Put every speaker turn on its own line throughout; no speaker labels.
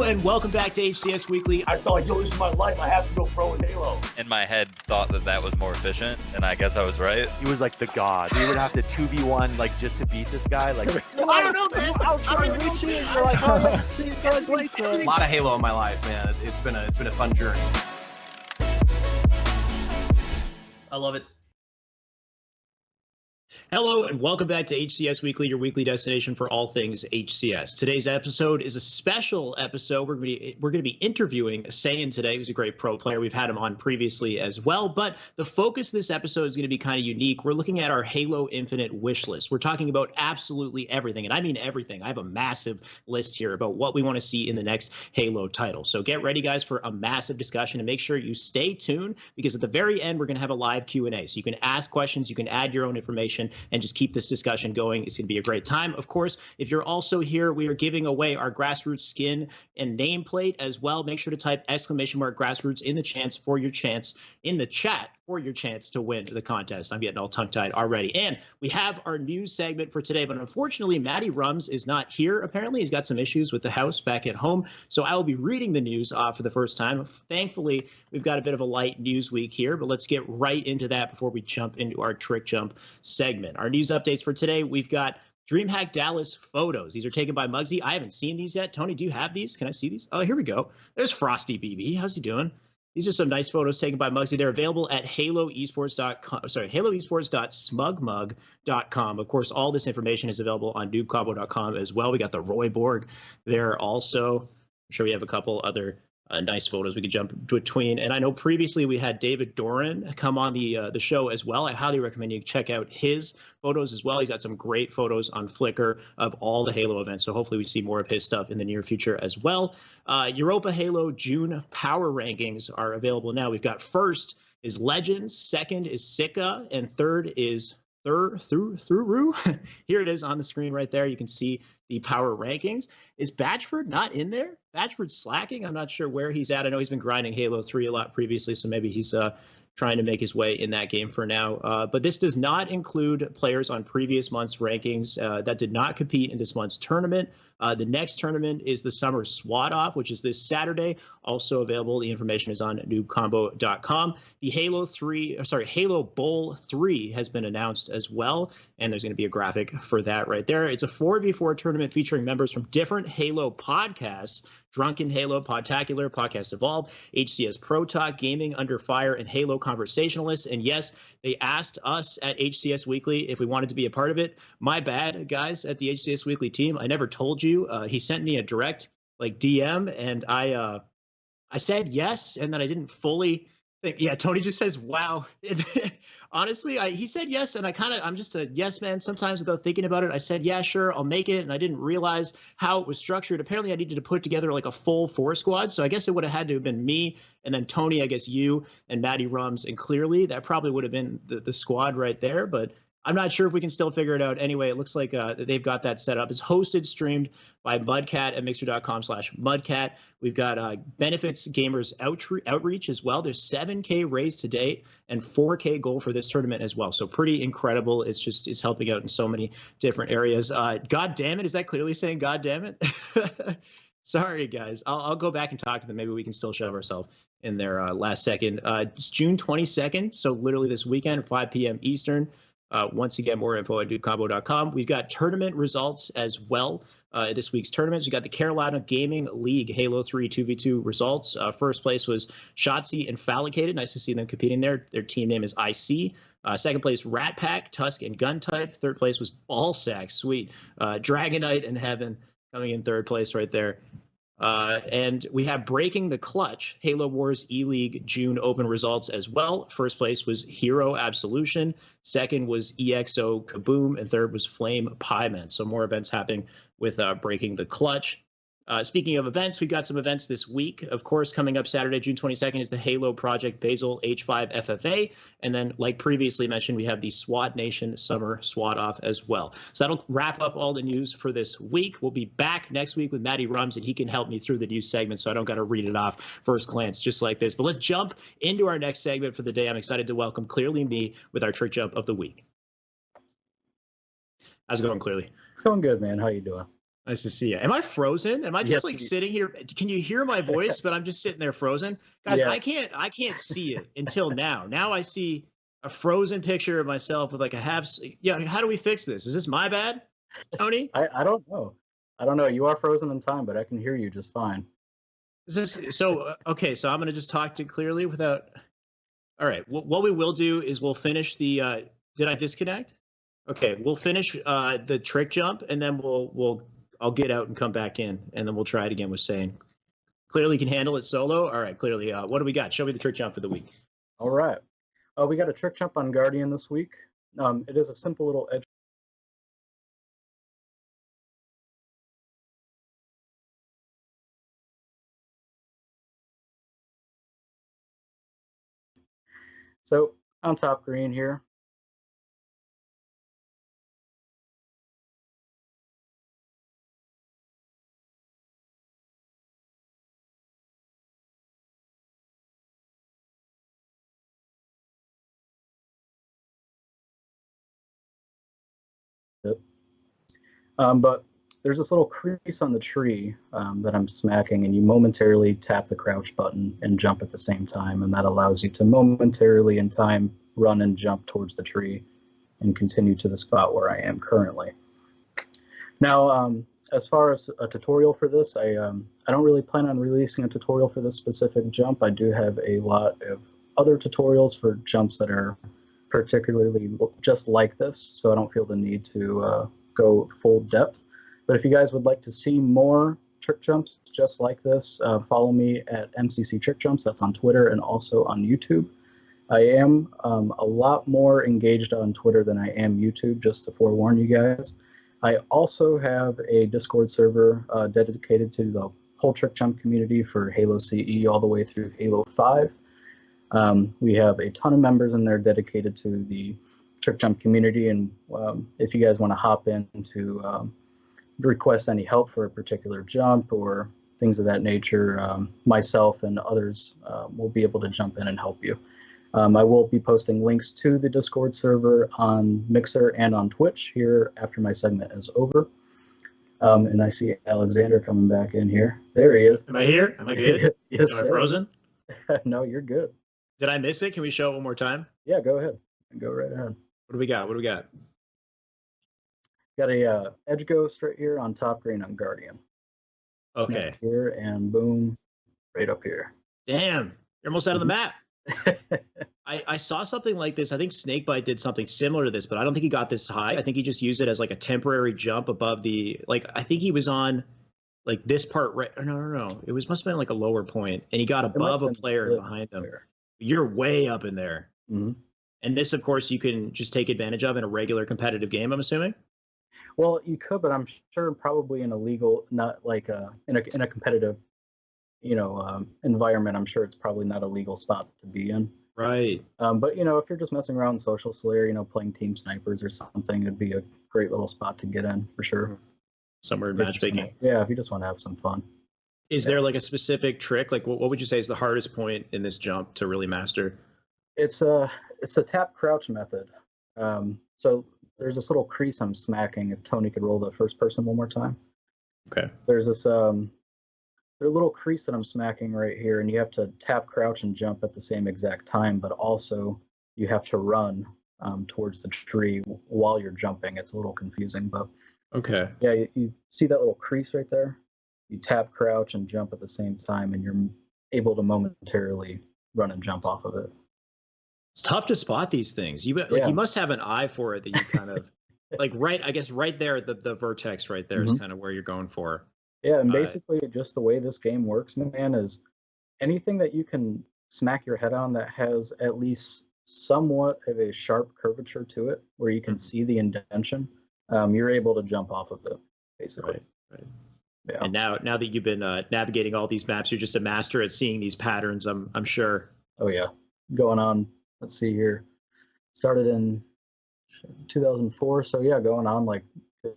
Hello and welcome back to HCS Weekly. I thought, yo, this is my life. I have to go pro in Halo.
In my head, thought that was more efficient, and I guess I was right.
He was like the god. We would have to 2v1 like just to beat this guy. Like
I don't know, man. I was trying to reach you. You're like, oh, see you guys later.
A lot of Halo in my life, man. It's been a fun journey. I love it.
Hello and welcome back to HCS Weekly, your weekly destination for all things HCS. Today's episode is a special episode. We're going to be interviewing Saiyan today, who's a great pro player. We've had him on previously as well, but the focus of this episode is going to be kind of unique. We're looking at our Halo Infinite wish list. We're talking about absolutely everything, and I mean everything. I have a massive list here about what we want to see in the next Halo title. So get ready, guys, for a massive discussion, and make sure you stay tuned because at the very end, we're going to have a live Q&A. So you can ask questions, you can add your own information, and just keep this discussion going. It's going to be a great time. Of course, if you're also here, we are giving away our Grassroots skin and nameplate as well. Make sure to type !Grassroots in the chance for your chance in the chat for your chance to win the contest. I'm getting all tongue-tied already. And we have our news segment for today, but unfortunately, MattyRums is not here. Apparently, he's got some issues with the house back at home, so I will be reading the news for the first time. Thankfully, we've got a bit of a light news week here, but let's get right into that before we jump into our Trick Jump segment. Our news updates for today, we've got DreamHack Dallas photos. These are taken by Muggsy. I haven't seen these yet. Tony, do you have these? Can I see these? Oh, here we go. There's Frosty BB. How's he doing? These are some nice photos taken by Muggsy. They're available at haloesports.com. Of course, all this information is available on noobcombo.com as well. We got the Roy Borg there also. I'm sure we have a couple other nice photos we could jump between. And I know previously we had David Doran come on the show as well. I highly recommend you check out his photos as well. He's got some great photos on Flickr of all the Halo events. So hopefully we see more of his stuff in the near future as well. Europa Halo June power rankings are available now. We've got first is Legends, second is Sika, and third is Thuru. Here it is on the screen right there. You can see the power rankings. Is Batchford not in there? Batchford's slacking. I'm not sure where he's at. I know he's been grinding Halo 3 a lot previously, so maybe he's trying to make his way in that game for now. But this does not include players on previous month's rankings that did not compete in this month's tournament. The next tournament is the Summer SWAT Off, which is this Saturday. Also available. The information is on noobcombo.com. The Halo Bowl 3 has been announced as well, and there's going to be a graphic for that right there. It's a 4v4 tournament featuring members from different Halo podcasts: Drunken Halo, Podtacular, Podcast Evolve, HCS Pro Talk, Gaming Under Fire, and Halo Conversationalists. And yes, they asked us at HCS Weekly if we wanted to be a part of it. My bad, guys, at the HCS Weekly team. I never told you. He sent me a direct DM, and I said yes, and then I didn't fully think. Yeah, Tony just says, wow. Honestly, he said yes, and I'm just a yes man sometimes without thinking about it. I said, yeah, sure, I'll make it, and I didn't realize how it was structured. Apparently, I needed to put together like a full 4 squad, so I guess it would have had to have been me, and then Tony, I guess you, and MattyRums, and Clearly. That probably would have been the squad right there, but I'm not sure if we can still figure it out. Anyway, it looks like they've got that set up. It's hosted, streamed by Mudcat at mixer.com/Mudcat. We've got benefits gamers outreach as well. There's 7K raised to date and 4K goal for this tournament as well. So pretty incredible. It's helping out in so many different areas. God damn it. Is that clearly saying God damn it? Sorry, guys. I'll go back and talk to them. Maybe we can still shove ourselves in there last second. It's June 22nd. So literally this weekend, 5 p.m. Eastern. Once again, more info at noobcombo.com. We've got tournament results as well. This week's tournaments, we got the Carolina Gaming League Halo 3 2v2 results. First place was Shotzi and Fallicated. Nice to see them competing there. Their team name is IC. Second place, Rat Pack, Tusk, and Gun Type. Third place was Ballsack. Sweet. Dragonite and Heaven coming in third place right there. And we have Breaking the Clutch, Halo Wars E-League June Open results as well. First place was Hero Absolution. Second was EXO Kaboom. And third was Flame Pieman. So more events happening with Breaking the Clutch. Speaking of events, we've got some events this week. Of course, coming up Saturday, June 22nd, is the Halo Project Basel H5 FFA. And then, like previously mentioned, we have the SWAT Nation Summer SWAT Off as well. So that'll wrap up all the news for this week. We'll be back next week with MattyRums, and he can help me through the news segment so I don't got to read it off first glance just like this. But let's jump into our next segment for the day. I'm excited to welcome ClearlyMe with our Trick Jump of the Week. How's it going, Clearly?
It's going good, man. How you doing?
Nice to see you. Am I frozen? Am I just
Yes,
sitting here? Can you hear my voice? But I'm just sitting there frozen. Guys,
Yeah.
I can't see it until now. Now I see a frozen picture of myself with like a half. Yeah, how do we fix this? Is this my bad, Tony?
I don't know. I don't know. You are frozen in time, but I can hear you just fine.
Is this so? Okay, so I'm gonna just talk to clearly without. All right. What we will do is we'll finish the. Did I disconnect? Okay, we'll finish the trick jump, and then I'll get out and come back in, and then we'll try it again with Saiyan. Clearly can handle it solo. All right, clearly. What do we got? Show me the trick jump for the week.
All right. We got a trick jump on Guardian this week. It is a simple little edge. So on top green here. But there's this little crease on the tree that I'm smacking, and you momentarily tap the crouch button and jump at the same time, and that allows you to momentarily in time run and jump towards the tree and continue to the spot where I am currently. Now, as far as a tutorial for this, I don't really plan on releasing a tutorial for this specific jump. I do have a lot of other tutorials for jumps that are particularly just like this, so I don't feel the need to go full depth. But if you guys would like to see more trick jumps just like this, follow me at MCC Trick Jumps. That's on Twitter and also on YouTube. I am a lot more engaged on Twitter than I am YouTube, just to forewarn you guys. I also have a Discord server dedicated to the whole trick jump community for Halo CE all the way through Halo 5. We have a ton of members in there dedicated to the trick jump community, and if you guys want to hop in to request any help for a particular jump or things of that nature, myself and others will be able to jump in and help you. I will be posting links to the Discord server on Mixer and on Twitch here after my segment is over. And I see Alexander coming back in here. There he is.
Am I here? Am I good?
Yes,
Am I frozen?
No, you're good.
Did I miss it? Can we show it one more time?
Yeah, go ahead. Go right ahead.
What do we got? What do we got?
Got a edge ghost right here on top green on Guardian.
Okay.
Snap here and boom, right up here.
Damn, you're almost out of the map. I saw something like this. I think Snakebite did something similar to this, but I don't think he got this high. I think he just used it as like a temporary jump above the, like, I think he was on like this part right. No. It must have been like a lower point, and he got above a player behind him. You're way up in there.
Mm-hmm.
And this, of course, you can just take advantage of in a regular competitive game, I'm assuming.
Well, you could, but I'm sure probably in a legal, not like in a competitive, environment. I'm sure it's probably not a legal spot to be in.
Right.
But if you're just messing around in Social Slayer, playing Team Snipers or something, it'd be a great little spot to get in for sure.
Somewhere in matchmaking.
Yeah, if you just want to have some fun.
Is there like a specific trick? Like, what would you say is the hardest point in this jump to really master?
It's a tap crouch method. So there's this little crease I'm smacking. If Tony could roll the first person one more time.
Okay.
There's this little crease that I'm smacking right here, and you have to tap crouch and jump at the same exact time, but also you have to run towards the tree while you're jumping. It's a little confusing, but
okay.
Yeah, you see that little crease right there? You tap crouch and jump at the same time, and you're able to momentarily run and jump off of it.
It's tough to spot these things. You must have an eye for it that you kind of like right there, the vertex right there is kind of where you're going for.
Yeah, and basically just the way this game works, man, is anything that you can smack your head on that has at least somewhat of a sharp curvature to it, where you can see the indentation, you're able to jump off of it, basically.
Right.
Yeah.
And now that you've been navigating all these maps, you're just a master at seeing these patterns, I'm sure.
Oh yeah, going on. Let's see here. Started in 2004, so yeah, going on like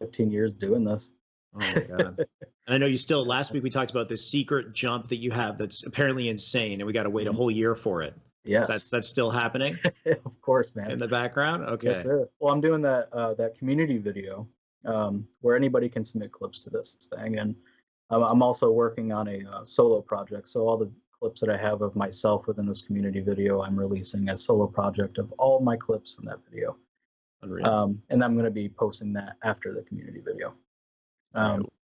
15 years doing this.
Oh my god! And I know you still. Last week we talked about this secret jump that you have that's apparently insane, and we got to wait a whole year for it.
Yes,
that's still happening.
Of course, man.
In the background, okay.
Yes, sir. Well, I'm doing that community video where anybody can submit clips to this thing. And I'm also working on a solo project. So all the clips that I have of myself within this community video, I'm releasing a solo project of all my clips from that video. And I'm going to be posting that after the community video,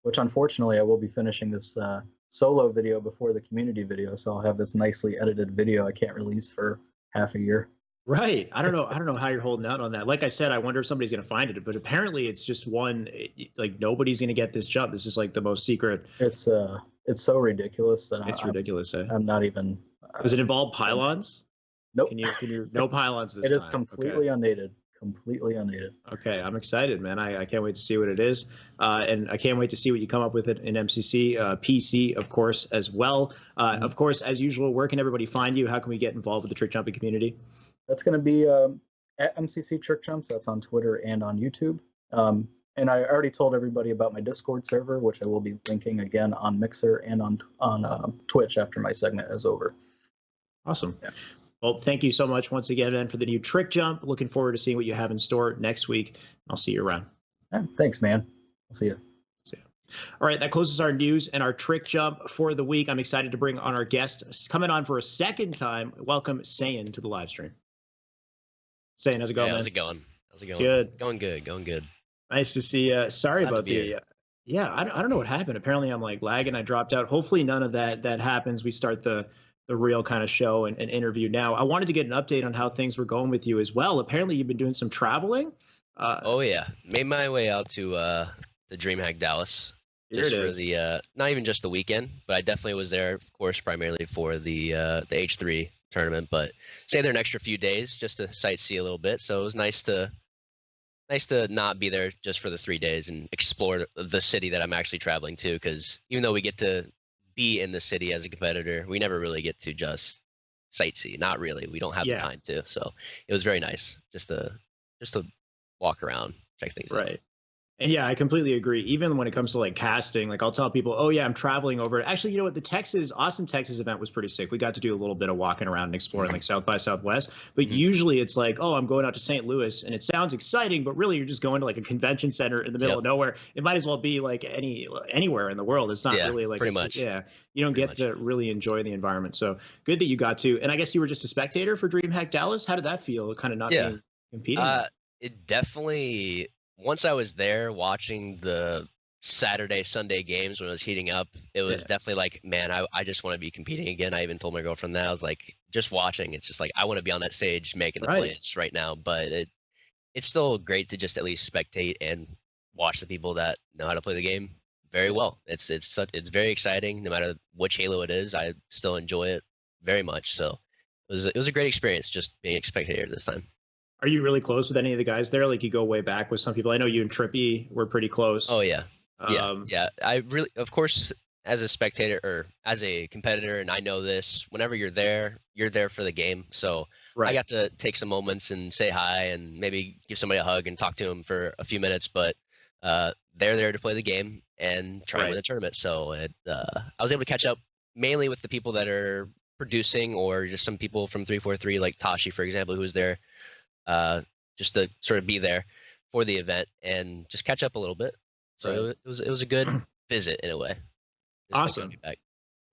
which unfortunately I will be finishing this solo video before the community video. So I'll have this nicely edited video I can't release for half a year.
Right. I don't know how you're holding out on that. Like I said, I wonder if somebody's going to find it, but apparently it's just one, like nobody's going to get this jump. This is like the most secret.
It's so ridiculous that
it's ridiculous.
I'm not even.
Does it involve pylons?
Nope.
Can you no pylons this time?
It is completely unnated. Completely unnated.
Okay, I'm excited, man. I can't wait to see what it is, and I can't wait to see what you come up with it in MCC, PC, of course, as well. Of course, as usual, where can everybody find you? How can we get involved with the trick jumping community?
That's going to be at MCC Trick Jumps. That's on Twitter and on YouTube. And I already told everybody about my Discord server, which I will be linking again on Mixer and on Twitch after my segment is over.
Awesome.
Yeah.
Well, thank you so much once again, man, for the new trick jump. Looking forward to seeing what you have in store next week. I'll see you around.
Yeah, thanks, man. I'll see you.
All right, that closes our news and our trick jump for the week. I'm excited to bring on our guest coming on for a second time. Welcome Saiyan to the live stream. Saiyan, how's it going, man?
How's it going? How's it going?
Good.
Going good. Going good.
Nice to see you. Sorry
Glad
about
to be
the. Yeah, I don't know what happened. Apparently, I'm like lagging. I dropped out. Hopefully, none of that happens. We start the real kind of show and interview now. I wanted to get an update on how things were going with you as well. Apparently, you've been doing some traveling.
Oh yeah, made my way out to the DreamHack Dallas.
Here
Just
it
for
is.
the not even just the weekend, but I definitely was there, of course, primarily for the H3 tournament. But stayed there an extra few days just to sightsee a little bit. So it was nice to not be there just for the 3 days and explore the city that I'm actually traveling to. Because even though we get to be in the city as a competitor, we never really get to just sightsee. Not really. We don't have the time to. So it was very nice just to walk around, check things out.
Right. And yeah, I completely agree. Even when it comes to like casting, like I'll tell people, oh yeah, I'm traveling over. Actually, you know what? The Austin, Texas event was pretty sick. We got to do a little bit of walking around and exploring like South by Southwest. But usually it's like, oh, I'm going out to St. Louis, and it sounds exciting, but really you're just going to like a convention center in the middle of nowhere. It might as well be like anywhere in the world. It's not really like
pretty much.
Yeah, you don't get to really enjoy the environment. So good that you got to. And I guess you were just a spectator for DreamHack Dallas. How did that feel? Kind of not being competing.
It definitely. Once I was there watching the Saturday, Sunday games when it was heating up, it was definitely like, man, I just want to be competing again. I even told my girlfriend that. I was like, just watching, it's just like, I want to be on that stage making the plays right now. But it's still great to just at least spectate and watch the people that know how to play the game very well. It's very exciting. No matter which Halo it is, I still enjoy it very much. So it was a great experience just being a spectator this time.
Are you really close with any of the guys there? Like you go way back with some people. I know you and Trippy were pretty close.
Oh yeah, yeah. I really, of course, as a spectator or as a competitor, and I know this. Whenever you're there for the game. So I got to take some moments and say hi and maybe give somebody a hug and talk to them for a few minutes. But they're there to play the game and try to win the tournament. So I was able to catch up mainly with the people that are producing or just some people from 343, like Tashi, for example, who was there. Just to sort of be there for the event and just catch up a little bit. So it was a good visit in a way.
Awesome.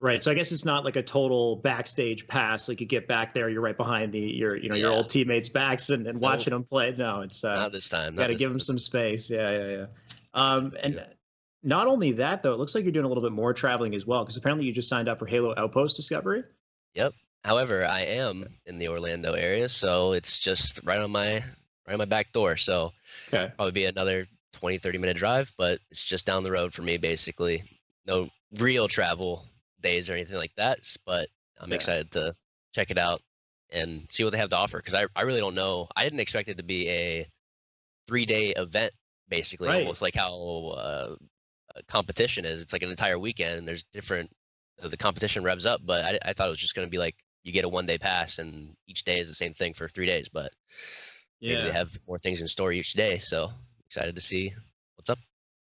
Right. So I guess it's not like a total backstage pass. Like you get back there, you're right behind your old teammates' backs and watching them play. No, it's
not this time.
Got to give them some space. Yeah. And not only that though, it looks like you're doing a little bit more traveling as well because apparently you just signed up for Halo Outpost Discovery.
Yep. However, I am in the Orlando area, so it's just right on my back door. So probably be another 20-30 minute drive, but it's just down the road for me basically. No real travel days or anything like that, but I'm excited to check it out and see what they have to offer because I really don't know. I didn't expect it to be a 3-day event basically, almost like how competition is. It's like an entire weekend and there's different the competition revs up, but I thought it was just going to be like you get a 1-day pass and each day is the same thing for 3 days, but maybe they have more things in store each day. So excited to see what's up.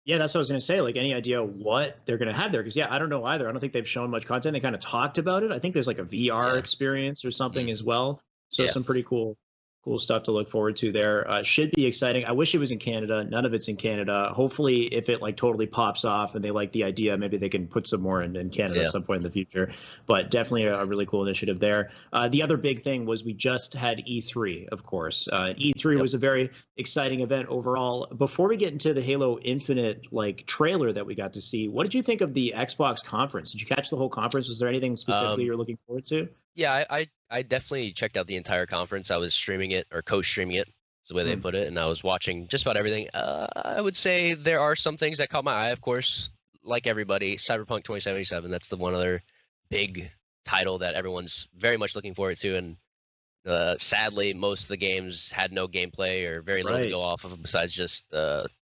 Yeah, that's what I was going to say. Like any idea what they're going to have there? Because I don't know either. I don't think they've shown much content. They kind of talked about it. I think there's like a VR experience or something as well. So some pretty cool Cool stuff to look forward to there. Should be exciting. I wish it was in Canada. None of it's in Canada. Hopefully, if it like totally pops off and they like the idea, maybe they can put some more in Canada at some point in the future. But definitely a really cool initiative there. The other big thing was we just had E3, of course. E3 was a very exciting event overall. Before we get into the Halo Infinite like trailer that we got to see, what did you think of the Xbox conference? Did you catch the whole conference? Was there anything specifically you're looking forward to?
Yeah, I definitely checked out the entire conference. I was streaming it or co-streaming it, is the way they put it, and I was watching just about everything. I would say there are some things that caught my eye, of course, like everybody. Cyberpunk 2077, that's the one other big title that everyone's very much looking forward to, and sadly, most of the games had no gameplay or very little to go off of besides just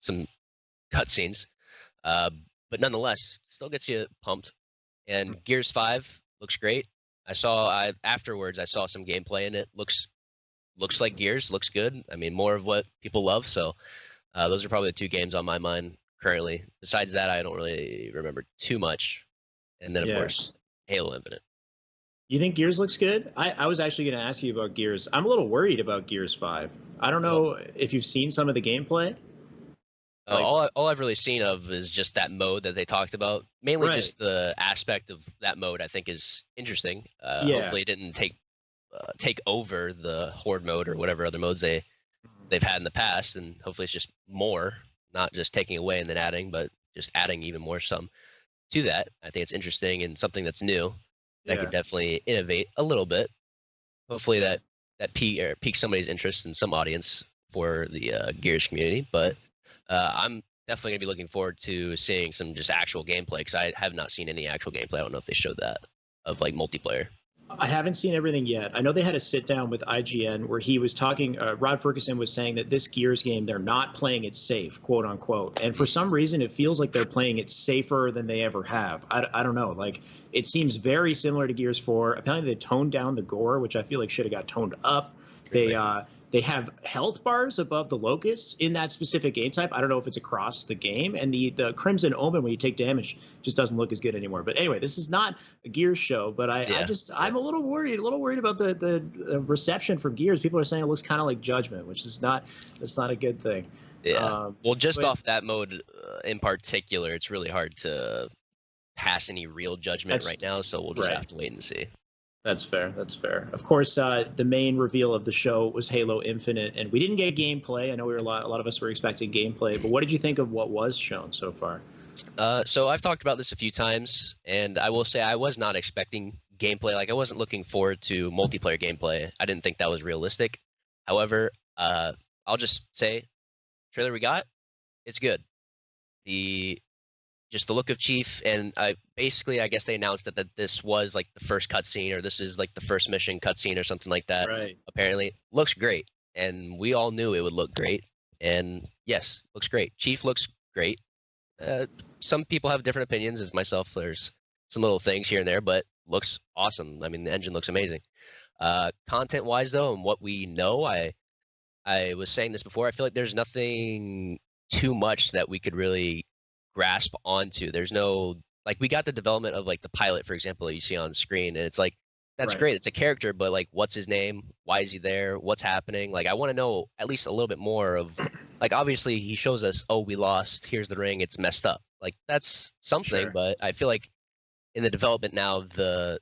some cutscenes. But nonetheless, still gets you pumped. And Gears 5 looks great. Afterwards I saw some gameplay in it. Looks like Gears, looks good. I mean, more of what people love. So those are probably the two games on my mind currently. Besides that, I don't really remember too much. And then of course, Halo Infinite.
You think Gears looks good? I was actually going to ask you about Gears. I'm a little worried about Gears 5. I don't know if you've seen some of the gameplay.
All I've really seen of is just that mode that they talked about. Mainly just the aspect of that mode I think is interesting. Hopefully it didn't take over the Horde mode or whatever other modes they've had in the past, and hopefully it's just more, not just taking away and then adding, but just adding even more some to that. I think it's interesting and something that's new that could definitely innovate a little bit. Hopefully that piques somebody's interest in some audience for the Gears community, but I'm definitely going to be looking forward to seeing some just actual gameplay, because I have not seen any actual gameplay. I don't know if they showed that of like multiplayer.
I haven't seen everything yet. I know they had a sit down with IGN where he was talking, Rod Ferguson was saying that this Gears game, they're not playing it safe, quote unquote. And for some reason, it feels like they're playing it safer than they ever have. I don't know. Like, it seems very similar to Gears 4. Apparently they toned down the gore, which I feel like should have got toned up. They have health bars above the locusts in that specific game type. I don't know if it's across the game. And the Crimson Omen, when you take damage, just doesn't look as good anymore. But anyway, this is not a Gears show. But I'm a little worried about the reception from Gears. People are saying it looks kind of like Judgment, which is not a good thing.
Yeah. Off that mode in particular, it's really hard to pass any real judgment right now. So we'll just have to wait and see.
That's fair. Of course, the main reveal of the show was Halo Infinite, and we didn't get gameplay. I know a lot of us were expecting gameplay, but what did you think of what was shown so far?
So I've talked about this a few times, and I will say I was not expecting gameplay. Like, I wasn't looking forward to multiplayer gameplay. I didn't think that was realistic. However, I'll just say, trailer we got, it's good. Just the look of Chief, and I guess they announced that this was like the first cutscene, or this is like the first mission cutscene or something like that.
Right.
Apparently, looks great, and we all knew it would look great. And yes, looks great. Chief looks great. Some people have different opinions, as myself. There's some little things here and there, but looks awesome. I mean, the engine looks amazing. Content-wise, though, and what we know, I was saying this before. I feel like there's nothing too much that we could really grasp onto. There's no, like, we got the development of like the pilot, for example, that you see on screen, and it's like, that's great, it's a character, but like, what's his name, why is he there, what's happening? Like, I want to know at least a little bit more of, like, obviously he shows us, oh, we lost, here's the ring, it's messed up, like, that's something. But I feel like in the development now, the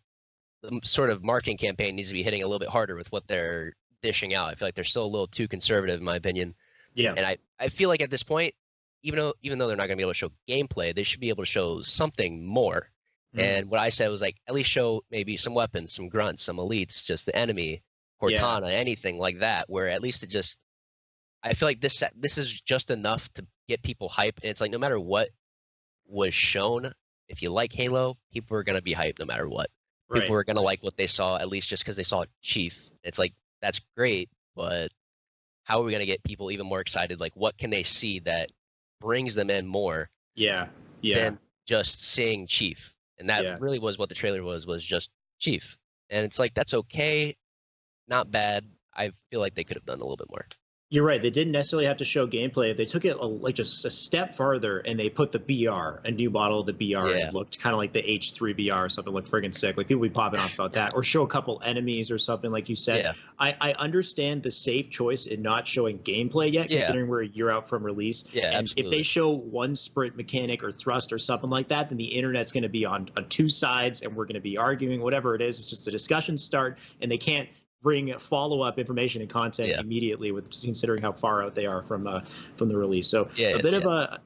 sort of marketing campaign needs to be hitting a little bit harder with what they're dishing out. I feel like they're still a little too conservative, in my opinion. And I feel like at this point, even though they're not going to be able to show gameplay, they should be able to show something more. And what I said was, like, at least show maybe some weapons, some grunts, some elites, just the enemy, Cortana, anything like that, where at least I feel like this is just enough to get people hyped. And it's like, no matter what was shown, if you like Halo, people are going to be hyped no matter what. People are going to like what they saw, at least just because they saw Chief. It's like, that's great, but how are we going to get people even more excited? Like, what can they see that brings them in more than just seeing Chief? And that really was what the trailer was just Chief. And it's like, that's okay, not bad. I feel like they could have done a little bit more.
You're right. They didn't necessarily have to show gameplay. If they took it like just a step farther and they put the BR, a new model of the BR, and it looked kind of like the H3 BR or something, looked friggin' sick. Like people be popping off about that, or show a couple enemies or something like you said.
Yeah.
I understand the safe choice in not showing gameplay yet, considering we're a year out from release.
Yeah,
and
absolutely.
if they show one sprint mechanic or thrust or something like that, then the internet's going to be on two sides, and we're going to be arguing. Whatever it is, it's just a discussion start, and they can't bring follow-up information and content immediately, with just considering how far out they are from the release. So a bit of a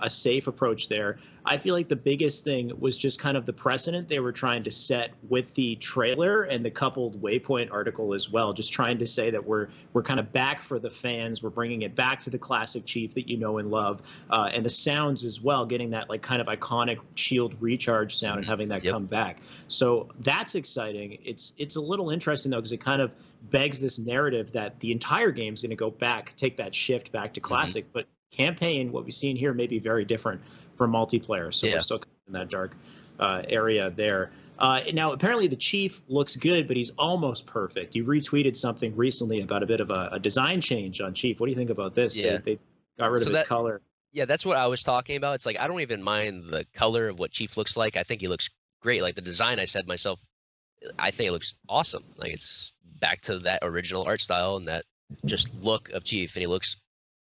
safe approach there. I feel like the biggest thing was just kind of the precedent they were trying to set with the trailer and the coupled Waypoint article as well, just trying to say that we're kind of back for the fans. We're bringing it back to the classic Chief that you know and love, and the sounds as well, getting that like kind of iconic shield recharge sound and having that come back. So that's exciting. It's a little interesting though, because it kind of begs this narrative that the entire game's going to go back, take that shift back to classic, but campaign, what we've seen here, may be very different from multiplayer. So we're still in that dark area there. Now, apparently the Chief looks good, but he's almost perfect. You retweeted something recently about a bit of a design change on Chief. What do you think about this?
Yeah.
They got rid of his color.
Yeah, that's what I was talking about. It's like, I don't even mind the color of what Chief looks like. I think he looks great. Like the design, I said myself, I think it looks awesome. Like it's back to that original art style and that just look of Chief, and he looks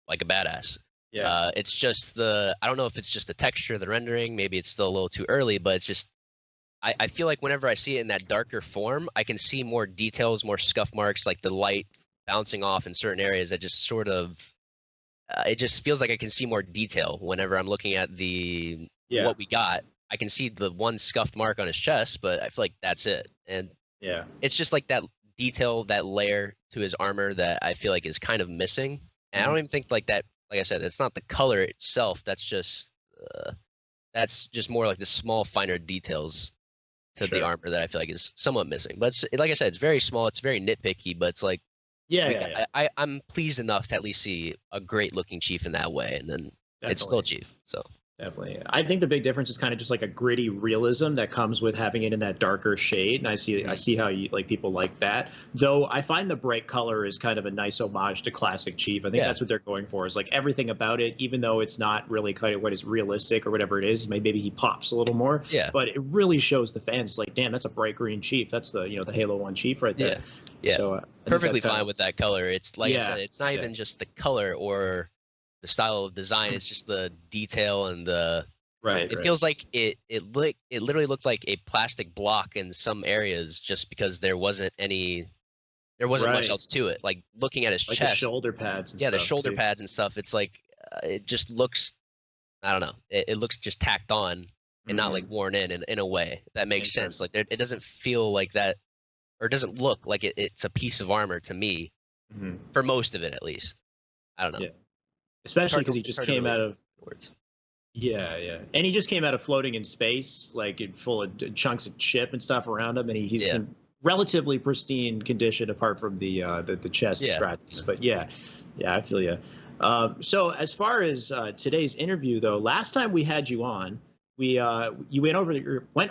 like a badass. Yeah. It's just I don't know if it's just the texture, the rendering, maybe it's still a little too early, but it's just, I feel like whenever I see it in that darker form, I can see more details, more scuff marks, like the light bouncing off in certain areas that just sort of, it just feels like I can see more detail whenever I'm looking at what we got. I can see the one scuffed mark on his chest, but I feel like that's it. And it's just like that detail, that layer to his armor that I feel like is kind of missing. And I don't even think like that, like I said, it's not the color itself. That's just more like the small, finer details to the armor that I feel like is somewhat missing. But it's, like I said, it's very small. It's very nitpicky, but it's like, I'm pleased enough to at least see a great looking Chief in that way. And then it's still Chief. So.
Definitely. I think the big difference is kind of just like a gritty realism that comes with having it in that darker shade. And I see how you like people like that. Though I find the bright color is kind of a nice homage to classic Chief. I think that's what they're going for, is like everything about it, even though it's not really kind of what is realistic or whatever it is, maybe he pops a little more. Yeah. But it really shows the fans like, damn, that's a bright green Chief. That's the the Halo 1 Chief right there.
Yeah.
So
perfectly fine with that color. It's like I said, it's not even just the color or the style of design. It's just the detail and the it feels like it literally looked like a plastic block in some areas, just because there wasn't much else to it. Like looking at his chest,
the shoulder pads and
the shoulder pads and stuff, it's like it just looks, I don't know, it looks just tacked on and not like worn in a way that makes sense. Like it doesn't feel like that, or it doesn't look like it's a piece of armor to me, for most of it at least. I don't know.
Yeah. Especially because he just came out of words. Yeah. And he just came out of floating in space, like full of chunks of chip and stuff around him, and he's in relatively pristine condition apart from the chest scratches. But I feel you. So as far as today's interview, though, last time we had you on, you went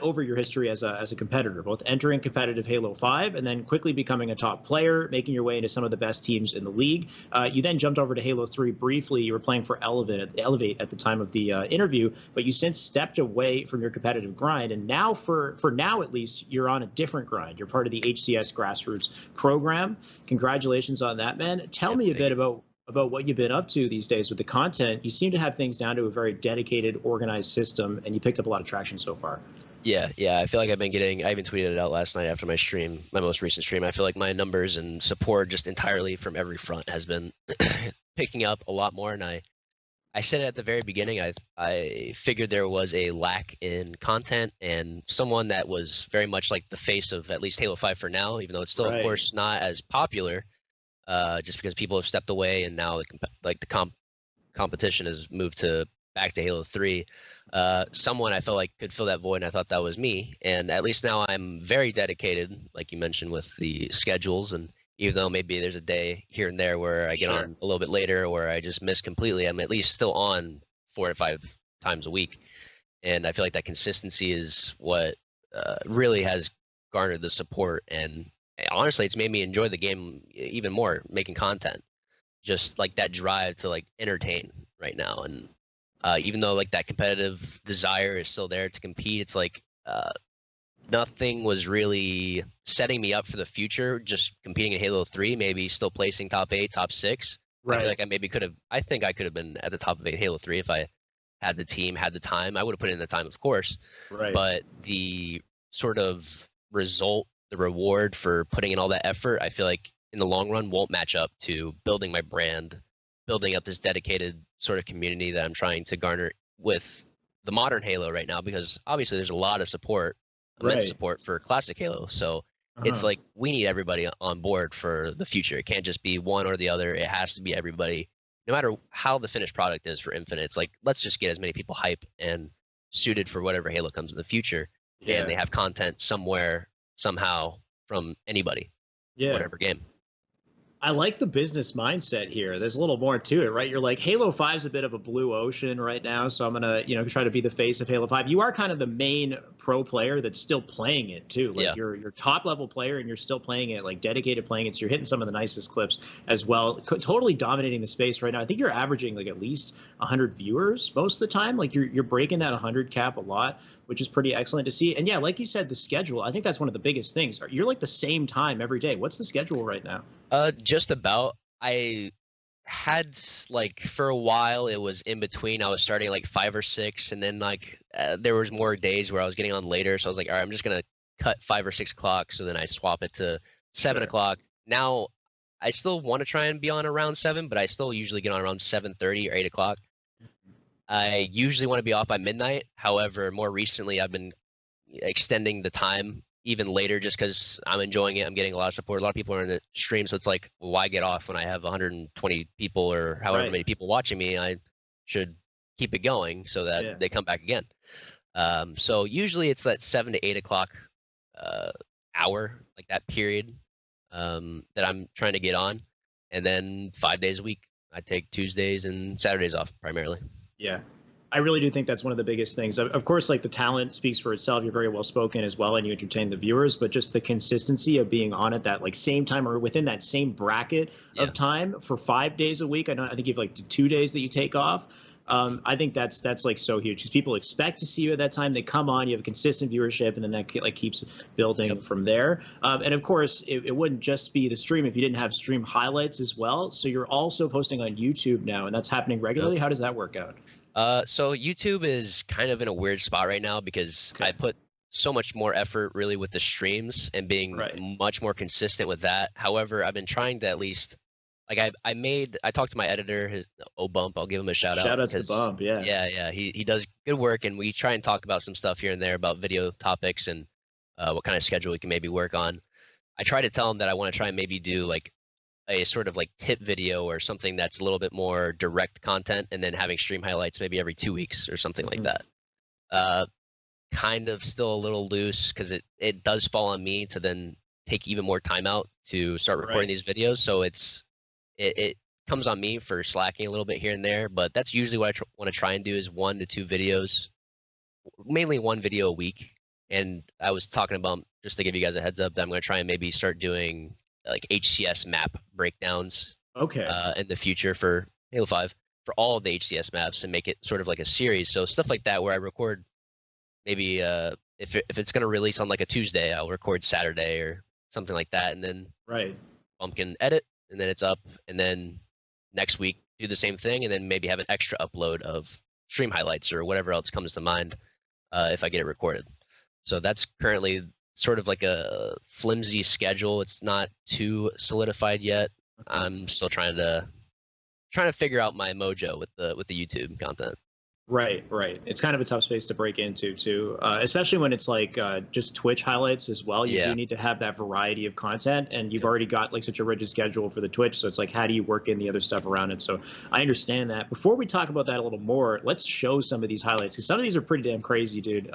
over your history as a competitor, both entering competitive Halo 5 and then quickly becoming a top player, making your way into some of the best teams in the league. You then jumped over to Halo 3 briefly. You were playing for Elevate at the time of the interview, but you since stepped away from your competitive grind, and now for now at least, you're on a different grind. You're part of the HCS Grassroots program. Congratulations on that, man. Tell me a bit about what you've been up to these days with the content. You seem to have things down to a very dedicated, organized system, and you picked up a lot of traction so far.
Yeah. I feel like I even tweeted it out last night after my stream, my most recent stream. I feel like my numbers and support just entirely from every front has been picking up a lot more. And I said it at the very beginning, I figured there was a lack in content and someone that was very much like the face of at least Halo 5 for now, even though it's still, of course, not as popular. Just because people have stepped away and now the competition has moved back to Halo 3. Someone I felt like could fill that void, and I thought that was me. And at least now I'm very dedicated, like you mentioned, with the schedules. And even though maybe there's a day here and there where I get on a little bit later or I just miss completely, I'm at least still on 4 to 5 times a week. And I feel like that consistency is what really has garnered the support, and honestly, it's made me enjoy the game even more, making content. just like that drive to like entertain right now. And even though like that competitive desire is still there to compete, it's like nothing was really setting me up for the future. Just competing in Halo 3, maybe still placing top 8, top 6.
Right.
I feel like I maybe could have. I think I could have been at the top of Halo 3 if I had the team, had the time. I would have put in the time, of course.
Right.
But the sort of result, the reward for putting in all that effort, I feel like in the long run won't match up to building my brand, building up this dedicated sort of community that I'm trying to garner with the modern Halo right now, because obviously there's a lot of support, immense support for classic Halo. So it's like we need everybody on board for the future. It can't just be one or the other. It has to be everybody. No matter how the finished product is for Infinite, it's like, let's just get as many people hype and suited for whatever Halo comes in the future. Yeah. And they have content somewhere, somehow, from anybody, whatever game.
I like the business mindset here. There's a little more to it, right? You're like, Halo 5 is a bit of a blue ocean right now, so I'm gonna, try to be the face of Halo 5. You are kind of the main pro player that's still playing it too. Like you're top level player and you're still playing it, like dedicated playing it. So you're hitting some of the nicest clips as well. Totally dominating the space right now. I think you're averaging like at least 100 viewers most of the time. Like you're breaking that 100 cap a lot, which is pretty excellent to see. And yeah, like you said, the schedule, I think that's one of the biggest things. You're like the same time every day. What's the schedule right now?
Just about. I had like for a while it was in between. I was starting like 5 or 6, and then like there was more days where I was getting on later. So I was like, all right, I'm just gonna cut 5 or 6 o'clock. So then I swap it to 7 o'clock. Now I still want to try and be on around 7, but I still usually get on around 7:30 or 8 o'clock. I usually want to be off by midnight. However, more recently I've been extending the time even later just because I'm enjoying it. I'm getting a lot of support. A lot of people are in the stream, so it's like, well, why get off when I have 120 people or however many people watching me? I should keep it going so that they come back again. So usually it's that 7 to 8 o'clock hour, like that period that I'm trying to get on. And then 5 days a week. I take Tuesdays and Saturdays off primarily.
Yeah, I really do think that's one of the biggest things. Of course, like the talent speaks for itself. You're very well spoken as well, and you entertain the viewers. But just the consistency of being on at that like same time or within that same bracket of time for 5 days a week. I think you have like 2 days that you take off. I think that's like so huge because people expect to see you at that time. They come on, you have a consistent viewership, and then that like keeps building from there. And of course, it wouldn't just be the stream if you didn't have stream highlights as well. So you're also posting on YouTube now, and that's happening regularly. How does that work out?
So YouTube is kind of in a weird spot right now because I put so much more effort really with the streams and being much more consistent with that. However, I've been trying to at least, like I talked to my editor, Bump. I'll give him a shout out.
Shout out to Bump,
Yeah. He does good work, and we try and talk about some stuff here and there about video topics and what kind of schedule we can maybe work on. I try to tell him that I want to try and maybe do like a sort of like tip video or something that's a little bit more direct content, and then having stream highlights maybe every 2 weeks or something like that. Kind of still a little loose because it does fall on me to then take even more time out to start recording these videos. So it comes on me for slacking a little bit here and there, but that's usually what I want to try and do is 1 to 2 videos, mainly 1 video a week. And I was talking about, just to give you guys a heads up, that I'm going to try and maybe start doing like HCS map breakdowns in the future for Halo 5 for all of the HCS maps and make it sort of like a series. So stuff like that where I record maybe if it's going to release on like a Tuesday, I'll record Saturday or something like that, and then Bump can edit, and then it's up, and then next week do the same thing, and then maybe have an extra upload of stream highlights or whatever else comes to mind if I get it recorded. So that's currently sort of like a flimsy schedule. It's not too solidified yet. I'm still trying to figure out my mojo with the YouTube content.
Right. It's kind of a tough space to break into too, especially when it's like just Twitch highlights as well. You do need to have that variety of content, and you've already got like such a rigid schedule for the Twitch. So it's like, how do you work in the other stuff around it? So I understand that. Before we talk about that a little more, let's show some of these highlights because some of these are pretty damn crazy, dude.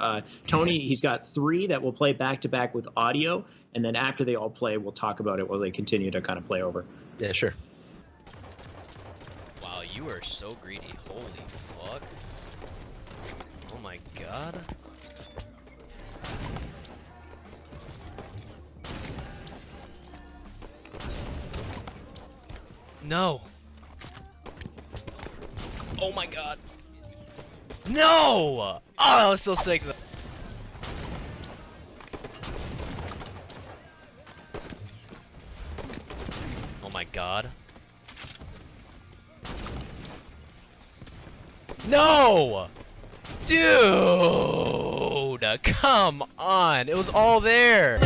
Tony, he's got 3 that will play back to back with audio, and then after they all play, we'll talk about it while they continue to kind of play over.
Yeah, sure. Wow, you are so greedy. Holy fuck. Oh my god. No. Oh my god. No! Oh, that was so sick. Oh my god. No! Dude! Come on! It was all there!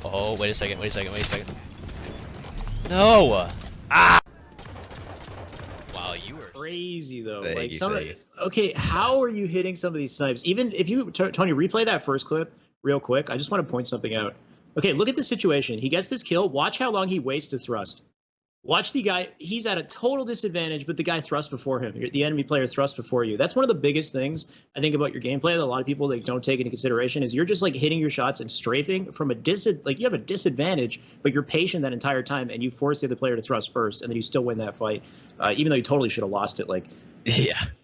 Oh, wait a second. No! Ah! Wow, you were
crazy though.
Thank you.
Okay, how are you hitting some of these snipes? Even if you, Tony, replay that first clip real quick. I just want to point something out. Okay, look at the situation. He gets this kill. Watch how long he waits to thrust. Watch the guy. He's at a total disadvantage, but the guy thrust before him. The enemy player thrust before you. That's one of the biggest things I think about your gameplay that a lot of people don't take into consideration is you're just like hitting your shots and strafing from a you have a disadvantage, but you're patient that entire time and you force the other player to thrust first, and then you still win that fight, even though you totally should have lost it.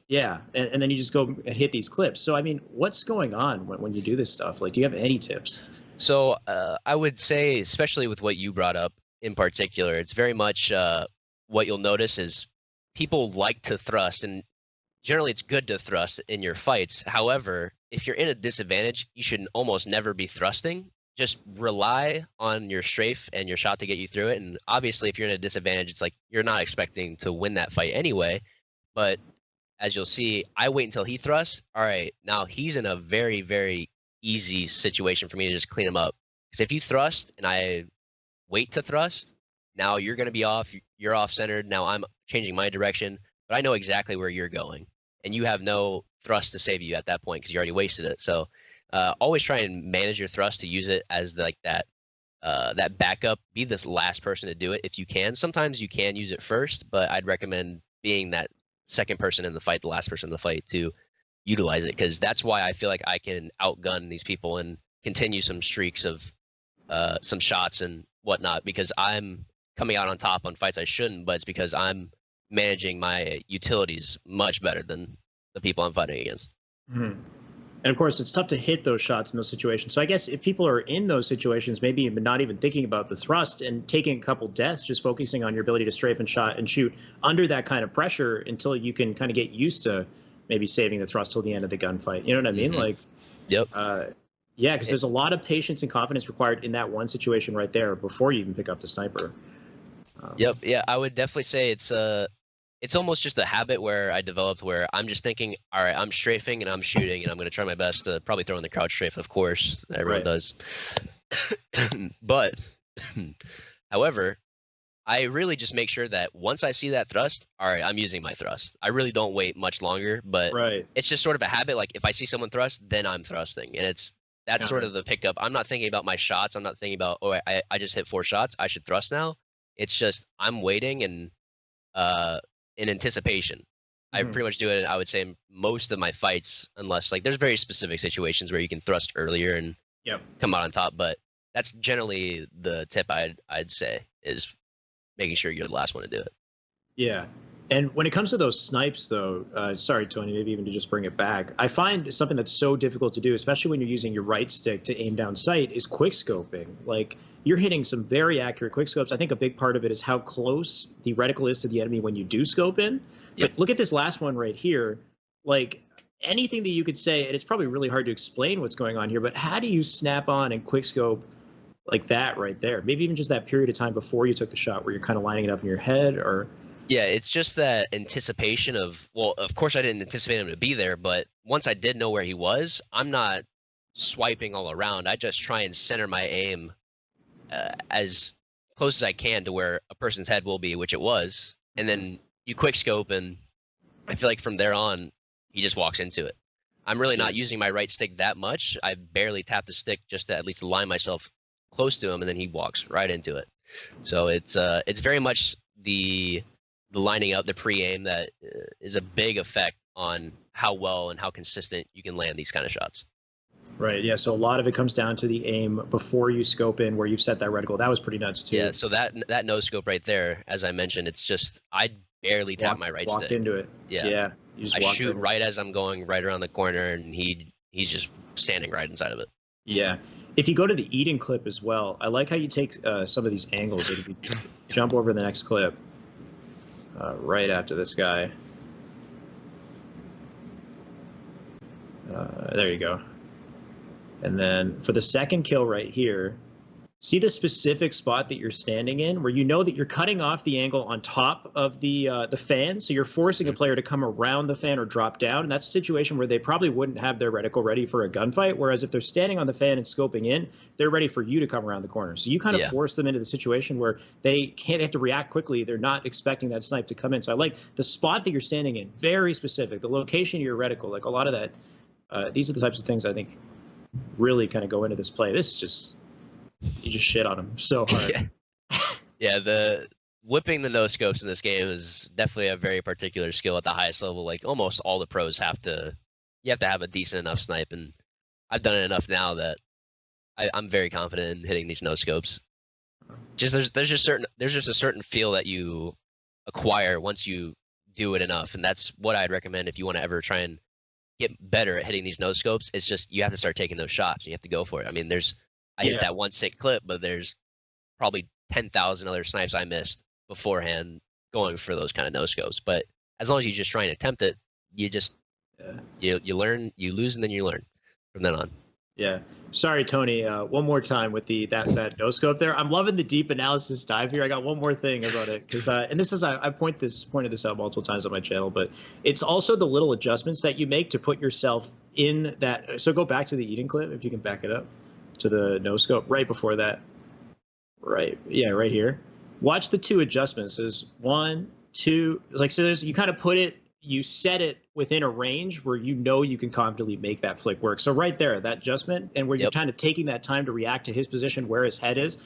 Yeah, and then you just go and hit these clips. So I mean, what's going on when you do this stuff? Like, do you have any tips?
So I would say, especially with what you brought up in particular, it's very much what you'll notice is people like to thrust, and generally it's good to thrust in your fights. However, if you're in a disadvantage, you should almost never be thrusting. Just rely on your strafe and your shot to get you through it. And obviously, if you're in a disadvantage, it's like you're not expecting to win that fight anyway. But as you'll see, I wait until he thrusts. All right, now he's in a very, very easy situation for me to just clean him up. Because if you thrust and I wait to thrust, now you're going to be off. You're off centered. Now I'm changing my direction, but I know exactly where you're going, and you have no thrust to save you at that point because you already wasted it. So always try and manage your thrust to use it as like that backup. Be this last person to do it if you can. Sometimes you can use it first, but I'd recommend being that second person in the fight, the last person in the fight, to utilize it, because that's why I feel like I can outgun these people and continue some streaks of some shots and whatnot, because I'm coming out on top on fights I shouldn't, but it's because I'm managing my utilities much better than the people I'm fighting against.
Mm-hmm. And of course, it's tough to hit those shots in those situations. So I guess if people are in those situations, maybe not even thinking about the thrust and taking a couple deaths, just focusing on your ability to strafe and shot and shoot under that kind of pressure until you can kind of get used to maybe saving the thrust till the end of the gunfight. You know what I mean?
Mm-hmm.
Like,
yep.
Yeah, because there's a lot of patience and confidence required in that one situation right there before you even pick up the sniper.
Yep. Yeah, I would definitely say it's almost just a habit where I developed where I'm just thinking, all right, I'm strafing and I'm shooting, and I'm going to try my best to probably throw in the crouch strafe, of course. Everyone does. But, however, I really just make sure that once I see that thrust, all right, I'm using my thrust. I really don't wait much longer, but it's just sort of a habit. Like, if I see someone thrust, then I'm thrusting. And that's sort of the pickup. I'm not thinking about my shots. I'm not thinking about, oh, I just hit 4 shots, I should thrust now. It's just I'm waiting and in anticipation. I pretty much do it, I would say, in most of my fights, unless like there's very specific situations where you can thrust earlier and come out on top. But that's generally the tip I'd say, is making sure you're the last one to do it. Yeah.
And when it comes to those snipes, though, sorry, Tony, maybe even to just bring it back, I find something that's so difficult to do, especially when you're using your right stick to aim down sight, is quick scoping. Like, you're hitting some very accurate quick scopes. I think a big part of it is how close the reticle is to the enemy when you do scope in. But look at this last one right here. Like, anything that you could say, and it's probably really hard to explain what's going on here, but how do you snap on and quick scope like that right there? Maybe even just that period of time before you took the shot where you're kind of lining it up in your head, or...
Yeah, it's just that anticipation of, well, of course I didn't anticipate him to be there, but once I did know where he was, I'm not swiping all around. I just try and center my aim as close as I can to where a person's head will be, which it was. And then you quick scope, and I feel like from there on, he just walks into it. I'm really not using my right stick that much. I barely tap the stick just to at least align myself close to him, and then he walks right into it. So it's very much the lining up, the pre-aim, that is a big effect on how well and how consistent you can land these kind of shots.
Right, yeah, so a lot of it comes down to the aim before you scope in, where you've set that reticle. That was pretty nuts, too.
Yeah, so that no scope right there, as I mentioned, it's just, I barely tap my right
walked
stick.
into it.
Yeah.
You just
I
walked
shoot
in.
right as I'm going right around the corner, and he's just standing right inside of it.
Yeah. If you go to the eating clip as well, I like how you take some of these angles. Like if you jump over the next clip, right after this guy. There you go. And then for the second kill right here, see the specific spot that you're standing in where you know that you're cutting off the angle on top of the fan. So you're forcing a player to come around the fan or drop down. And that's a situation where they probably wouldn't have their reticle ready for a gunfight. Whereas if they're standing on the fan and scoping in, they're ready for you to come around the corner. So you kind of force them into the situation where they have to react quickly. They're not expecting that snipe to come in. So I like the spot that you're standing in, very specific, the location of your reticle, like a lot of that. These are the types of things I think really kind of go into this play. This is just, you just shit on him so hard.
Yeah, the whipping the no scopes in this game is definitely a very particular skill at the highest level. Like almost all the pros you have to have a decent enough snipe, and I've done it enough now that I'm very confident in hitting these no scopes. Just there's just a certain feel that you acquire once you do it enough, and that's what I'd recommend if you want to ever try and get better at hitting these no scopes. It's just you have to start taking those shots and you have to go for it. I mean, I hit that one sick clip, but there's probably 10,000 other snipes I missed beforehand going for those kind of no scopes. But as long as you just try and attempt it, you just you learn, you lose, and then you learn from then on. Yeah.
Sorry, Tony. One more time with that no scope there. I'm loving the deep analysis dive here. I got one more thing about it because and this is I pointed this out multiple times on my channel, but it's also the little adjustments that you make to put yourself in that. So go back to the eating clip if you can back it up to the no scope right before that. Right. Yeah, right here. Watch the two adjustments. There's 1, 2. Like so. You kind of put it. You set it within a range where you know you can confidently make that flick work. So right there, that adjustment, and where you're kind of taking that time to react to his position, where his head is,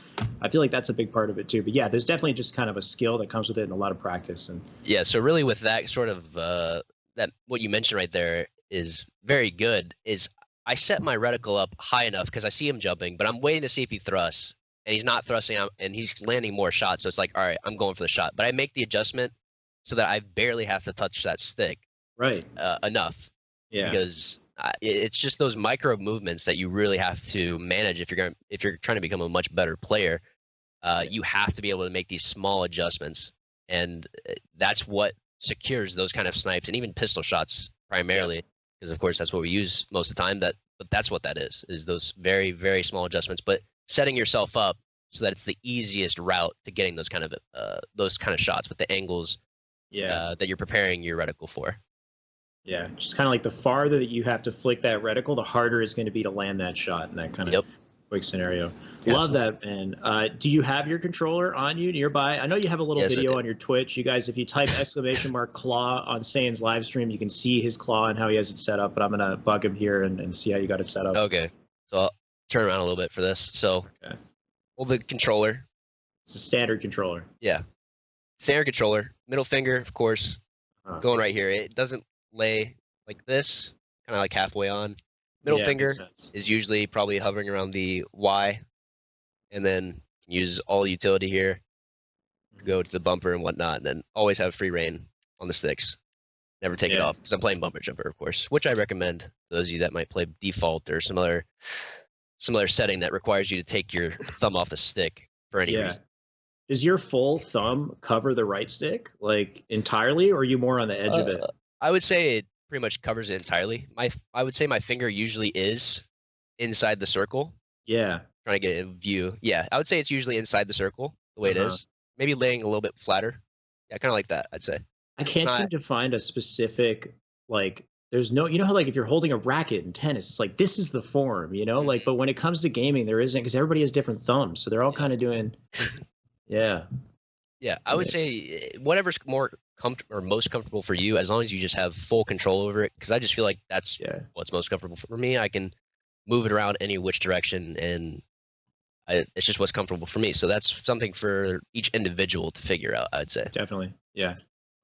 I feel like that's a big part of it too. But yeah, there's definitely just kind of a skill that comes with it and a lot of practice. And
yeah, so really with that sort of that what you mentioned right there is very good. Is I set my reticle up high enough because I see him jumping, but I'm waiting to see if he thrusts, and he's not thrusting out, and he's landing more shots. So it's like, all right, I'm going for the shot, but I make the adjustment so that I barely have to touch that stick.
Right.
Enough.
Yeah.
Because it's just those micro movements that you really have to manage if you're trying to become a much better player. You have to be able to make these small adjustments, and that's what secures those kind of snipes and even pistol shots primarily, because of course that's what we use most of the time. But that's what that is those very, very small adjustments, but setting yourself up so that it's the easiest route to getting those kind of shots with the angles that you're preparing your reticle for.
Yeah, just kind of like the farther that you have to flick that reticle, the harder it's going to be to land that shot in that kind of quick scenario. Love that, man. Do you have your controller on you nearby? I know you have a little video on your Twitch. You guys, if you type !claw on Saiyan's live stream, you can see his claw and how he has it set up, but I'm going to bug him here and see how you got it set up.
Okay, so I'll turn around a little bit for this. So, hold the controller.
It's a standard controller.
Yeah. Standard controller. Middle finger, of course, going right here. It doesn't lay like this, kind of like halfway on. Middle finger is usually probably hovering around the Y, and then use all utility here, go to the bumper and whatnot, and then always have free reign on the sticks. Never take it off, because I'm playing bumper jumper, of course, which I recommend to those of you that might play default or some other setting that requires you to take your thumb off the stick for any reason.
Does your full thumb cover the right stick, like entirely, or are you more on the edge of it?
I would say it pretty much covers it entirely. I would say my finger usually is inside the circle.
Yeah.
Trying to get a view. Yeah, I would say it's usually inside the circle, the way it is. Maybe laying a little bit flatter. Yeah, kind of like that, I'd say.
I can't seem to find a specific, like, there's no, you know how, like, if you're holding a racket in tennis, it's like, this is the form, you know? Like, but when it comes to gaming, there isn't, because everybody has different thumbs. So they're all kind of doing, Yeah,
I would say whatever's more comfortable or most comfortable for you, as long as you just have full control over it. Because I just feel like that's what's most comfortable for me. I can move it around any which direction, and it's just what's comfortable for me. So that's something for each individual to figure out, I'd say.
Definitely. Yeah.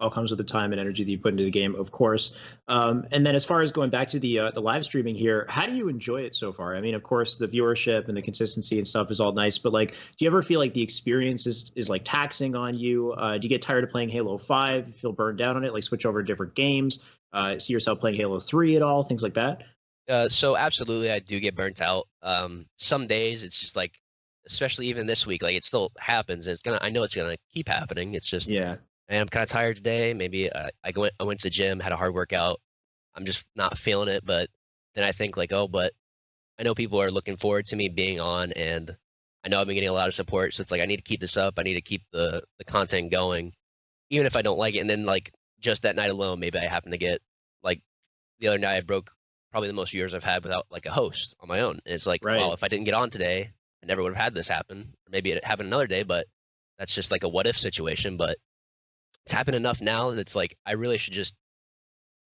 all comes with the time and energy that you put into the game, of course. And then as far as going back to the live streaming here, how do you enjoy it so far? I mean, of course, the viewership and the consistency and stuff is all nice, but like, do you ever feel like the experience is like taxing on you? Do you get tired of playing Halo 5? You feel burned out on it? Like switch over to different games? See yourself playing Halo 3 at all? Things like that?
So absolutely, I do get burnt out. Some days it's just like, especially even this week, like it still happens. I know it's gonna keep happening. It's just,
Yeah.
and I'm kind of tired today. Maybe I went to the gym, had a hard workout. I'm just not feeling it. But then I think like, oh, but I know people are looking forward to me being on, and I know I've been getting a lot of support. So it's like I need to keep this up. I need to keep the content going, even if I don't like it. And then like just that night alone, maybe I happen to get like the other night I broke probably the most viewers I've had without like a host on my own. And it's like,
Right.
well, if I didn't get on today, I never would have had this happen. Or maybe it happened another day, but that's just like a what if situation. But it's happened enough now that it's like I really should just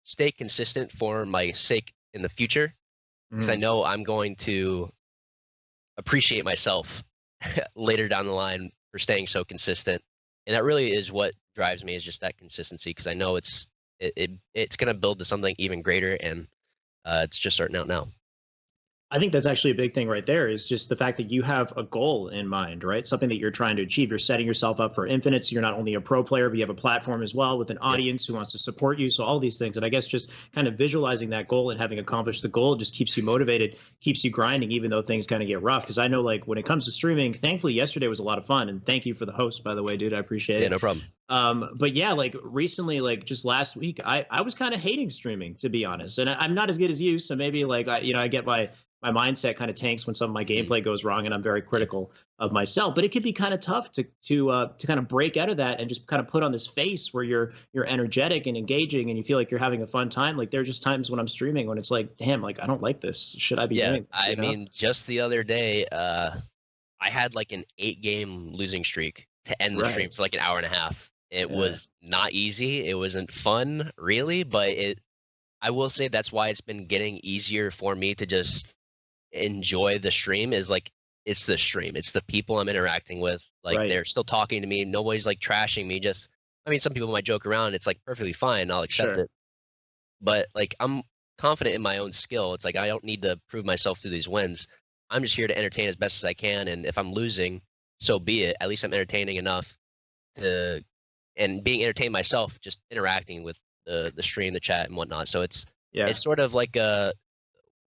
stay consistent for my sake in the future, because I know I'm going to appreciate myself later down the line for staying so consistent. And that really is what drives me, is just that consistency, because I know it's going to build to something even greater, and it's just starting out now.
I think that's actually a big thing right there, is just the fact that you have a goal in mind, right? Something that you're trying to achieve. You're setting yourself up for infinite. So you're not only a pro player, but you have a platform as well with an audience who wants to support you. So all these things. And I guess just kind of visualizing that goal and having accomplished the goal just keeps you motivated, keeps you grinding, even though things kind of get rough. Because I know, like, when it comes to streaming, thankfully yesterday was a lot of fun. And thank you for the host, by the way, dude. I appreciate it.
Yeah, no problem.
But yeah, like recently, like just last week, I was kind of hating streaming, to be honest. And I'm not as good as you. So maybe like, I get my mindset kind of tanks when some of my gameplay goes wrong, and I'm very critical of myself. But it can be kind of tough to kind of break out of that and just kind of put on this face where you're energetic and engaging and you feel like you're having a fun time. Like there are just times when I'm streaming when it's like, damn, like I don't like this. Should I be doing this?
I mean, just the other day, I had like an 8-game losing streak to end the stream for like an hour and a half. It was not easy. It wasn't fun, really, but I will say that's why it's been getting easier for me to just enjoy the stream. Is like, it's the stream, it's the people I'm interacting with. Like they're still talking to me, nobody's like trashing me. Just, I mean, some people might joke around, it's like perfectly fine, I'll accept it, but like I'm confident in my own skill. It's like I don't need to prove myself through these wins. I'm just here to entertain as best as I can, and if I'm losing, so be it. At least I'm entertaining enough to, and being entertained myself, just interacting with the stream, the chat and whatnot. So it's sort of like a,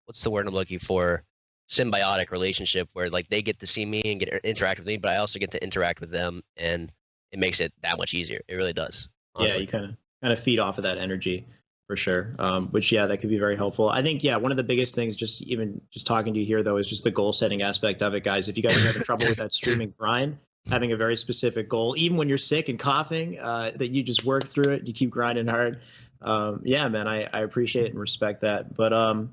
what's the word I'm looking for, symbiotic relationship, where like they get to see me and interact with me, but I also get to interact with them, and it makes it that much easier. It really does, honestly.
Yeah, you kind of feed off of that energy for sure. Which that could be very helpful. I think one of the biggest things, just talking to you here though, is just the goal setting aspect of it, guys. If you guys are having trouble with that streaming grind, having a very specific goal, even when you're sick and coughing, that you just work through it, you keep grinding hard. Man, I appreciate and respect that. But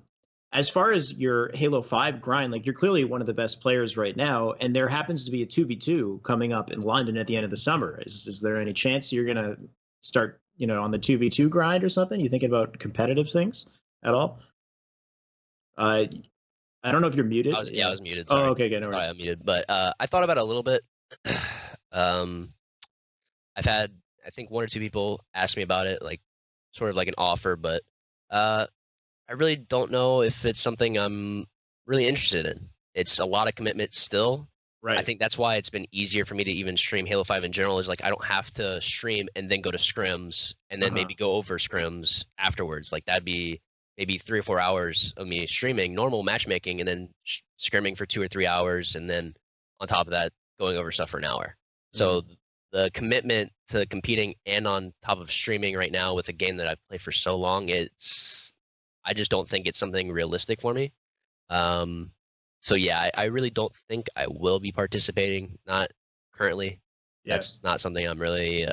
as far as your Halo 5 grind, like you're clearly one of the best players right now, and there happens to be a 2v2 coming up in London at the end of the summer. Is there any chance you're gonna start, on the 2v2 grind or something? You thinking about competitive things at all? I don't know if you're muted.
I was muted. Sorry.
Oh, okay, good. No worries.
I'm muted, but I thought about it a little bit. I've had, I think, 1 or 2 people ask me about it, like sort of like an offer, but I really don't know if it's something I'm really interested in. It's a lot of commitment still.
Right.
I think that's why it's been easier for me to even stream Halo 5 in general, is like I don't have to stream and then go to scrims and then maybe go over scrims afterwards. Like that'd be maybe 3 or 4 hours of me streaming normal matchmaking and then scrimming for 2 or 3 hours, and then on top of that going over stuff for an hour. So the commitment to competing and on top of streaming right now with a game that I've played for so long, I just don't think it's something realistic for me. So yeah, I really don't think I will be participating. Not currently. Yeah. That's not something I'm really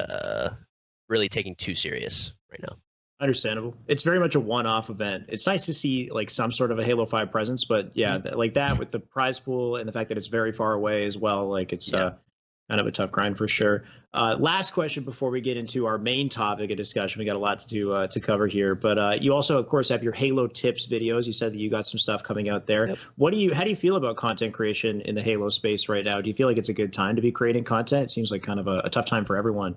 taking too serious right now.
Understandable. It's very much a one-off event. It's nice to see like some sort of a Halo 5 presence, but like that with the prize pool and the fact that it's very far away as well, like it's kind of a tough grind for sure. Last question before we get into our main topic of discussion. We got a lot to cover here, but you also, of course, have your Halo tips videos. You said that you got some stuff coming out there. Yep. How do you feel about content creation in the Halo space right now? Do you feel like it's a good time to be creating content? It seems like kind of a tough time for everyone.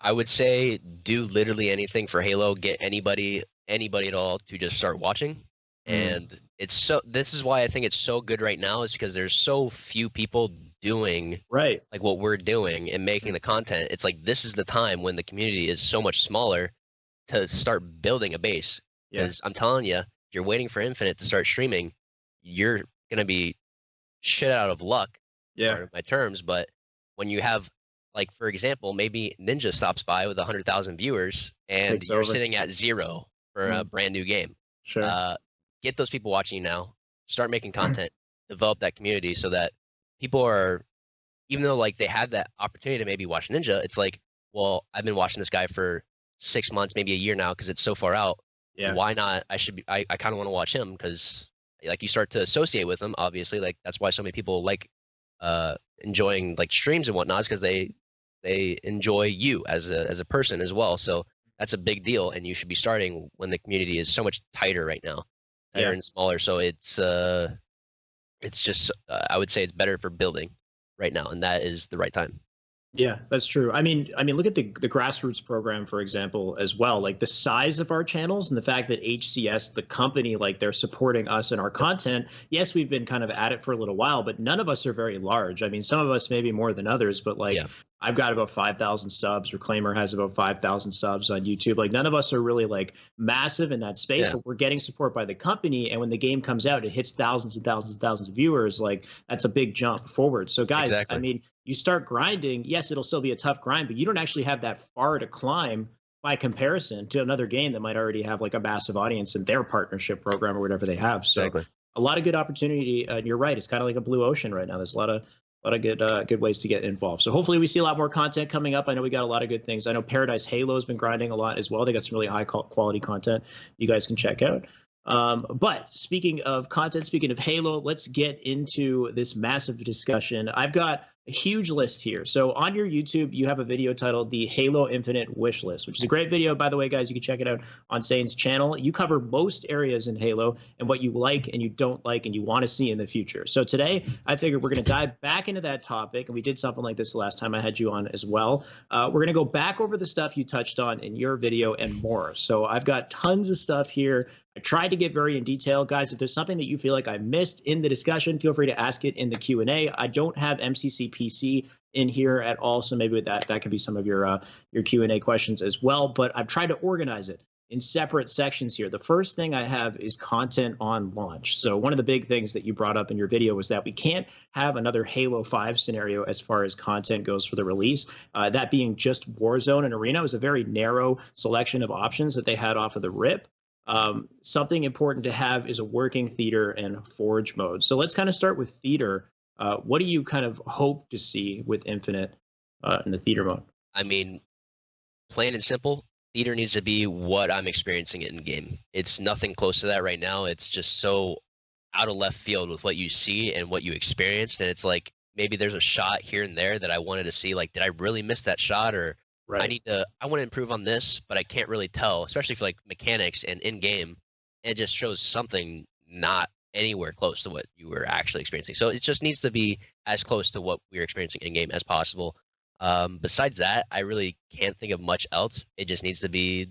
I would say do literally anything for Halo. Get anybody at all to just start watching. And this is why I think it's so good right now, is because there's so few people doing
like
what we're doing and making the content. It's like this is the time when the community is so much smaller to start building a base. Because I'm telling you, if you're waiting for Infinite to start streaming, you're gonna be shit out of luck. Part of my terms, but when you have, like, for example, maybe Ninja stops by with 100,000 viewers and you're sitting at 0 for a brand new game. Get those people watching you now. Start making content. Develop that community so that people are, even though like they had that opportunity to maybe watch Ninja, it's like, well, I've been watching this guy for 6 months, maybe a year now, because it's so far out. Why not? I kind of want to watch him, because like you start to associate with him. Obviously, like that's why so many people like enjoying like streams and whatnot, is because they enjoy you as a person as well. So that's a big deal, and you should be starting when the community is so much tighter right now, tighter and smaller. So it's just I would say it's better for building right now, and that is the right time.
Yeah, that's true. I mean, look at the grassroots program, for example, as well. Like the size of our channels and the fact that HCS, the company, like they're supporting us and our content. Yes, we've been kind of at it for a little while, but none of us are very large. I mean, some of us maybe more than others, but like I've got about 5,000 subs. Reclaimer has about 5,000 subs on YouTube. Like none of us are really like massive in that space, but we're getting support by the company. And when the game comes out, it hits thousands and thousands and thousands of viewers. Like that's a big jump forward. So guys, I mean, you start grinding, yes, it'll still be a tough grind, but you don't actually have that far to climb by comparison to another game that might already have like a massive audience in their partnership program or whatever they have. So a lot of good opportunity. You're right. It's kind of like a blue ocean right now. There's a lot of good ways to get involved. So hopefully we see a lot more content coming up. I know we got a lot of good things. I know Paradise Halo has been grinding a lot as well. They got some really high quality content you guys can check out. But speaking of content, speaking of Halo, let's get into this massive discussion. I've got a huge list here. So on your YouTube, you have a video titled the Halo Infinite Wishlist, which is a great video, by the way, guys. You can check it out on Saiyan's channel. You cover most areas in Halo and what you like and you don't like and you want to see in the future. So today, I figured we're going to dive back into that topic, and we did something like this the last time I had you on as well. We're going to go back over the stuff you touched on in your video and more. So I've got tons of stuff here. I tried to get very in detail. Guys, if there's something that you feel like I missed in the discussion, feel free to ask it in the Q&A. I don't have MCC PC in here at all, so maybe that could be some of your Q&A questions as well. But I've tried to organize it in separate sections here. The first thing I have is content on launch. So one of the big things that you brought up in your video was that we can't have another Halo 5 scenario as far as content goes for the release. That being just Warzone and Arena was a very narrow selection of options that they had off of the rip. Something important to have is a working theater and forge mode. So let's kind of start with theater. What do you kind of hope to see with Infinite in the theater mode?
I mean, plain and simple, theater needs to be what I'm experiencing in game. It's nothing close to that right now. It's just so out of left field with what you see and what you experienced. And it's like, maybe there's a shot here and there that I wanted to see. Like, did I really miss that shot? Or I want to improve on this, but I can't really tell, especially for like mechanics and in game. It just shows something not anywhere close to what you were actually experiencing. So it just needs to be as close to what we were experiencing in game as possible. Besides that, I really can't think of much else. It just needs to be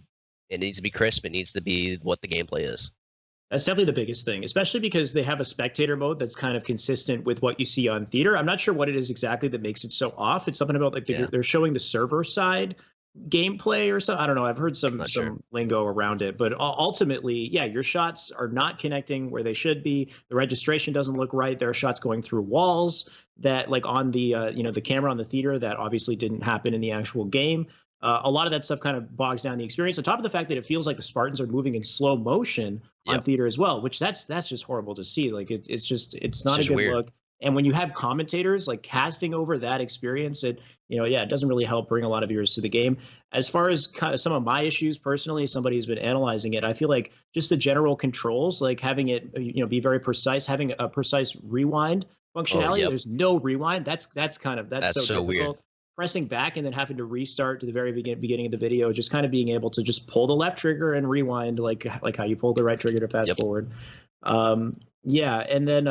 crisp. It needs to be what the gameplay is.
That's definitely the biggest thing, especially because they have a spectator mode that's kind of consistent with what you see on theater. I'm not sure what it is exactly that makes it so off. It's something about like they're showing the server side gameplay or something. I don't know. I've heard some lingo around it, but ultimately, yeah, your shots are not connecting where they should be. The registration doesn't look right. There are shots going through walls that, like on the the camera on the theater, that obviously didn't happen in the actual game. A lot of that stuff kind of bogs down the experience. On top of the fact that it feels like the Spartans are moving in slow motion on theater as well, which that's just horrible to see. Like it's not a good look. And when you have commentators like casting over that experience, it doesn't really help bring a lot of viewers to the game. As far as kind of some of my issues personally, somebody who's been analyzing it, I feel like just the general controls, like having it be very precise, having a precise rewind functionality. There's no rewind. That's so difficult.
Weird.
Pressing back and then having to restart to the very beginning of the video, just kind of being able to just pull the left trigger and rewind like how you pull the right trigger to fast forward. Yeah, and then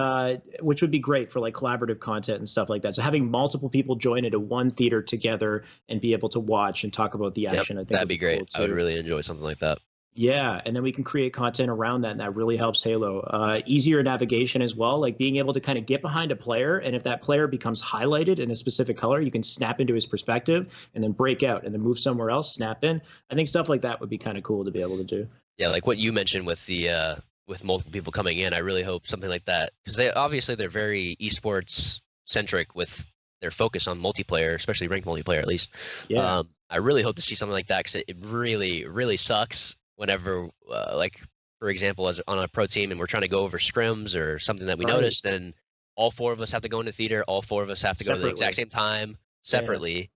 which would be great for like collaborative content and stuff like that. So having multiple people join into one theater together and be able to watch and talk about the action, I think
that'd be great.
cool
I would
too.
really enjoy something like that.
Yeah, and then we can create content around that, and that really helps Halo. Easier navigation as well, like being able to kind of get behind a player, and if that player becomes highlighted in a specific color, you can snap into his perspective and then break out and then move somewhere else, snap in. I think stuff like that would be kind of cool to be able to do.
Yeah, like what you mentioned with the with multiple people coming in, I really hope something like that, because they're very esports centric with their focus on multiplayer, especially ranked multiplayer at least.
Yeah.
I really hope to see something like that, because it really, really sucks whenever, like, for example, as on a pro team and we're trying to go over scrims or something that we noticed, then all 4 of us have to go into theater, all 4 of us have to go to the exact same time separately,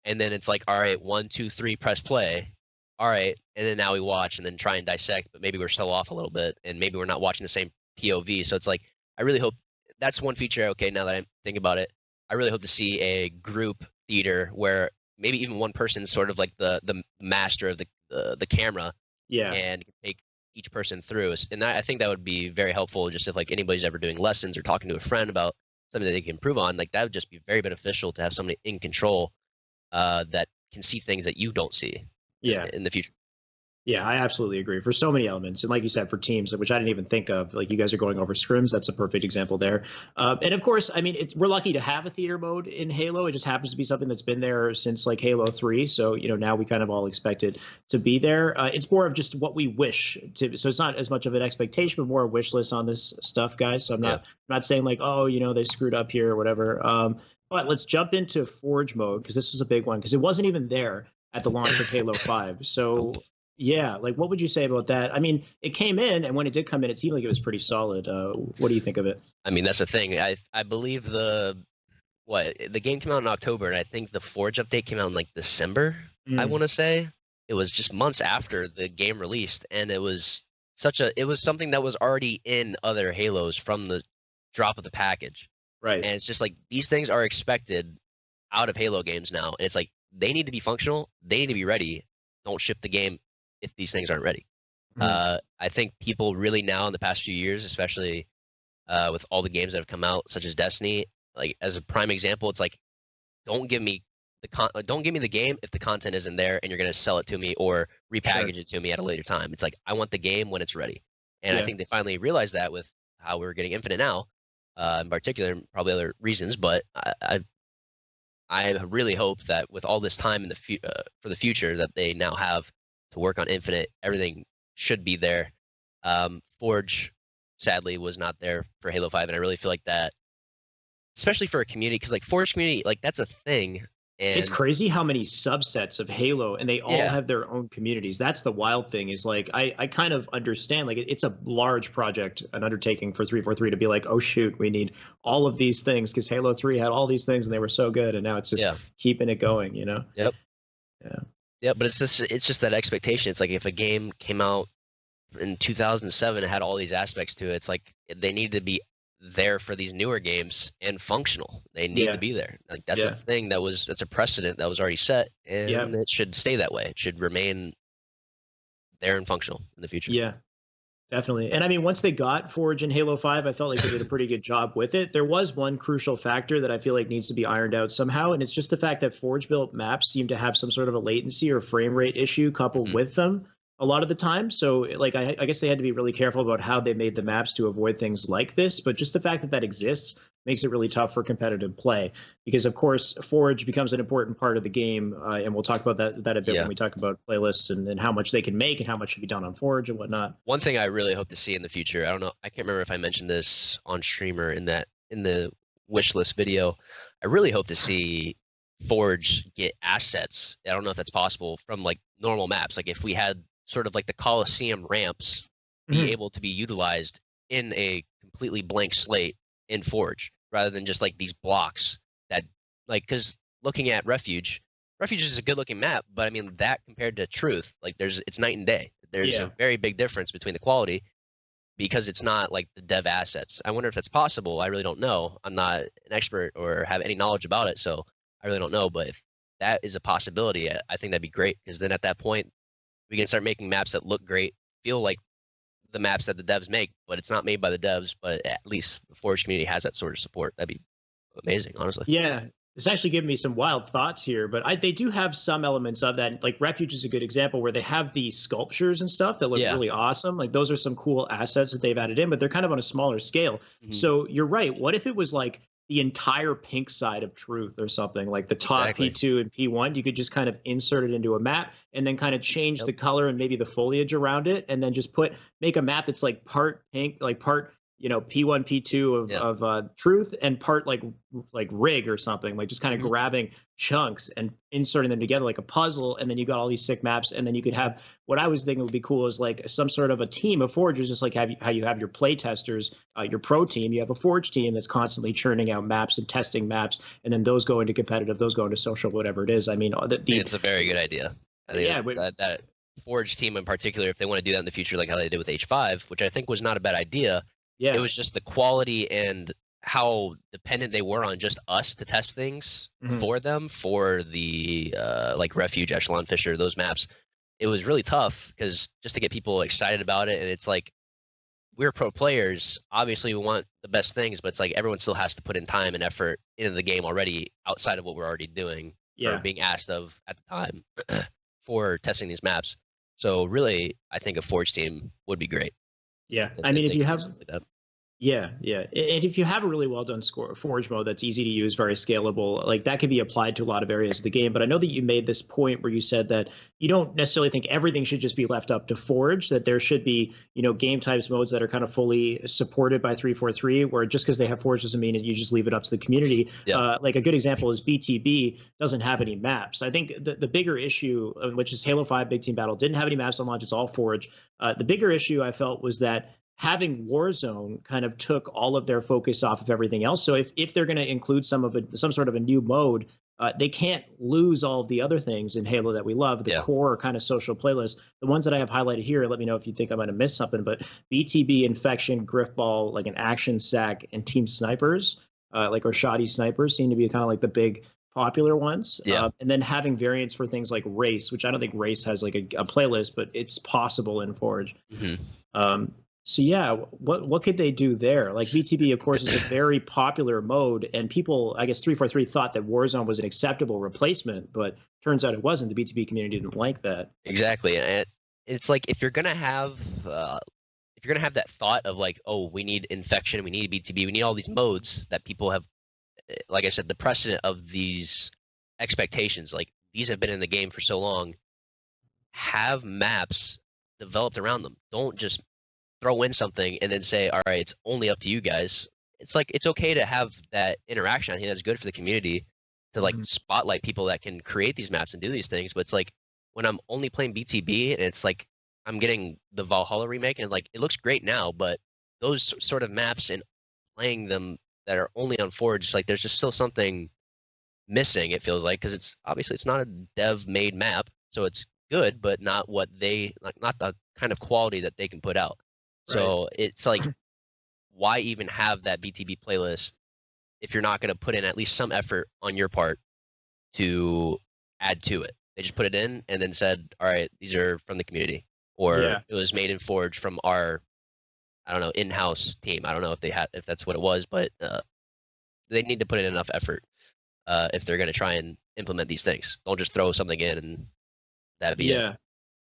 and then it's like, all right, 1, 2, 3, press play. All right, and then now we watch and then try and dissect, but maybe we're still off a little bit, and maybe we're not watching the same POV. So it's like, I really hope that's one feature. Okay, now that I'm thinking about it, I really hope to see a group theater where maybe even one person's sort of like the master of the camera, and take each person through. And I think that would be very helpful. Just if like anybody's ever doing lessons or talking to a friend about something that they can improve on, like that would just be very beneficial to have somebody in control that can see things that you don't see. In the future.
Yeah, I absolutely agree for so many elements. And like you said, for teams, which I didn't even think of, like you guys are going over scrims, that's a perfect example there. And of course, I mean, we're lucky to have a theater mode in Halo. It just happens to be something that's been there since like Halo 3. So, now we kind of all expect it to be there. It's more of just what we wish to. So it's not as much of an expectation, but more a wish list on this stuff, guys. So I'm not saying like, oh, they screwed up here or whatever. But let's jump into Forge mode, because this was a big one, because it wasn't even there at the launch of Halo 5. So yeah, like what would you say about that? I mean, it came in, and when it did come in, it seemed like it was pretty solid. What do you think of it?
I mean, that's the thing. I believe the game came out in October, and I think the Forge update came out in like December. I want to say it was just months after the game released, and it was something that was already in other Halos from the drop of the package.
Right.
And it's just like these things are expected out of Halo games now, and it's like they need to be functional. They need to be ready. Don't ship the game if these things aren't ready. I think people really now in the past few years, especially with all the games that have come out, such as Destiny, like as a prime example, it's like, don't give me the game if the content isn't there and you're going to sell it to me or repackage it to me at a later time. It's like, I want the game when it's ready. And I think they finally realized that with how we're getting Infinite now, in particular, and probably other reasons, but I really hope that with all this time in for the future that they now have to work on Infinite, everything should be there. Forge, sadly, was not there for Halo 5, and I really feel like that, especially for a community, because like Forge community, like that's a thing. And
it's crazy how many subsets of Halo, and they all have their own communities. That's the wild thing, is like I kind of understand, like it's a large project, an undertaking for 343 to be like, oh shoot, we need all of these things, because Halo 3 had all these things and they were so good, and now it's just keeping it going,
Yep.
Yeah.
Yeah, but it's just that expectation. It's like if a game came out in 2007, it had all these aspects to it. It's like they need to be there for these newer games and functional. They need to be there. Like that's a thing that's a precedent that was already set, and it should stay that way. It should remain there and functional in the future.
Yeah, definitely. And I mean, once they got Forge in Halo 5, I felt like they did a pretty good job with it. There was one crucial factor that I feel like needs to be ironed out somehow, and it's just the fact that Forge built maps seem to have some sort of a latency or frame rate issue coupled with them a lot of the time. So like, I guess they had to be really careful about how they made the maps to avoid things like this. But just the fact that that exists makes it really tough for competitive play, because of course Forge becomes an important part of the game. And we'll talk about that a bit when we talk about playlists and how much they can make and how much should be done on Forge and whatnot.
One thing I really hope to see in the future, I don't know, I can't remember if I mentioned this on streamer in the wish list video. I really hope to see Forge get assets. I don't know if that's possible from like normal maps. Like if we had sort of like the Coliseum ramps be able to be utilized in a completely blank slate in Forge, rather than just like these blocks that, like, because looking at Refuge is a good looking map, but I mean that compared to Truth, like it's night and day. There's a very big difference between the quality, because it's not like the dev assets. I wonder if that's possible. I really don't know. I'm not an expert or have any knowledge about it, so I really don't know. But if that is a possibility, I think that'd be great, because then at that point we can start making maps that look great, feel like the maps that the devs make, but it's not made by the devs, but at least the Forge community has that sort of support. That'd be amazing, honestly.
Yeah. It's actually giving me some wild thoughts here, but they do have some elements of that. Like Refuge is a good example where they have these sculptures and stuff that look really awesome. Like those are some cool assets that they've added in, but they're kind of on a smaller scale. So you're right. What if it was like the entire pink side of Truth or something, like the top P2 and P1? You could just kind of insert it into a map and then kind of change the color and maybe the foliage around it, and then just make a map that's like part pink, like part P1, P2 of Truth, and part like Rig or something, like just kind of grabbing chunks and inserting them together like a puzzle, and then you got all these sick maps, and then you could have, what I was thinking would be cool is like some sort of a team of forgers, just like how you have your play testers, your pro team, you have a forge team that's constantly churning out maps and testing maps, and then those go into competitive, those go into social, whatever it is. I mean,
it's a very good idea. I think that forge team in particular, if they want to do that in the future, like how they did with H5, which I think was not a bad idea. Yeah, it was just the quality and how dependent they were on just us to test things for them, for the like Refuge, Echelon Fisher, those maps. It was really tough because just to get people excited about it, and it's like we're pro players. Obviously, we want the best things, but it's like everyone still has to put in time and effort into the game already outside of what we're already doing or being asked of at the time for testing these maps. So really, I think a Forge team would be great.
Yeah, I mean, if you have, and if you have a really well done Forge mode that's easy to use, very scalable, like that could be applied to a lot of areas of the game. But I know that you made this point where you said that you don't necessarily think everything should just be left up to Forge, that there should be, game types modes that are kind of fully supported by 343, where just because they have Forge doesn't mean that you just leave it up to the community. Like a good example is BTB doesn't have any maps. I think the bigger issue, which is Halo 5 Big Team Battle, didn't have any maps on launch. It's all Forge. The bigger issue I felt was that having Warzone kind of took all of their focus off of everything else. So if they're going to include some sort of a new mode, they can't lose all of the other things in Halo that we love, the core kind of social playlists. The ones that I have highlighted here, let me know if you think I might have missed something, but BTB, Infection, Griffball, like an Action Sack, and Team Snipers, or Shoddy Snipers seem to be kind of like the big popular ones. And then having variants for things like Race, which I don't think Race has like a playlist, but it's possible in Forge. So yeah, what could they do there? Like BTB, of course, is a very popular mode, and people, I guess 343 thought that Warzone was an acceptable replacement, but turns out it wasn't. The BTB community didn't like that.
Exactly, and it's like if you're gonna have that thought of like, oh, we need Infection, we need BTB, we need all these modes that people have, like I said, the precedent of these expectations, like these have been in the game for so long. Have maps developed around them. Don't just throw in something and then say, all right, it's only up to you guys. It's like, it's okay to have that interaction. I think that's good for the community to like spotlight people that can create these maps and do these things. But it's like when I'm only playing BTB and it's like I'm getting the Valhalla remake and like it looks great now, but those sort of maps and playing them that are only on Forge, like there's just still something missing, it feels like, because it's obviously it's not a dev made map, so it's good, but not what they like, not the kind of quality that they can put out. So it's like, why even have that BTB playlist if you're not going to put in at least some effort on your part to add to it? They just put it in and then said, all right, these are from the community, or it was made in Forge from our, I don't know, in-house team. I don't know if that's what it was, but they need to put in enough effort if they're going to try and implement these things. Don't just throw something in and that'd be it.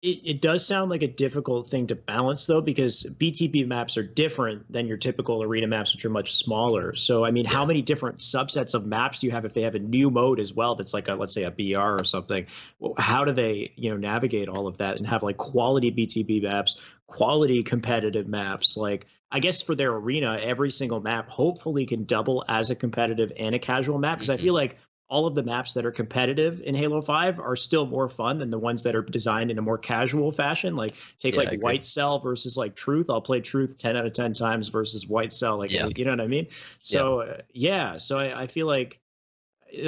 It does sound like a difficult thing to balance, though, because BTB maps are different than your typical arena maps, which are much smaller. So, I mean, how many different subsets of maps do you have if they have a new mode as well that's like, let's say, a BR or something? Well, how do they, navigate all of that and have, like, quality BTB maps, quality competitive maps? Like, I guess for their arena, every single map hopefully can double as a competitive and a casual map, because I feel like all of the maps that are competitive in Halo 5 are still more fun than the ones that are designed in a more casual fashion. Like take like White Cell versus like Truth. I'll play Truth 10 out of 10 times versus White Cell. Like, you know what I mean? So so I feel like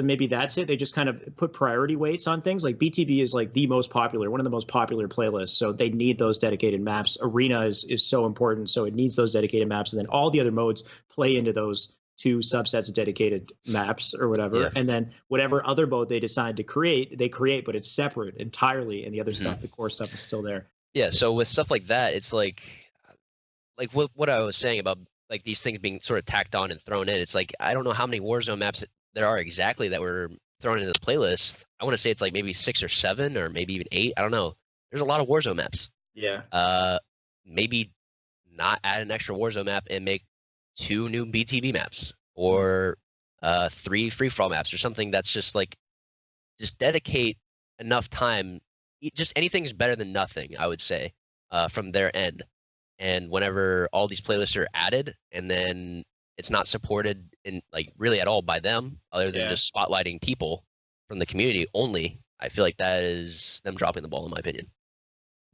maybe that's it. They just kind of put priority weights on things. Like BTB is like the most popular, one of the most popular playlists. So they need those dedicated maps. Arena is so important. So it needs those dedicated maps. And then all the other modes play into those two subsets of dedicated maps or whatever, and then whatever other mode they decide to create, they create, but it's separate entirely, and the other stuff, the core stuff, is still there.
So with stuff like that, it's like like what I was saying about like these things being sort of tacked on and thrown in. It's like I don't know how many Warzone maps there are exactly that were thrown into the playlist. I want to say it's like maybe 6 or 7 or maybe even 8. I don't know. There's a lot of Warzone maps.
Yeah.
Maybe not add an extra Warzone map and make 2 new BTB maps or 3 free-for-all maps or something that's just like just dedicate enough time. Just anything's better than nothing, I would say, from their end. And whenever all these playlists are added and then it's not supported in like really at all by them, other than just spotlighting people from the community only, I feel like that is them dropping the ball, in my opinion.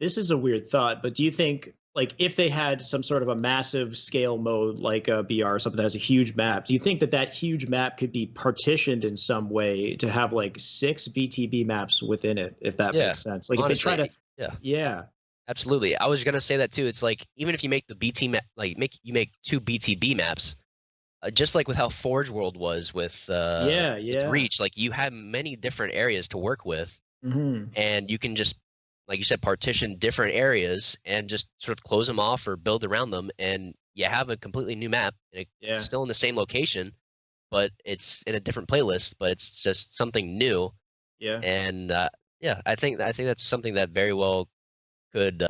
This is a weird thought, but do you think, like, if they had some sort of a massive scale mode like a BR or something that has a huge map, do you think that that huge map could be partitioned in some way to have like 6 BTB maps within it, if that makes sense? Like, honestly, if they try to, yeah,
absolutely. I was gonna say that too. It's like even if you make the BT map, like you make 2 BTB maps, just like with how Forge World was with with Reach, like you have many different areas to work with, and you can just, like you said, partition different areas and just sort of close them off or build around them, and you have a completely new map. And it's still in the same location, but it's in a different playlist. But it's just something new.
Yeah.
And I think that's something that very well could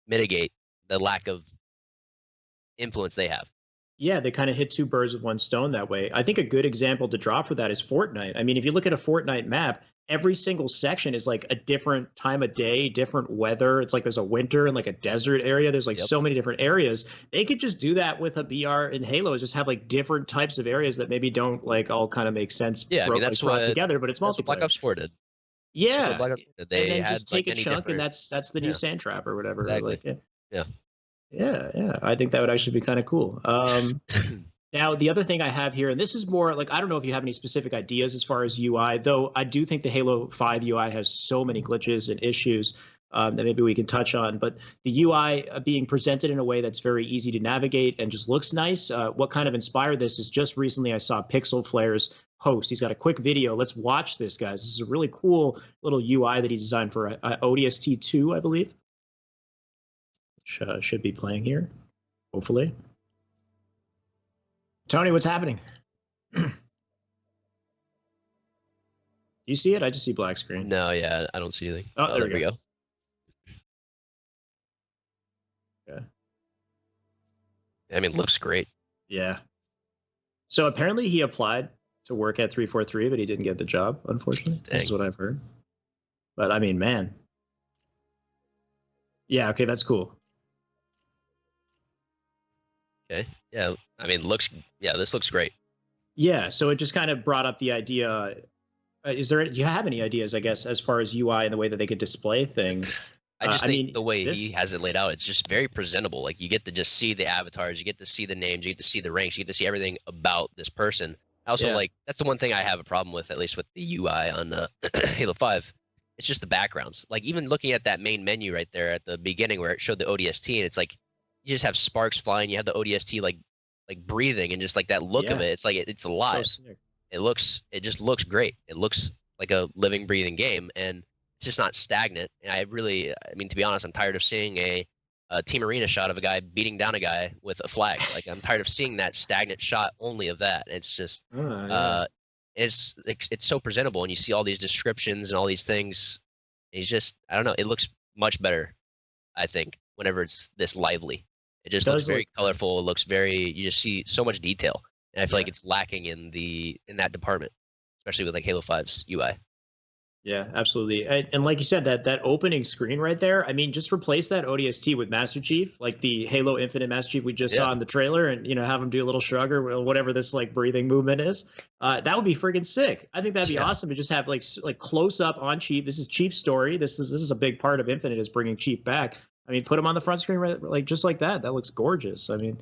mitigate the lack of influence they have.
Yeah, they kind of hit 2 birds with 1 stone that way. I think a good example to draw for that is Fortnite. I mean, if you look at a Fortnite map, every single section is like a different time of day, different weather. It's like there's a winter and like a desert area. There's like so many different areas. They could just do that with a BR in Halo, is just have like different types of areas that maybe don't like all kind of make sense.
Yeah, I mean, that's
brought together, but it's multiplayer.
Black Ops 4 did.
Yeah,
they
and then
had
just take
like
a chunk, and that's the new sand trap or whatever.
Exactly.
Like, yeah. I think that would actually be kind of cool. Now, the other thing I have here, and this is more like, I don't know if you have any specific ideas as far as UI, though I do think the Halo 5 UI has so many glitches and issues that maybe we can touch on. But the UI being presented in a way that's very easy to navigate and just looks nice. What kind of inspired this is just recently I saw Pixel Flare's post. He's got a quick video. Let's watch this, guys. This is a really cool little UI that he designed for ODST 2, I believe. Which should be playing here, hopefully. Tony, what's happening? You see it? I just see black screen.
No, yeah, I don't see anything.
Oh, there we go. Yeah.
I mean, it looks great.
Yeah. So apparently he applied to work at 343, but he didn't get the job, unfortunately. Dang. This is what I've heard. But I mean, man. Yeah, okay, that's cool.
Okay. Yeah. I mean, this looks great.
Yeah. So it just kind of brought up the idea. Do you have any ideas, I guess, as far as UI and the way that they could display things?
I just think the way he has it laid out, it's just very presentable. Like you get to just see the avatars, you get to see the names, you get to see the ranks, you get to see everything about this person. Also, like that's the one thing I have a problem with, at least with the UI on Halo 5. It's just the backgrounds. Like even looking at that main menu right there at the beginning where it showed the ODST, and it's like you just have sparks flying. You have the ODST like breathing, and just like that look of it. It's like it's alive. So it just looks great. It looks like a living, breathing game, and it's just not stagnant. And I mean, to be honest, I'm tired of seeing a Team Arena shot of a guy beating down a guy with a flag. Like I'm tired of seeing that stagnant shot only of that. It's just it's so presentable, and you see all these descriptions and all these things. It's just, I don't know, it looks much better, I think, whenever it's this lively. It just looks very colorful. It looks very, you just see so much detail. And I feel like it's lacking in that department, especially with like Halo 5's UI.
Yeah, absolutely. And like you said, that opening screen right there, I mean, just replace that ODST with Master Chief, like the Halo Infinite Master Chief we just saw in the trailer, and, have him do a little shrug or whatever this like breathing movement is. That would be friggin' sick. I think that'd be awesome to just have like close up on Chief. This is Chief's story. This is a big part of Infinite, is bringing Chief back. I mean, put him on the front screen, like just like that. That looks gorgeous. I mean,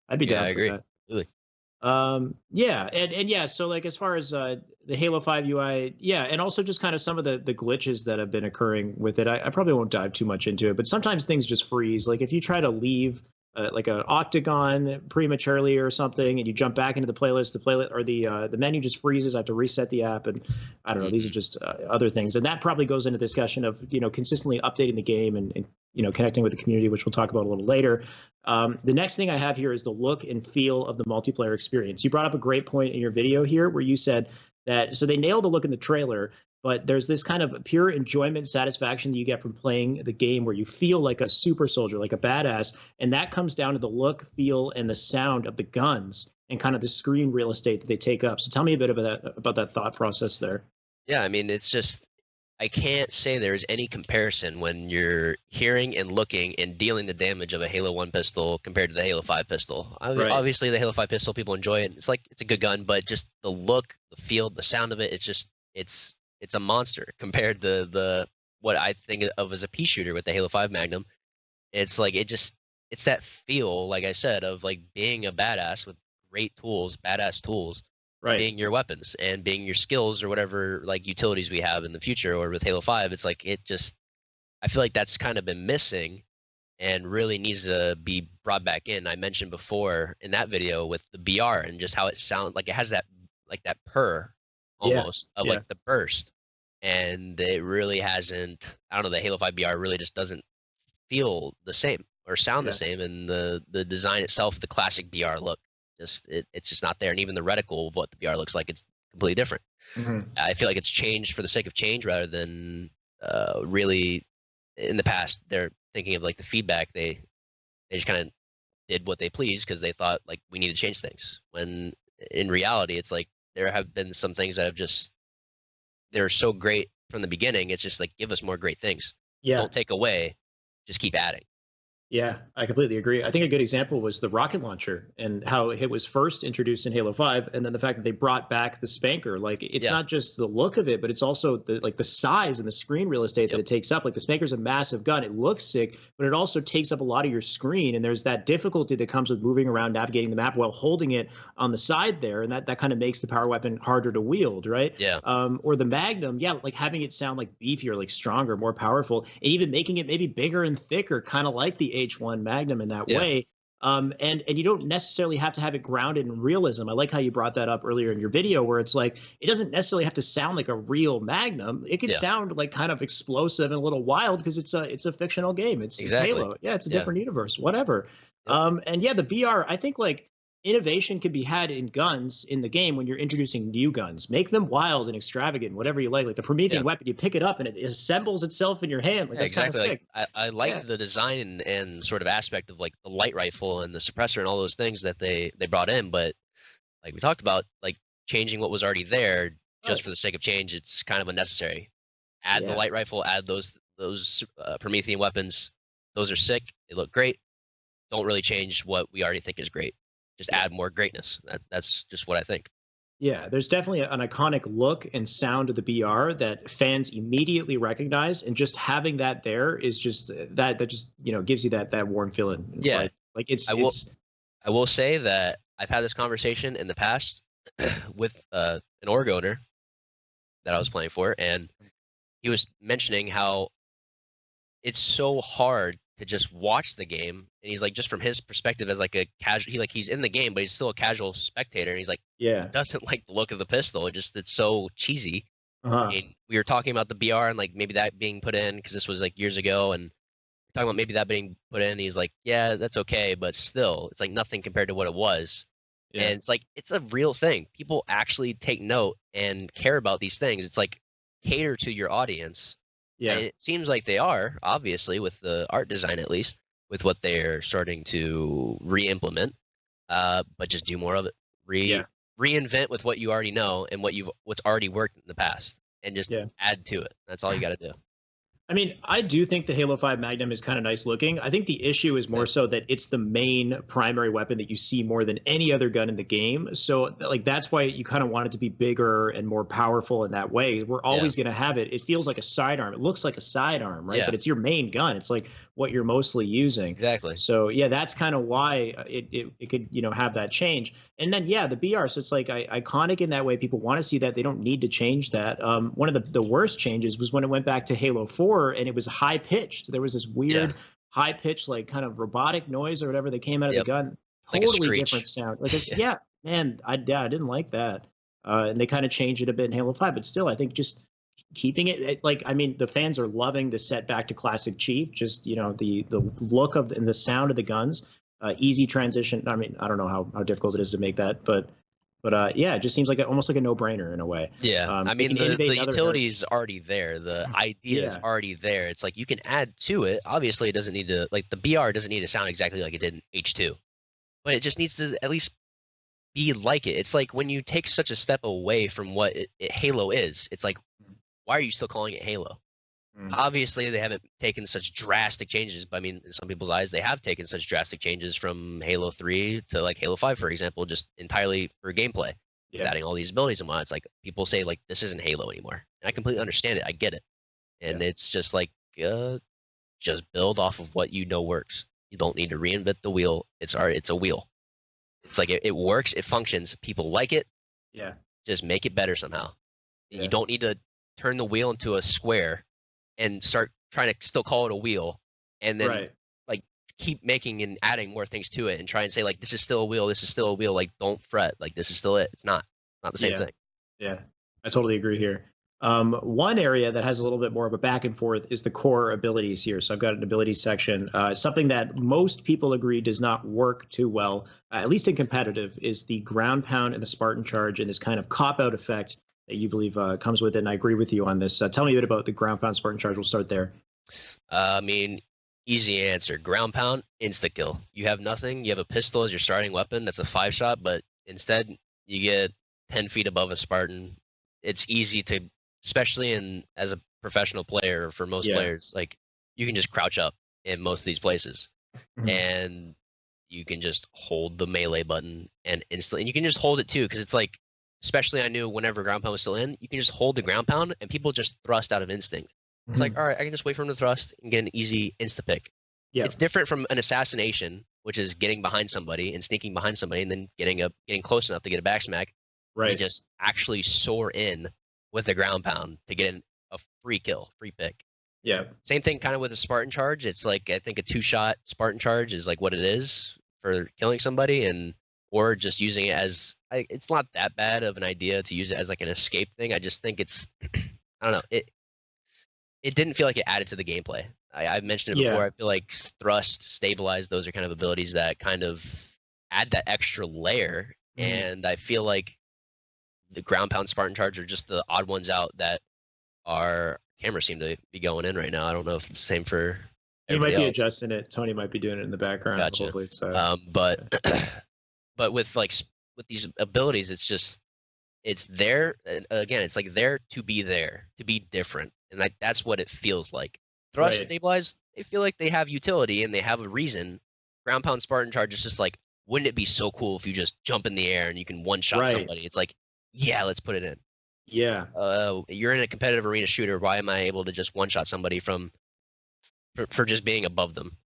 I'd be down for
agree.
that.
Really.
So like as far as the Halo 5 UI, and also just kind of some of the glitches that have been occurring with it. I probably won't dive too much into it, but sometimes things just freeze. Like if you try to leave like an octagon prematurely or something, and you jump back into the playlist, or the menu just freezes. I have to reset the app, and I don't know. These are just other things, and that probably goes into discussion of consistently updating the game and connecting with the community, which we'll talk about a little later. The next thing I have here is the look and feel of the multiplayer experience. You brought up a great point in your video here where you said that so they nailed the look in the trailer, but there's this kind of pure enjoyment, satisfaction that you get from playing the game where you feel like a super soldier, like a badass. And that comes down to the look, feel, and the sound of the guns and kind of the screen real estate that they take up. So tell me a bit about that thought process there.
Yeah, I mean, it's just, I can't say there's any comparison when you're hearing and looking and dealing the damage of a Halo 1 pistol compared to the Halo 5 pistol. I mean,
Right.
Obviously, the Halo 5 pistol, people enjoy it. It's a good gun, but just the look, the feel, the sound of it, it's a monster compared to the what I think of as a pea shooter with the Halo 5 Magnum. It's like it's that feel, like I said, of like being a badass with great tools, badass tools,
Right.
being your weapons and being your skills or whatever like utilities we have in the future. Or with Halo 5, it's like I feel like that's kind of been missing and really needs to be brought back in. I mentioned before in that video with the BR and just how it sounds like it has that purr almost of like the burst. And it really hasn't, I don't know, the Halo 5 BR really just doesn't feel the same or sound the same. And the design itself, the classic BR look, it's just not there. And even the reticle of what the BR looks like, it's completely different.
Mm-hmm.
I feel like it's changed for the sake of change rather than really in the past they're thinking of like the feedback. They just kind of did what they pleased because they thought like we need to change things. When in reality, it's like there have been some things that they're so great from the beginning. It's just like, give us more great things.
Yeah.
Don't take away, just keep adding.
Yeah, I completely agree. I think a good example was the rocket launcher and how it was first introduced in Halo 5, and then the fact that they brought back the spanker. Like, it's not just the look of it, but it's also the size and the screen real estate that it takes up. Like, the spanker's a massive gun. It looks sick, but it also takes up a lot of your screen, and there's that difficulty that comes with moving around, navigating the map while holding it on the side there, and that kind of makes the power weapon harder to wield, right?
Yeah.
Or the Magnum, like having it sound like beefier, like stronger, more powerful, and even making it maybe bigger and thicker, kind of like the H1 Magnum in that way. And you don't necessarily have to have it grounded in realism. I like how you brought that up earlier in your video, where it's like it doesn't necessarily have to sound like a real Magnum. It can sound like kind of explosive and a little wild because it's a fictional game. It's Halo. Yeah, it's a different universe. Whatever. And the BR, I think like innovation can be had in guns in the game when you're introducing new guns. Make them wild and extravagant, whatever you like. Like the Promethean weapon, you pick it up and it assembles itself in your hand. Like, that's
exactly.
kind of sick.
Like, I like the design and sort of aspect of like the light rifle and the suppressor and all those things that they brought in, but like we talked about, like changing what was already there just for the sake of change, it's kind of unnecessary. Add the light rifle, add those Promethean weapons. Those are sick. They look great. Don't really change what we already think is great. Just add more greatness. That's just what I think.
Yeah, there's definitely an iconic look and sound of the BR that fans immediately recognize, and just having that there is just that just gives you that warm feeling.
Yeah,
like
I will say that I've had this conversation in the past with an org owner that I was playing for, and he was mentioning how it's so hard to just watch the game, and he's like, just from his perspective as like a casual, he's in the game, but he's still a casual spectator, and he's like, he doesn't like the look of the pistol. It's so cheesy. I mean, we were talking about the BR and like maybe that being put in because this was like years ago, and we're talking about maybe that being put in. And he's like, yeah, that's okay, but still, it's like nothing compared to what it was. And it's like, it's a real thing. People actually take note and care about these things. It's like cater to your audience. Yeah, and it seems like they are, obviously, with the art design, at least, with what they're starting to re-implement. But just do more of it. Reinvent with what you already know and what's already worked in the past, and just add to it. That's all you got to do.
I mean, I do think the Halo 5 Magnum is kind of nice looking. I think the issue is more so that it's the main primary weapon that you see more than any other gun in the game. So, like, that's why you kind of want it to be bigger and more powerful in that way. We're always going to have it. It feels like a sidearm. It looks like a sidearm, right? But it's your main gun. It's like what you're mostly using.
Exactly.
So, yeah, that's kind of why it could, have that change. And then, the BR. So it's like iconic in that way. People want to see that. They don't need to change that. One of the worst changes was when it went back to Halo 4. And it was high pitched. There was this weird high pitched, like kind of robotic noise or whatever that came out of the gun.
Like a
Totally
screech.
different sound. Like yeah, man, I didn't like that. And they kind of changed it a bit in Halo 5, but still, I think just keeping it like, I mean, the fans are loving the set back to classic Chief. Just, you know, the look of and the sound of the guns, easy transition. I mean, I don't know how difficult it is to make that, but yeah, it just seems like almost like a no-brainer in a way.
Yeah, I mean, the utility is already there. The idea is already there. It's like you can add to it. Obviously, it doesn't need to, like, the BR doesn't need to sound exactly like it did in H2, but it just needs to at least be like it. It's like when you take such a step away from what Halo is, it's like, why are you still calling it Halo? Obviously, they haven't taken such drastic changes, but I mean, in some people's eyes, they have taken such drastic changes from Halo 3 to like Halo 5, for example, just entirely for gameplay, adding all these abilities and whatnot. It's like people say like this isn't Halo anymore, and I completely understand it. I get it, and it's just like just build off of what you know works. You don't need to reinvent the wheel. It's a wheel. It's like it works, it functions, people like it.
Yeah.
Just make it better somehow. And you don't need to turn the wheel into a square and start trying to still call it a wheel, and then like keep making and adding more things to it and try and say like this is still a wheel, this is still a wheel. Like don't fret, like this is still it. It's not the same thing.
Yeah, I totally agree here. One area that has a little bit more of a back and forth is the core abilities here. So I've got an ability section. Something that most people agree does not work too well, at least in competitive, is the ground pound and the Spartan charge and this kind of cop-out effect that you believe comes with it. And I agree with you on this. Tell me a bit about the ground pound Spartan charge. We'll start there.
I mean, easy answer. Ground pound, insta-kill. You have nothing. You have a pistol as your starting weapon. That's a 5-shot, but instead you get 10 feet above a Spartan. It's easy to, especially as a professional player, for most players, like you can just crouch up in most of these places, and you can just hold the melee button and instantly, and you can just hold it too, because it's like, especially I knew whenever ground pound was still in, you can just hold the ground pound and people just thrust out of instinct. It's like, all right, I can just wait for him to thrust and get an easy insta pick. Yeah, it's different from an assassination, which is getting behind somebody and sneaking behind somebody and then getting close enough to get a back smack. Right, and just actually soar in with the ground pound to get a free kill, free pick. Yeah. Same thing kind of with a Spartan charge. It's like, I think a 2-shot Spartan charge is like what it is for killing somebody, or just using it as, it's not that bad of an idea to use it as like an escape thing. I just think it's, I don't know, it didn't feel like it added to the gameplay. I've mentioned it before. I feel like thrust, stabilize, those are kind of abilities that kind of add that extra layer. And I feel like the ground pound Spartan charge are just the odd ones out that our cameras seem to be going in right now. I don't know if it's the same for everybody else.
Adjusting it. Tony might be doing it in the background.
Gotcha.
Hopefully it's,
but with these abilities, it's there. Again, it's like there, to be different. And like, that's what it feels like. Thrust, stabilize, they feel like they have utility and they have a reason. Ground pound Spartan charge is just like, wouldn't it be so cool if you just jump in the air and you can one-shot somebody? It's like, yeah, let's put it in. Yeah. You're in a competitive arena shooter. Why am I able to just one-shot somebody for just being above them?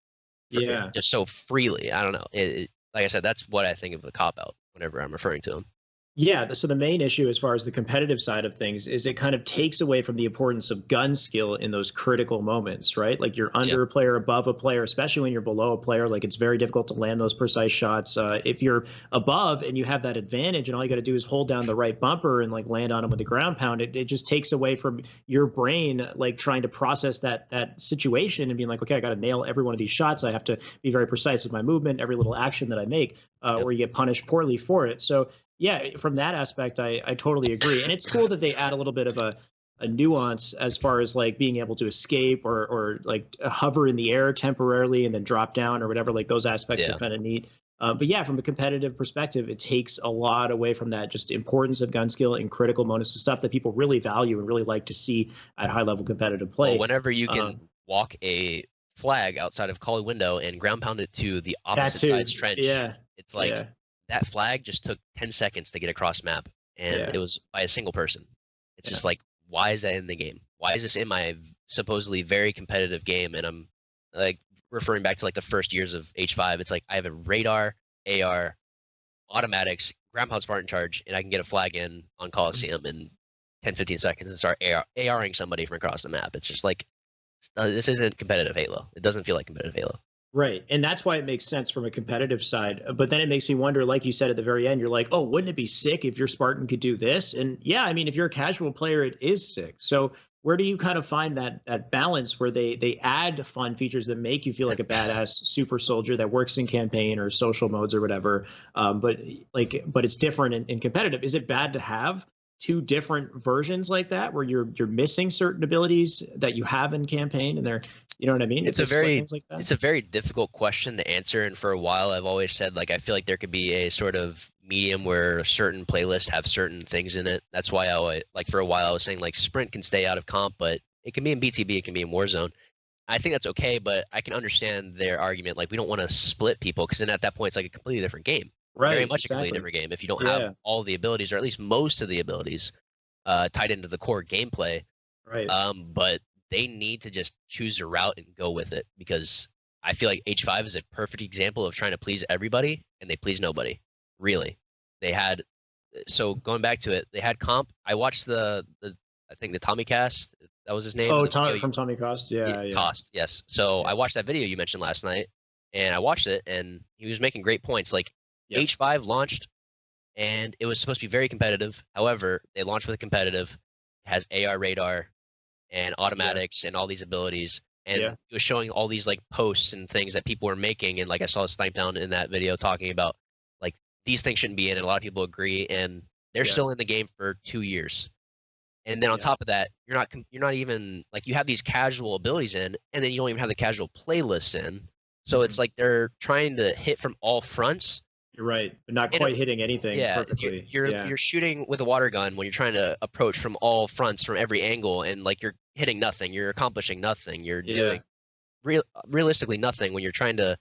Just so freely. I don't know. Like I said, that's what I think of a cop-out whenever I'm referring to them.
Yeah, so the main issue as far as the competitive side of things is it kind of takes away from the importance of gun skill in those critical moments, right? Like you're under a player, above a player, especially when you're below a player, like it's very difficult to land those precise shots. If you're above and you have that advantage and all you got to do is hold down the right bumper and like land on them with the ground pound, it just takes away from your brain, like trying to process that situation and being like, okay, I got to nail every one of these shots. I have to be very precise with my movement, every little action that I make, or you get punished poorly for it. So yeah, from that aspect, I totally agree. And it's cool that they add a little bit of a nuance as far as like being able to escape or like hover in the air temporarily and then drop down or whatever. Like those aspects are kind of neat. But yeah, from a competitive perspective, it takes a lot away from that just importance of gun skill and critical moments and stuff that people really value and really like to see at high level competitive play.
Well, whenever you can walk a flag outside of Collie window and ground pound it to the opposite side's trench, it's like that flag just took 10 seconds to get across map, and it was by a single person. It's just like, why is that in the game? Why is this in my supposedly very competitive game? And I'm like referring back to like the first years of H5. It's like I have a radar, AR, automatics, ground pound Spartan charge, and I can get a flag in on Coliseum in 10, 15 seconds and start ARing somebody from across the map. It's just like, this isn't competitive Halo. It doesn't feel like competitive Halo.
Right. And that's why it makes sense from a competitive side. But then it makes me wonder, like you said at the very end, you're like, oh, wouldn't it be sick if your Spartan could do this? And yeah, I mean, if you're a casual player, it is sick. So where do you kind of find that balance where they add fun features that make you feel like a badass super soldier that works in campaign or social modes or whatever? But it's different in competitive. Is it bad to have two different versions like that where you're missing certain abilities that you have in campaign and they're, you know what I mean?
It's a very difficult question to answer, and for a while I've always said, like, I feel like there could be a sort of medium where certain playlists have certain things in it. That's why for a while I was saying like sprint can stay out of comp, but it can be in BTB, it can be in Warzone. I think that's okay, but I can understand their argument. Like, we don't want to split people because then at that point it's like a completely different game.
Right,
very much a completely different game if you don't have all the abilities, or at least most of the abilities tied into the core gameplay.
Right.
But they need to just choose a route and go with it, because I feel like H5 is a perfect example of trying to please everybody and they please nobody. Really. So going back to it, they had comp. I watched I think the Tommy Cast, that was his name.
Oh, from Tommy Cost. Yeah.
Cost, yes. So I watched that video you mentioned last night, and I watched it, and he was making great points. Like, H5 launched, and it was supposed to be very competitive. However, they launched with a competitive, has AR radar and automatics and all these abilities. And it was showing all these like posts and things that people were making. And like, I saw Snipe Down in that video talking about like, these things shouldn't be in, and a lot of people agree, and they're still in the game for 2 years. And then on top of that, you're not even like, you have these casual abilities in, and then you don't even have the casual playlists in. So it's like they're trying to hit from all fronts.
You're right, but not quite hitting anything perfectly.
You're shooting with a water gun when you're trying to approach from all fronts, from every angle, and like, you're hitting nothing. You're accomplishing nothing. You're doing realistically nothing when you're trying to.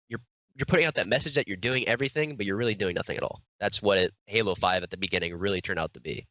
You're putting out that message that you're doing everything, but you're really doing nothing at all. That's what Halo 5 at the beginning really turned out to be.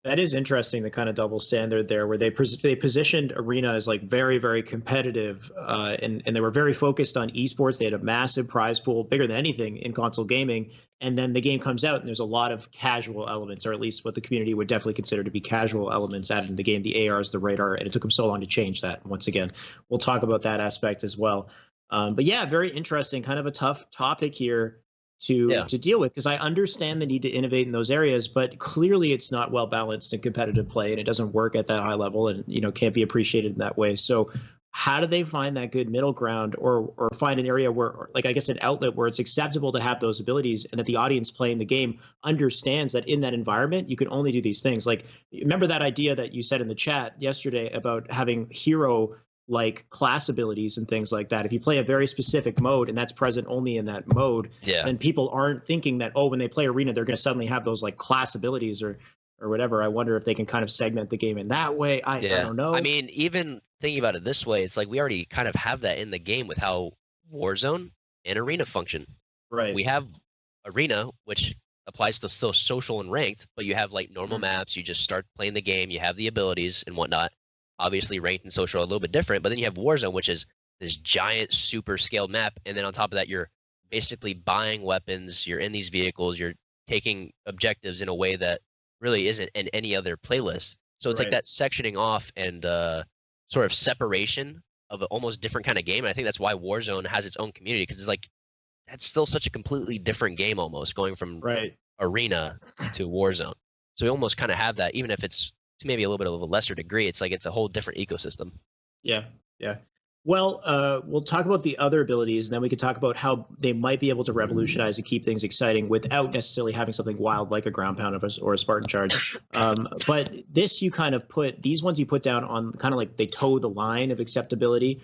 That is interesting, the kind of double standard there, where they positioned Arena as like very, very competitive, and they were very focused on esports. They had a massive prize pool, bigger than anything in console gaming. And then the game comes out, and there's a lot of casual elements, or at least what the community would definitely consider to be casual elements added in the game, the ARs, the radar, and it took them so long to change that. Once again, we'll talk about that aspect as well. But yeah, very interesting, kind of a tough topic here to deal with, because I understand the need to innovate in those areas, but clearly it's not well balanced in competitive play, and it doesn't work at that high level, and can't be appreciated in that way. So how do they find that good middle ground, or find an area where, like, I guess an outlet where it's acceptable to have those abilities, and that the audience playing the game understands that in that environment you can only do these things? Like, remember that idea that you said in the chat yesterday about having hero like class abilities and things like that. If you play a very specific mode and that's present only in that mode, then people aren't thinking that, when they play Arena, they're going to suddenly have those like class abilities or whatever. I wonder if they can kind of segment the game in that way. I don't know.
I mean, even thinking about it this way, it's like we already kind of have that in the game with how Warzone and Arena function.
Right.
We have Arena, which applies to still social and ranked, but you have like normal maps. You just start playing the game. You have the abilities and whatnot. Obviously, ranked and social are a little bit different, but then you have Warzone, which is this giant, super scaled map, and then on top of that, you're basically buying weapons. You're in these vehicles. You're taking objectives in a way that really isn't in any other playlist. So it's like that sectioning off and sort of separation of an almost different kind of game. And I think that's why Warzone has its own community, because it's like, that's still such a completely different game, almost going from Arena to Warzone. So we almost kind of have that, even if it's to maybe a little bit of a lesser degree. It's like it's a whole different ecosystem.
Yeah. Well, we'll talk about the other abilities, and then we can talk about how they might be able to revolutionize and keep things exciting without necessarily having something wild like a ground pound or a Spartan charge. But these ones you put down on kind of like they toe the line of acceptability.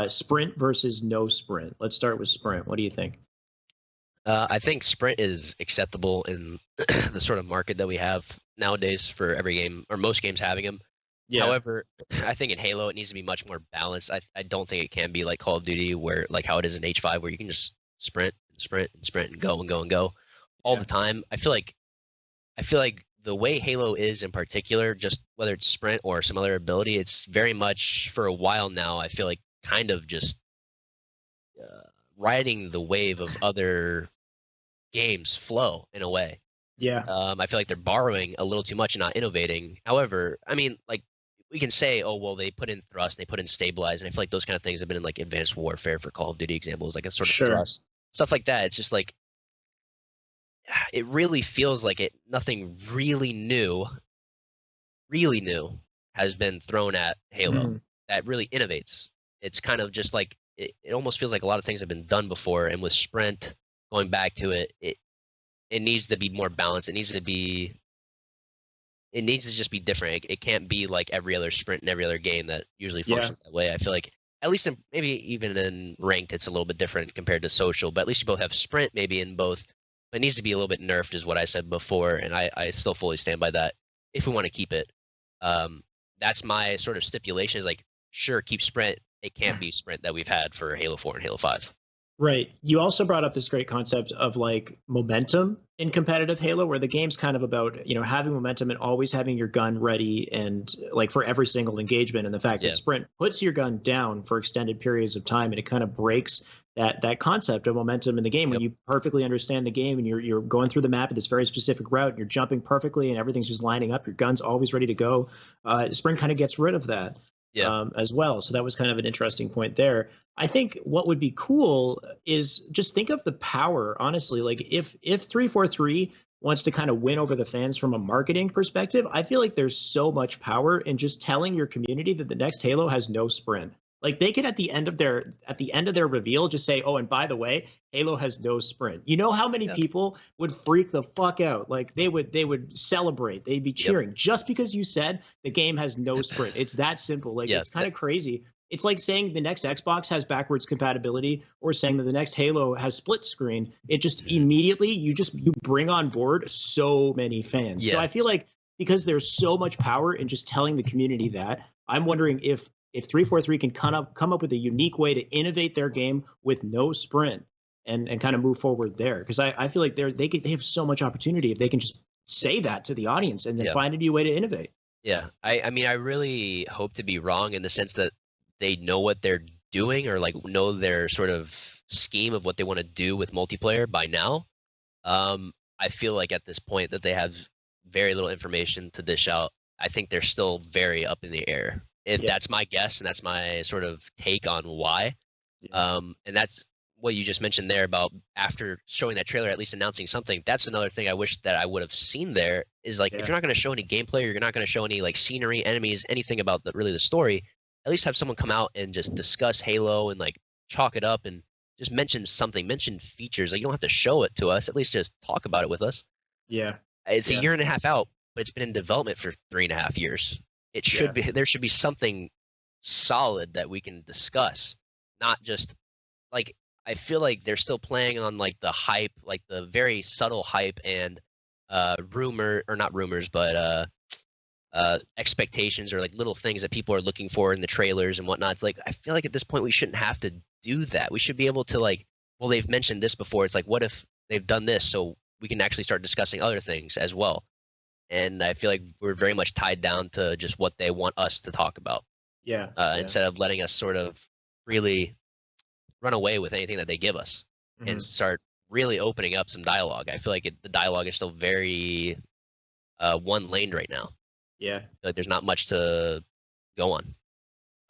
Sprint versus no sprint. Let's start with sprint. What do you think?
I think sprint is acceptable in the sort of market that we have nowadays for every game, or most games having them. However, I think in Halo it needs to be much more balanced. I don't think it can be like Call of Duty, where like how it is in H5, where you can just sprint and go all the time. I feel like the way Halo is in particular, just whether it's sprint or some other ability, it's very much, for a while now, I feel like kind of just riding the wave of other games flow in a way.
I
feel like they're borrowing a little too much and not innovating. However, I mean, like, we can say, oh well, they put in thrust, they put in stabilize, and I feel like those kind of things have been in like Advanced Warfare for Call of Duty examples, like a sort of thrust stuff like that. It's just like it really feels like nothing really new has been thrown at Halo that really innovates. It's kind of just like it almost feels like a lot of things have been done before, and with Sprint going back to it needs to be more balanced. It needs to just be different. It can't be like every other Sprint and every other game that usually functions that way. I feel like at least maybe even in ranked, it's a little bit different compared to social, but at least you both have Sprint maybe in both. But it needs to be a little bit nerfed is what I said before, and I still fully stand by that if we want to keep it. That's my sort of stipulation is like, sure, keep Sprint. It can't be Sprint that we've had for Halo 4 and Halo 5.
Right. You also brought up this great concept of like momentum in competitive Halo, where the game's kind of about, you know, having momentum and always having your gun ready and like for every single engagement. And the fact that Sprint puts your gun down for extended periods of time, and it kind of breaks that concept of momentum in the game when you perfectly understand the game and you're going through the map at this very specific route and you're jumping perfectly and everything's just lining up. Your gun's always ready to go. Sprint kind of gets rid of that. As well. So that was kind of an interesting point there. I think what would be cool is just think of the power, honestly. Like if 343 wants to kind of win over the fans from a marketing perspective, I feel like there's so much power in just telling your community that the next Halo has no Sprint. Like they could at the end of their reveal just say, oh, and by the way, Halo has no Sprint. You know how many people would freak the fuck out? Like they would celebrate. They'd be cheering just because you said the game has no Sprint. It's that simple. Like it's kind of crazy. It's like saying the next Xbox has backwards compatibility or saying that the next Halo has split screen. It just immediately you bring on board so many fans. So I feel like because there's so much power in just telling the community that, I'm wondering if 343 can come up with a unique way to innovate their game with no Sprint and kind of move forward there. Because I feel like they have so much opportunity if they can just say that to the audience and then find a new way to innovate.
Yeah, I mean, I really hope to be wrong in the sense that they know what they're doing or like know their sort of scheme of what they want to do with multiplayer by now. I feel like at this point that they have very little information to dish out. I think they're still very up in the air. That's my guess, and that's my sort of take on why. And that's what you just mentioned there about after showing that trailer, at least announcing something. That's another thing I wish that I would have seen there is like, if you're not going to show any gameplay, or you're not going to show any like scenery, enemies, anything about really the story, at least have someone come out and just discuss Halo and like chalk it up and just mention something, mention features. Like you don't have to show it to us, at least just talk about it with us.
Yeah.
It's a year and a half out, but it's been in development for 3.5 years. It should be, there should be something solid that we can discuss, not just like, I feel like they're still playing on like the hype, like the very subtle hype and rumor, or not rumors, but expectations or like little things that people are looking for in the trailers and whatnot. It's like, I feel like at this point we shouldn't have to do that. We should be able to like, well, they've mentioned this before. It's like, what if they've done this? So we can actually start discussing other things as well. And I feel like we're very much tied down to just what they want us to talk about. Instead of letting us sort of really run away with anything that they give us and start really opening up some dialogue. I feel like the dialogue is still very one-laned right now. Like there's not much to go on.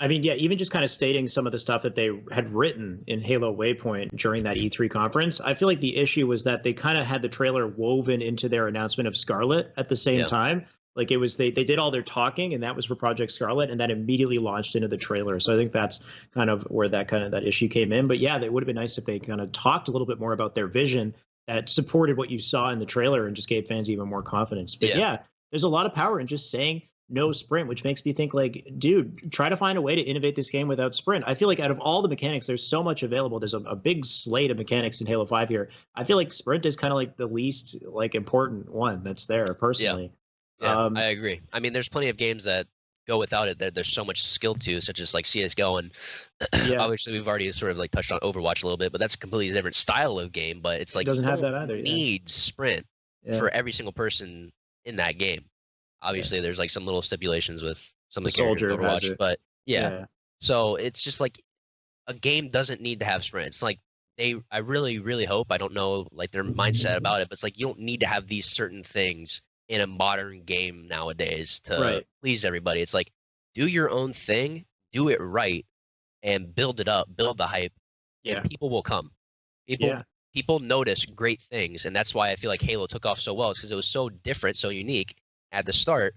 I mean, even just kind of stating some of the stuff that they had written in Halo Waypoint during that E3 conference, I feel like the issue was that they kind of had the trailer woven into their announcement of Scarlet at the same time. Like it was, they did all their talking, and that was for Project Scarlet, and that immediately launched into the trailer. So I think that's kind of where that issue came in. But yeah, it would have been nice if they kind of talked a little bit more about their vision that supported what you saw in the trailer and just gave fans even more confidence. But there's a lot of power in just saying no Sprint, which makes me think like, dude, try to find a way to innovate this game without Sprint. I feel like out of all the mechanics, there's so much available. There's a big slate of mechanics in Halo 5 here. I feel like Sprint is kind of like the least like important one that's there personally.
I agree. I mean, there's plenty of games that go without it that there's so much skill to, such as like CSGO, and obviously we've already sort of like touched on Overwatch a little bit, but that's a completely different style of game. But it's like,
it doesn't have that either.
Need Sprint for every single person in that game. Obviously, there's like some little stipulations with some of the characters in Overwatch, but so it's just like a game doesn't need to have Sprint. It's like I really, really hope, I don't know like their mindset about it, but it's like you don't need to have these certain things in a modern game nowadays to please everybody. It's like, do your own thing, do it right, and build it up, build the hype, and people will come. People notice great things, and that's why I feel like Halo took off so well. It's because it was so different, so unique at the start,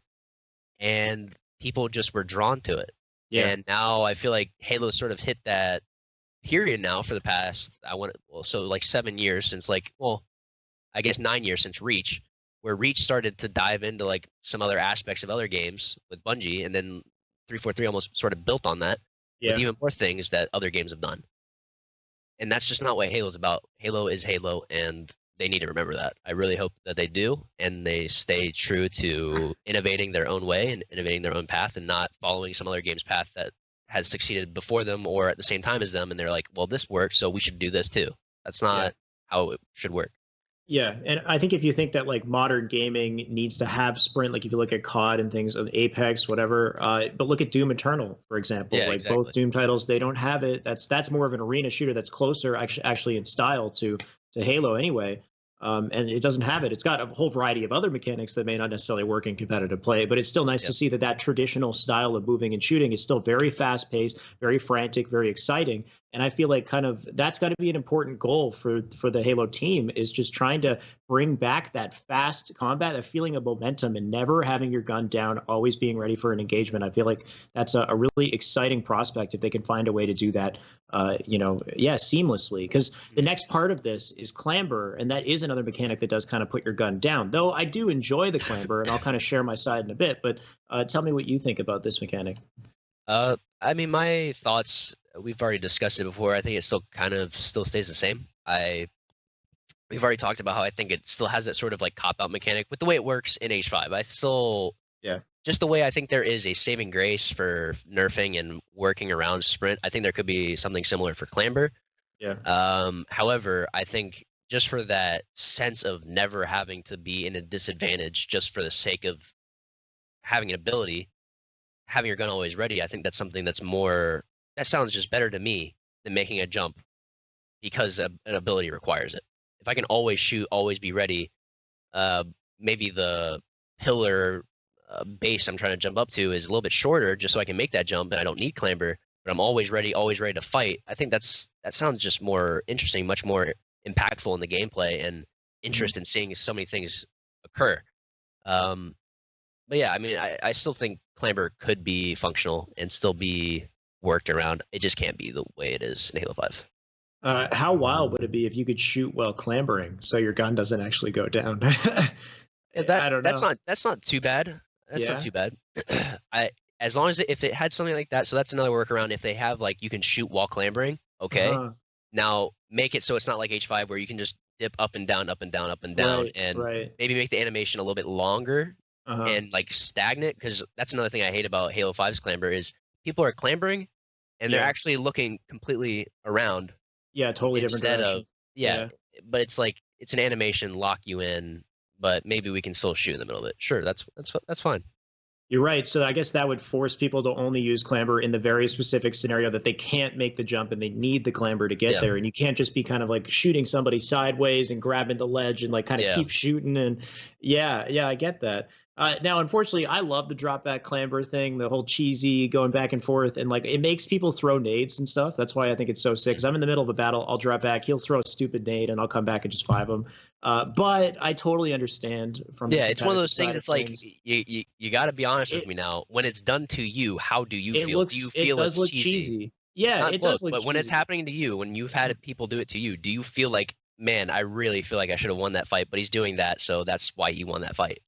and people just were drawn to it. And now I feel like Halo sort of hit that period now for the past, so like 7 years since I guess 9 years since Reach, where Reach started to dive into like some other aspects of other games with Bungie, and then 343 almost sort of built on that with even more things that other games have done. And that's just not what Halo's about. Halo is Halo, and they need to remember that. I really hope that they do, and they stay true to innovating their own way and innovating their own path, and not following some other game's path that has succeeded before them or at the same time as them, and they're like, well, this works, so we should do this too. That's not how it should work.
Yeah, and I think if you think that like modern gaming needs to have sprint, like if you look at COD and things, of Apex, whatever, but look at Doom Eternal, for example. Both Doom titles, they don't have it. That's more of an arena shooter that's closer actually in style to Halo anyway. And it doesn't have it. It's got a whole variety of other mechanics that may not necessarily work in competitive play, but it's still nice to see that traditional style of moving and shooting is still very fast-paced, very frantic, very exciting. And I feel like kind of that's got to be an important goal for the Halo team, is just trying to bring back that fast combat, that feeling of momentum, and never having your gun down, always being ready for an engagement. I feel like that's a really exciting prospect if they can find a way to do that, seamlessly. Because the next part of this is clamber, and that is another mechanic that does kind of put your gun down. Though I do enjoy the clamber, and I'll kind of share my side in a bit. But tell me what you think about this mechanic.
I mean, my thoughts, we've already discussed it before. I think it still stays the same. We've already talked about how I think it still has that sort of like cop-out mechanic with the way it works in H5. I still, just the way I think there is a saving grace for nerfing and working around sprint, I think there could be something similar for clamber. However, I think just for that sense of never having to be in a disadvantage just for the sake of having an ability, having your gun always ready, I think that's something that sounds just better to me than making a jump because an ability requires it. If I can always shoot, always be ready, maybe the pillar base I'm trying to jump up to is a little bit shorter just so I can make that jump and I don't need clamber, but I'm always ready to fight. I think that sounds just more interesting, much more impactful in the gameplay and interest in seeing so many things occur. But yeah, I mean, I still think clamber could be functional and still be worked around. It just can't be the way it is in Halo 5.
How wild would it be if you could shoot while clambering so your gun doesn't actually go down? I don't know.
That's not too bad. That's not too bad. As long as if it had something like that, so that's another workaround. If they have like you can shoot while clambering, okay. Now make it so it's not like H5 where you can just dip up and down, up and down, up and down, and maybe make the animation a little bit longer and like stagnant. Because that's another thing I hate about Halo 5's clamber is people are clambering and they're actually looking completely around.
Yeah, totally different direction.
But it's like it's an animation, lock you in, but maybe we can still shoot in the middle of it. Sure, that's fine.
You're right. So I guess that would force people to only use clamber in the very specific scenario that they can't make the jump and they need the clamber to get there. And you can't just be kind of like shooting somebody sideways and grabbing the ledge and like kind of keep shooting. And I get that. Now, unfortunately, I love the drop back clamber thing, the whole cheesy going back and forth, and like it makes people throw nades and stuff. That's why I think it's so sick. Because I'm in the middle of a battle, I'll drop back, he'll throw a stupid nade, and I'll come back and just 5 him. But I totally understand from
it's one of those things. It's like you got to be honest with me now. When it's done to you, how do you feel? Do you feel
it does look cheesy? Yeah, it does look
but
cheesy.
When it's happening to you, when you've had people do it to you, do you feel like, man, I really feel like I should have won that fight, but he's doing that, so that's why he won that fight?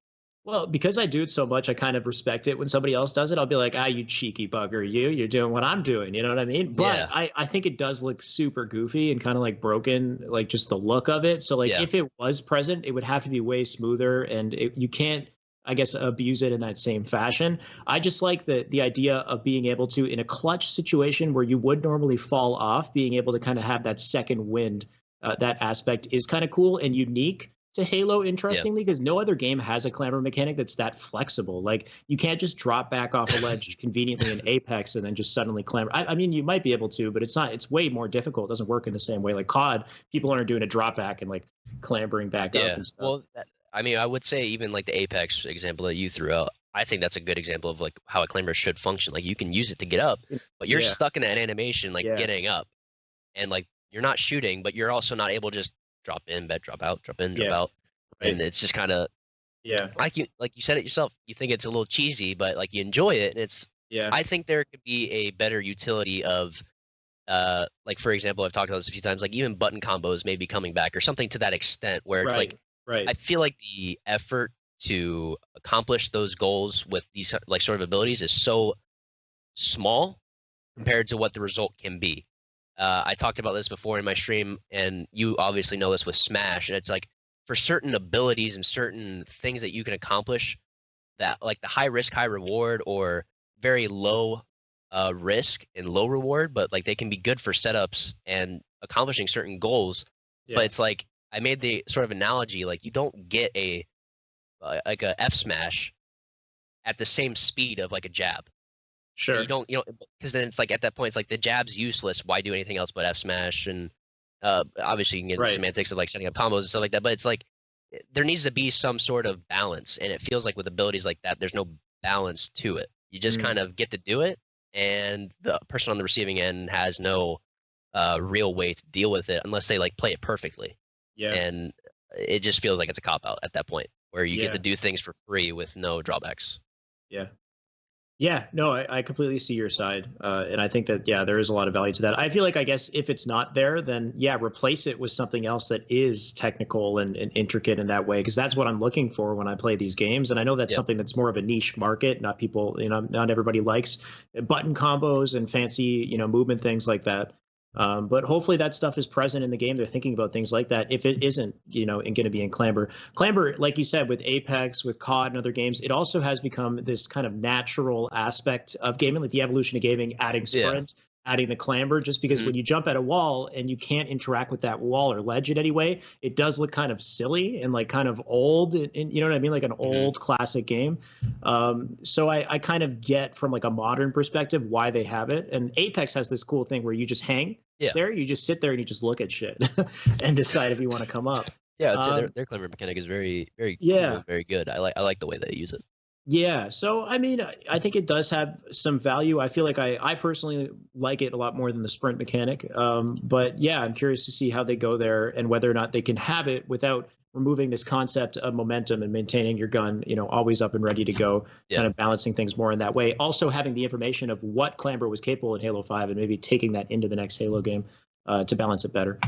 Well, because I do it so much, I kind of respect it. When somebody else does it, I'll be like, you cheeky bugger, you're doing what I'm doing. You know what I mean? But I think it does look super goofy and kind of like broken, like just the look of it. So like if it was present, it would have to be way smoother, and you can't, I guess, abuse it in that same fashion. I just like the idea of being able to, in a clutch situation where you would normally fall off, being able to kind of have that second wind. That aspect is kind of cool and unique to Halo, interestingly, because no other game has a clamber mechanic that's that flexible. Like you can't just drop back off a ledge conveniently in Apex and then just suddenly clamber. I mean, you might be able to, but it's way more difficult. It doesn't work in the same way. Like COD, people aren't doing a drop back and like clambering back up and stuff.
Well, I mean, I would say even like the Apex example that you threw out, I think that's a good example of like how a climber should function. Like you can use it to get up, but you're stuck in that animation, like getting up, and like you're not shooting, but you're also not able to just drop in, bed, drop out, drop in, drop out, and it's just kind of like you said it yourself. You think it's a little cheesy, but like you enjoy it, and it's I think there could be a better utility of like for example, I've talked about this a few times, like even button combos may be coming back or something to that extent where it's like I feel like the effort to accomplish those goals with these like sort of abilities is so small compared to what the result can be. I talked about this before in my stream, and you obviously know this with Smash, and it's like for certain abilities and certain things that you can accomplish that like the high risk, high reward or very low risk and low reward, but like they can be good for setups and accomplishing certain goals. But it's like I made the sort of analogy, like you don't get a like a F smash at the same speed of like a jab.
Sure.
You don't, because then it's like at that point it's like the jab's useless. Why do anything else but F smash? And obviously you can get into semantics of like setting up combos and stuff like that. But it's like there needs to be some sort of balance, and it feels like with abilities like that, there's no balance to it. You just kind of get to do it, and the person on the receiving end has no real way to deal with it unless they like play it perfectly. And it just feels like it's a cop out at that point where you get to do things for free with no drawbacks.
No, I completely see your side, and I think that there is a lot of value to that. I feel like I guess if it's not there, then replace it with something else that is technical and intricate in that way, because that's what I'm looking for when I play these games. And I know that's something that's more of a niche market. Not people, not everybody likes button combos and fancy movement things like that. But hopefully that stuff is present in the game. They're thinking about things like that. If it isn't, and going to be in Clamber, like you said, with Apex, with COD and other games, it also has become this kind of natural aspect of gaming, like the evolution of gaming, adding sprint, adding the clamber, just because when you jump at a wall and you can't interact with that wall or ledge in any way, it does look kind of silly and like kind of old, and you know what I mean? Like an old classic game. So I kind of get from like a modern perspective why they have it. And Apex has this cool thing where you just hang there, you just sit there and you just look at shit and decide if you want to come up.
Their clamber mechanic is very, very cool, very good. I like the way they use it.
So I mean, I think it does have some value. I feel like I personally like it a lot more than the sprint mechanic. But I'm curious to see how they go there and whether or not they can have it without removing this concept of momentum and maintaining your gun, always up and ready to go, kind of balancing things more in that way. Also having the information of what Clamber was capable in Halo 5 and maybe taking that into the next Halo game to balance it better.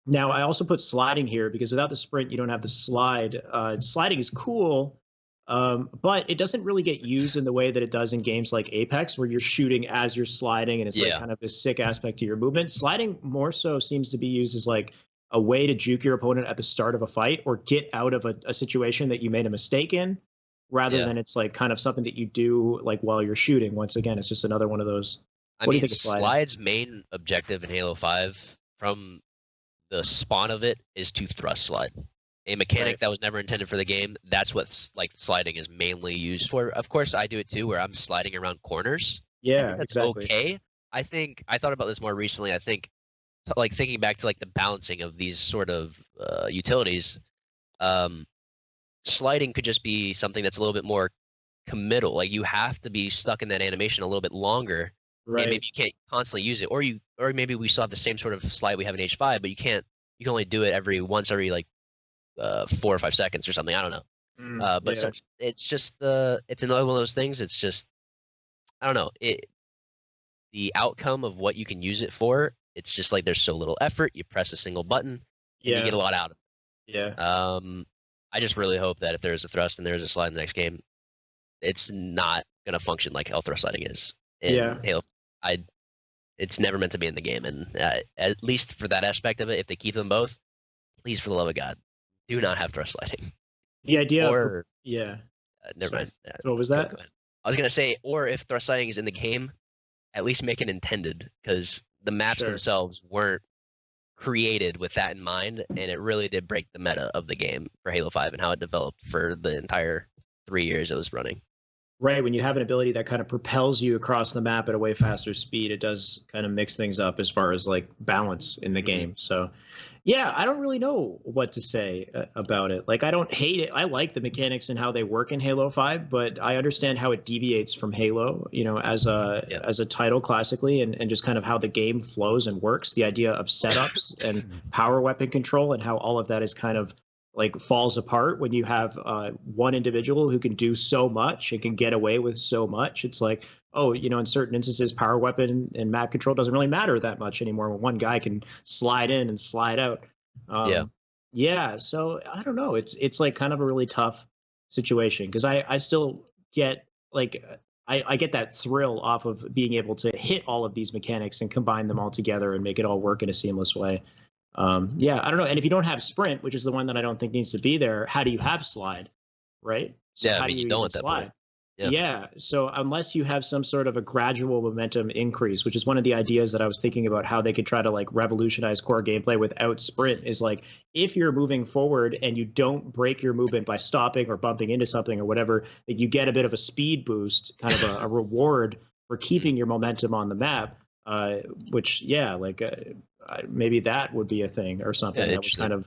Now, I also put sliding here because without the sprint, you don't have the slide. Sliding is cool. But it doesn't really get used in the way that it does in games like Apex, where you're shooting as you're sliding, and it's like kind of this sick aspect to your movement. Sliding more so seems to be used as like a way to juke your opponent at the start of a fight or get out of a situation that you made a mistake in, rather than it's like kind of something that you do like while you're shooting. Once again, it's just another one of those. What do you think of sliding?
Slide's main objective in Halo 5 from the spawn of it is to thrust slide. A mechanic that was never intended for the game. That's what like sliding is mainly used for. Of course, I do it too, where I'm sliding around corners. That's okay. I thought about this more recently. I think, like thinking back to like the balancing of these sort of utilities, sliding could just be something that's a little bit more committal. Like you have to be stuck in that animation a little bit longer, and maybe you can't constantly use it, or maybe we still have the same sort of slide we have in H5, but you can only do it every like 4 or 5 seconds or something. I don't know. But so it's just it's another one of those things. It's just, I don't know. The outcome of what you can use it for, it's just like there's so little effort. You press a single button and you get a lot out of it. I just really hope that if there's a thrust and there's a slide in the next game, it's not going to function like how thrust sliding is in Halo. It's never meant to be in the game. And at least for that aspect of it, if they keep them both, please, for the love of God, do not have thrust sliding.
The idea
never mind.
What was that?
Go ahead. I was going to say, or if thrust sliding is in the game, at least make it intended, because the maps themselves weren't created with that in mind, and it really did break the meta of the game for Halo 5 and how it developed for the entire 3 years it was running.
Right, when you have an ability that kind of propels you across the map at a way faster speed, it does kind of mix things up as far as like balance in the game. So Yeah, I don't really know what to say about it. Like, I don't hate it. I like the mechanics and how they work in Halo 5, but I understand how it deviates from Halo, as a title classically, and just kind of how the game flows and works. The idea of setups and power weapon control and how all of that is kind of like falls apart when you have one individual who can do so much and can get away with so much. It's like, oh, in certain instances, power weapon and map control doesn't really matter that much anymore when one guy can slide in and slide out. Yeah. So I don't know. It's like kind of a really tough situation because I still get like I get that thrill off of being able to hit all of these mechanics and combine them all together and make it all work in a seamless way. Yeah, I don't know. And if you don't have sprint, which is the one that I don't think needs to be there, how do you have slide, right? So
Yeah,
how
I mean,
do
you don't at that
slide?
point. Yeah.
Yeah. So unless you have some sort of a gradual momentum increase, which is one of the ideas that I was thinking about how they could try to like revolutionize core gameplay without sprint, is like if you're moving forward and you don't break your movement by stopping or bumping into something or whatever, that you get a bit of a speed boost, kind of a reward for keeping your momentum on the map. Which, yeah, like maybe that would be a thing or something that was kind of,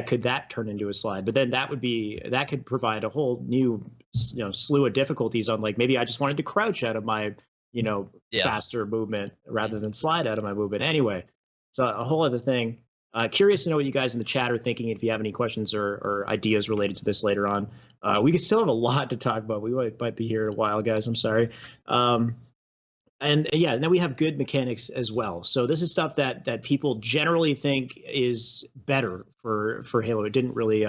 could that turn into a slide? But then that could provide a whole new, slew of difficulties on like, maybe I just wanted to crouch out of my, faster movement rather than slide out of my movement. Anyway, it's a whole other thing. Curious to know what you guys in the chat are thinking. If you have any questions or ideas related to this later on, we could still have a lot to talk about. We might be here a while, guys. I'm sorry. And then we have good mechanics as well. So this is stuff that people generally think is better for Halo. It didn't really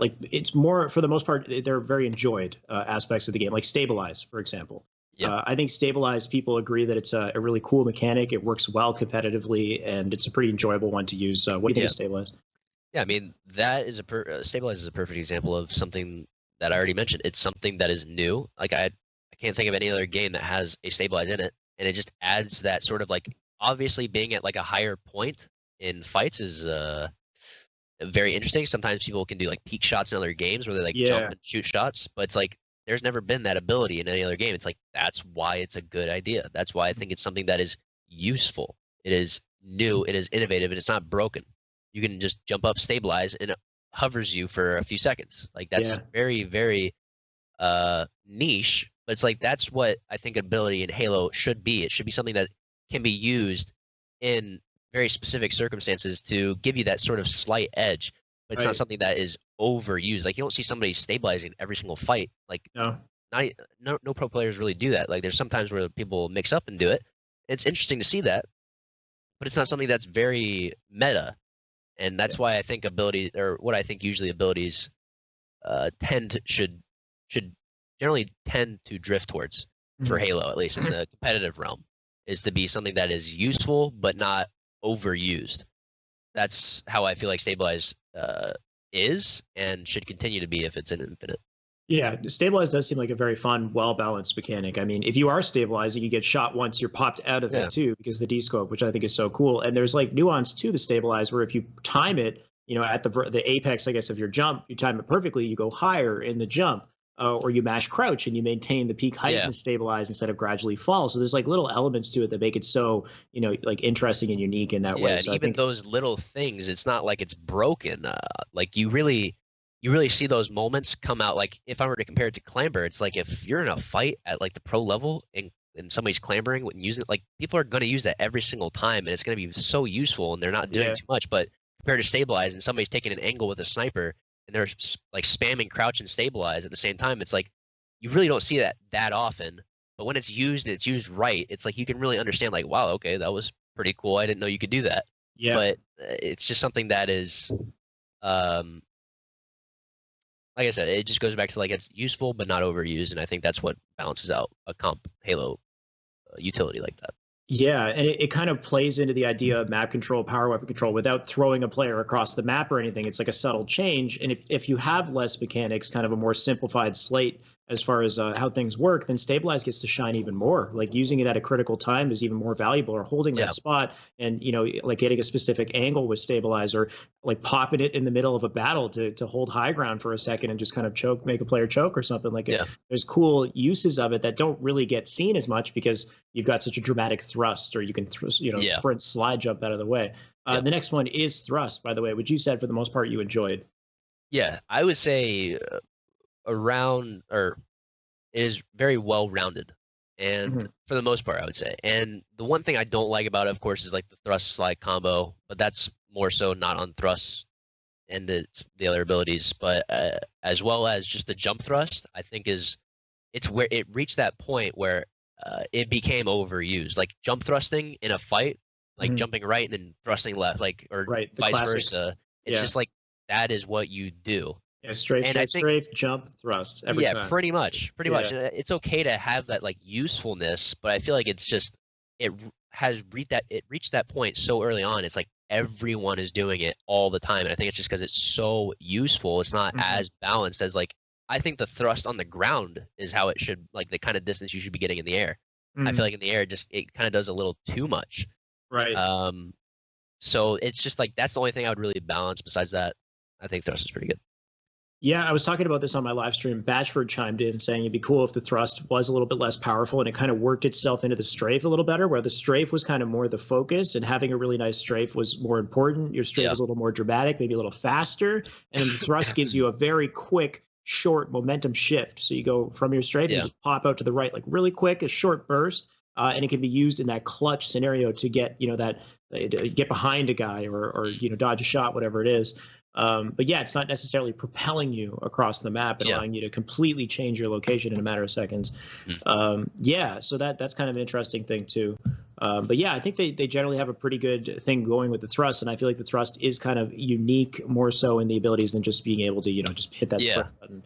like, it's more, for the most part, they're very enjoyed aspects of the game, like Stabilize, for example. I think Stabilize, people agree that it's a really cool mechanic. It works well competitively, and it's a pretty enjoyable one to use. What do you think of Stabilize?
Yeah, I mean, that is Stabilize is a perfect example of something that I already mentioned. It's something that is new. Like I can't think of any other game that has a Stabilize in it, and it just adds that sort of like, obviously being at like a higher point in fights is very interesting. Sometimes people can do like peak shots in other games where they like jump and shoot shots, but it's like there's never been that ability in any other game. It's like, that's why it's a good idea. That's why I think it's something that is useful. It is new, it is innovative, and it's not broken. You can just jump up, stabilize, and it hovers you for a few seconds. Like that's very, very niche. But it's like, that's what I think ability in Halo should be. It should be something that can be used in very specific circumstances to give you that sort of slight edge. But it's not something that is overused. Like, you don't see somebody stabilizing every single fight. Like, no pro players really do that. Like, there's sometimes where people mix up and do it. It's interesting to see that, but it's not something that's very meta. And that's why I think usually abilities should generally tend to drift towards, for Halo, at least in the competitive realm, is to be something that is useful but not overused. That's how I feel like Stabilize is and should continue to be if it's in Infinite.
Yeah, Stabilize does seem like a very fun, well-balanced mechanic. I mean, if you are stabilizing, you get shot once, you're popped out of it too, because the D-scope, which I think is so cool. And there's like nuance to the Stabilize where if you time it, at the apex, I guess, of your jump, you time it perfectly, you go higher in the jump. Or you mash crouch and you maintain the peak height and stabilize instead of gradually fall. So there's like little elements to it that make it so, like interesting and unique in that way.
And
so
even those little things, it's not like it's broken. Like you really see those moments come out. Like if I were to compare it to Clamber, it's like if you're in a fight at like the pro level and somebody's clambering and using it, like people are going to use that every single time, and it's going to be so useful, and they're not doing too much. But compared to Stabilize, and somebody's taking an angle with a sniper, and they're like spamming crouch and stabilize at the same time, it's like you really don't see that often. But when it's used and it's used right, it's like you can really understand, like, wow, okay, that was pretty cool. I didn't know you could do that. Yeah. But it's just something that is, like I said, it just goes back to like it's useful but not overused, and I think that's what balances out a comp Halo utility like that.
Yeah, and it kind of plays into the idea of map control, power weapon control without throwing a player across the map or anything. It's like a subtle change. And if you have less mechanics, kind of a more simplified slate as far as how things work, then Stabilize gets to shine even more. Like using it at a critical time is even more valuable, or holding that spot and, like getting a specific angle with Stabilize, or like popping it in the middle of a battle to hold high ground for a second and just kind of make a player choke or something like it. There's cool uses of it that don't really get seen as much because you've got such a dramatic thrust, or you can sprint, slide jump out of the way. The next one is thrust, by the way, which you said for the most part you enjoyed.
Yeah, I would say around, or it is very well rounded, and for the most part, I would say. And the one thing I don't like about it, of course, is like the thrust slide combo, but that's more so not on thrusts and the other abilities, but as well as just the jump thrust, I think it's where it reached that point where it became overused. Like jump thrusting in a fight, like jumping right and then thrusting left, like, or vice
classic.
Versa. It's just like that is what you do.
Yeah, strafe, jump, thrust. Every time.
Pretty much. And it's okay to have that like usefulness, but I feel like it's just it reached that point so early on. It's like everyone is doing it all the time, and I think it's just because it's so useful. It's not as balanced as like I think the thrust on the ground is how it should, like the kind of distance you should be getting in the air. I feel like in the air it kind of does a little too much.
Right.
So it's just like that's the only thing I would really balance. Besides that, I think thrust is pretty good.
Yeah, I was talking about this on my live stream. Batchford chimed in saying it'd be cool if the thrust was a little bit less powerful and it kind of worked itself into the strafe a little better, where the strafe was kind of more the focus and having a really nice strafe was more important. Your strafe was a little more dramatic, maybe a little faster, and then the thrust gives you a very quick, short momentum shift. So you go from your strafe and just pop out to the right, like really quick, a short burst, and it can be used in that clutch scenario to get, that get behind a guy or dodge a shot, whatever it is. But yeah, it's not necessarily propelling you across the map and allowing you to completely change your location in a matter of seconds. So that's kind of an interesting thing too. But yeah, I think they generally have a pretty good thing going with the thrust, and I feel like the thrust is kind of unique more so in the abilities than just being able to just hit that sprint button.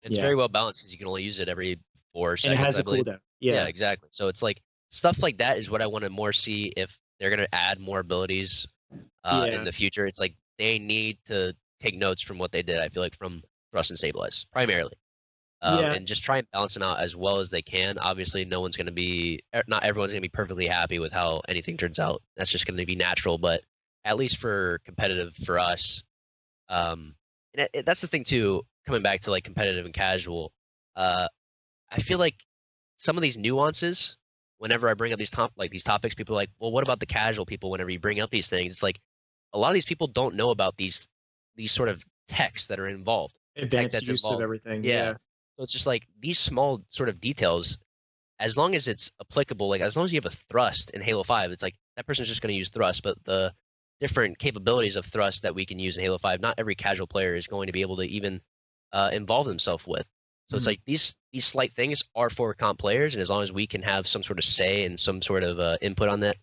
It's very well balanced because you can only use it every 4 seconds.
And it has a cooldown.
Yeah, exactly. So it's like stuff like that is what I want to more see if they're going to add more abilities in the future. It's like they need to take notes from what they did, I feel like, from thrust and stabilize primarily. And just try and balance them out as well as they can. Obviously, not everyone's going to be perfectly happy with how anything turns out. That's just going to be natural, but at least for competitive for us, and that's the thing too, coming back to like competitive and casual, I feel like some of these nuances, whenever I bring up these topics, people are like, well, what about the casual people whenever you bring up these things? It's like, a lot of these people don't know about these sort of techs that are involved.
Advanced use of everything. Yeah.
So it's just like these small sort of details, as long as it's applicable, like as long as you have a thrust in Halo 5, it's like that person's just going to use thrust, but the different capabilities of thrust that we can use in Halo 5, not every casual player is going to be able to even involve themselves with. So it's like these slight things are for comp players, and as long as we can have some sort of say and some sort of input on that,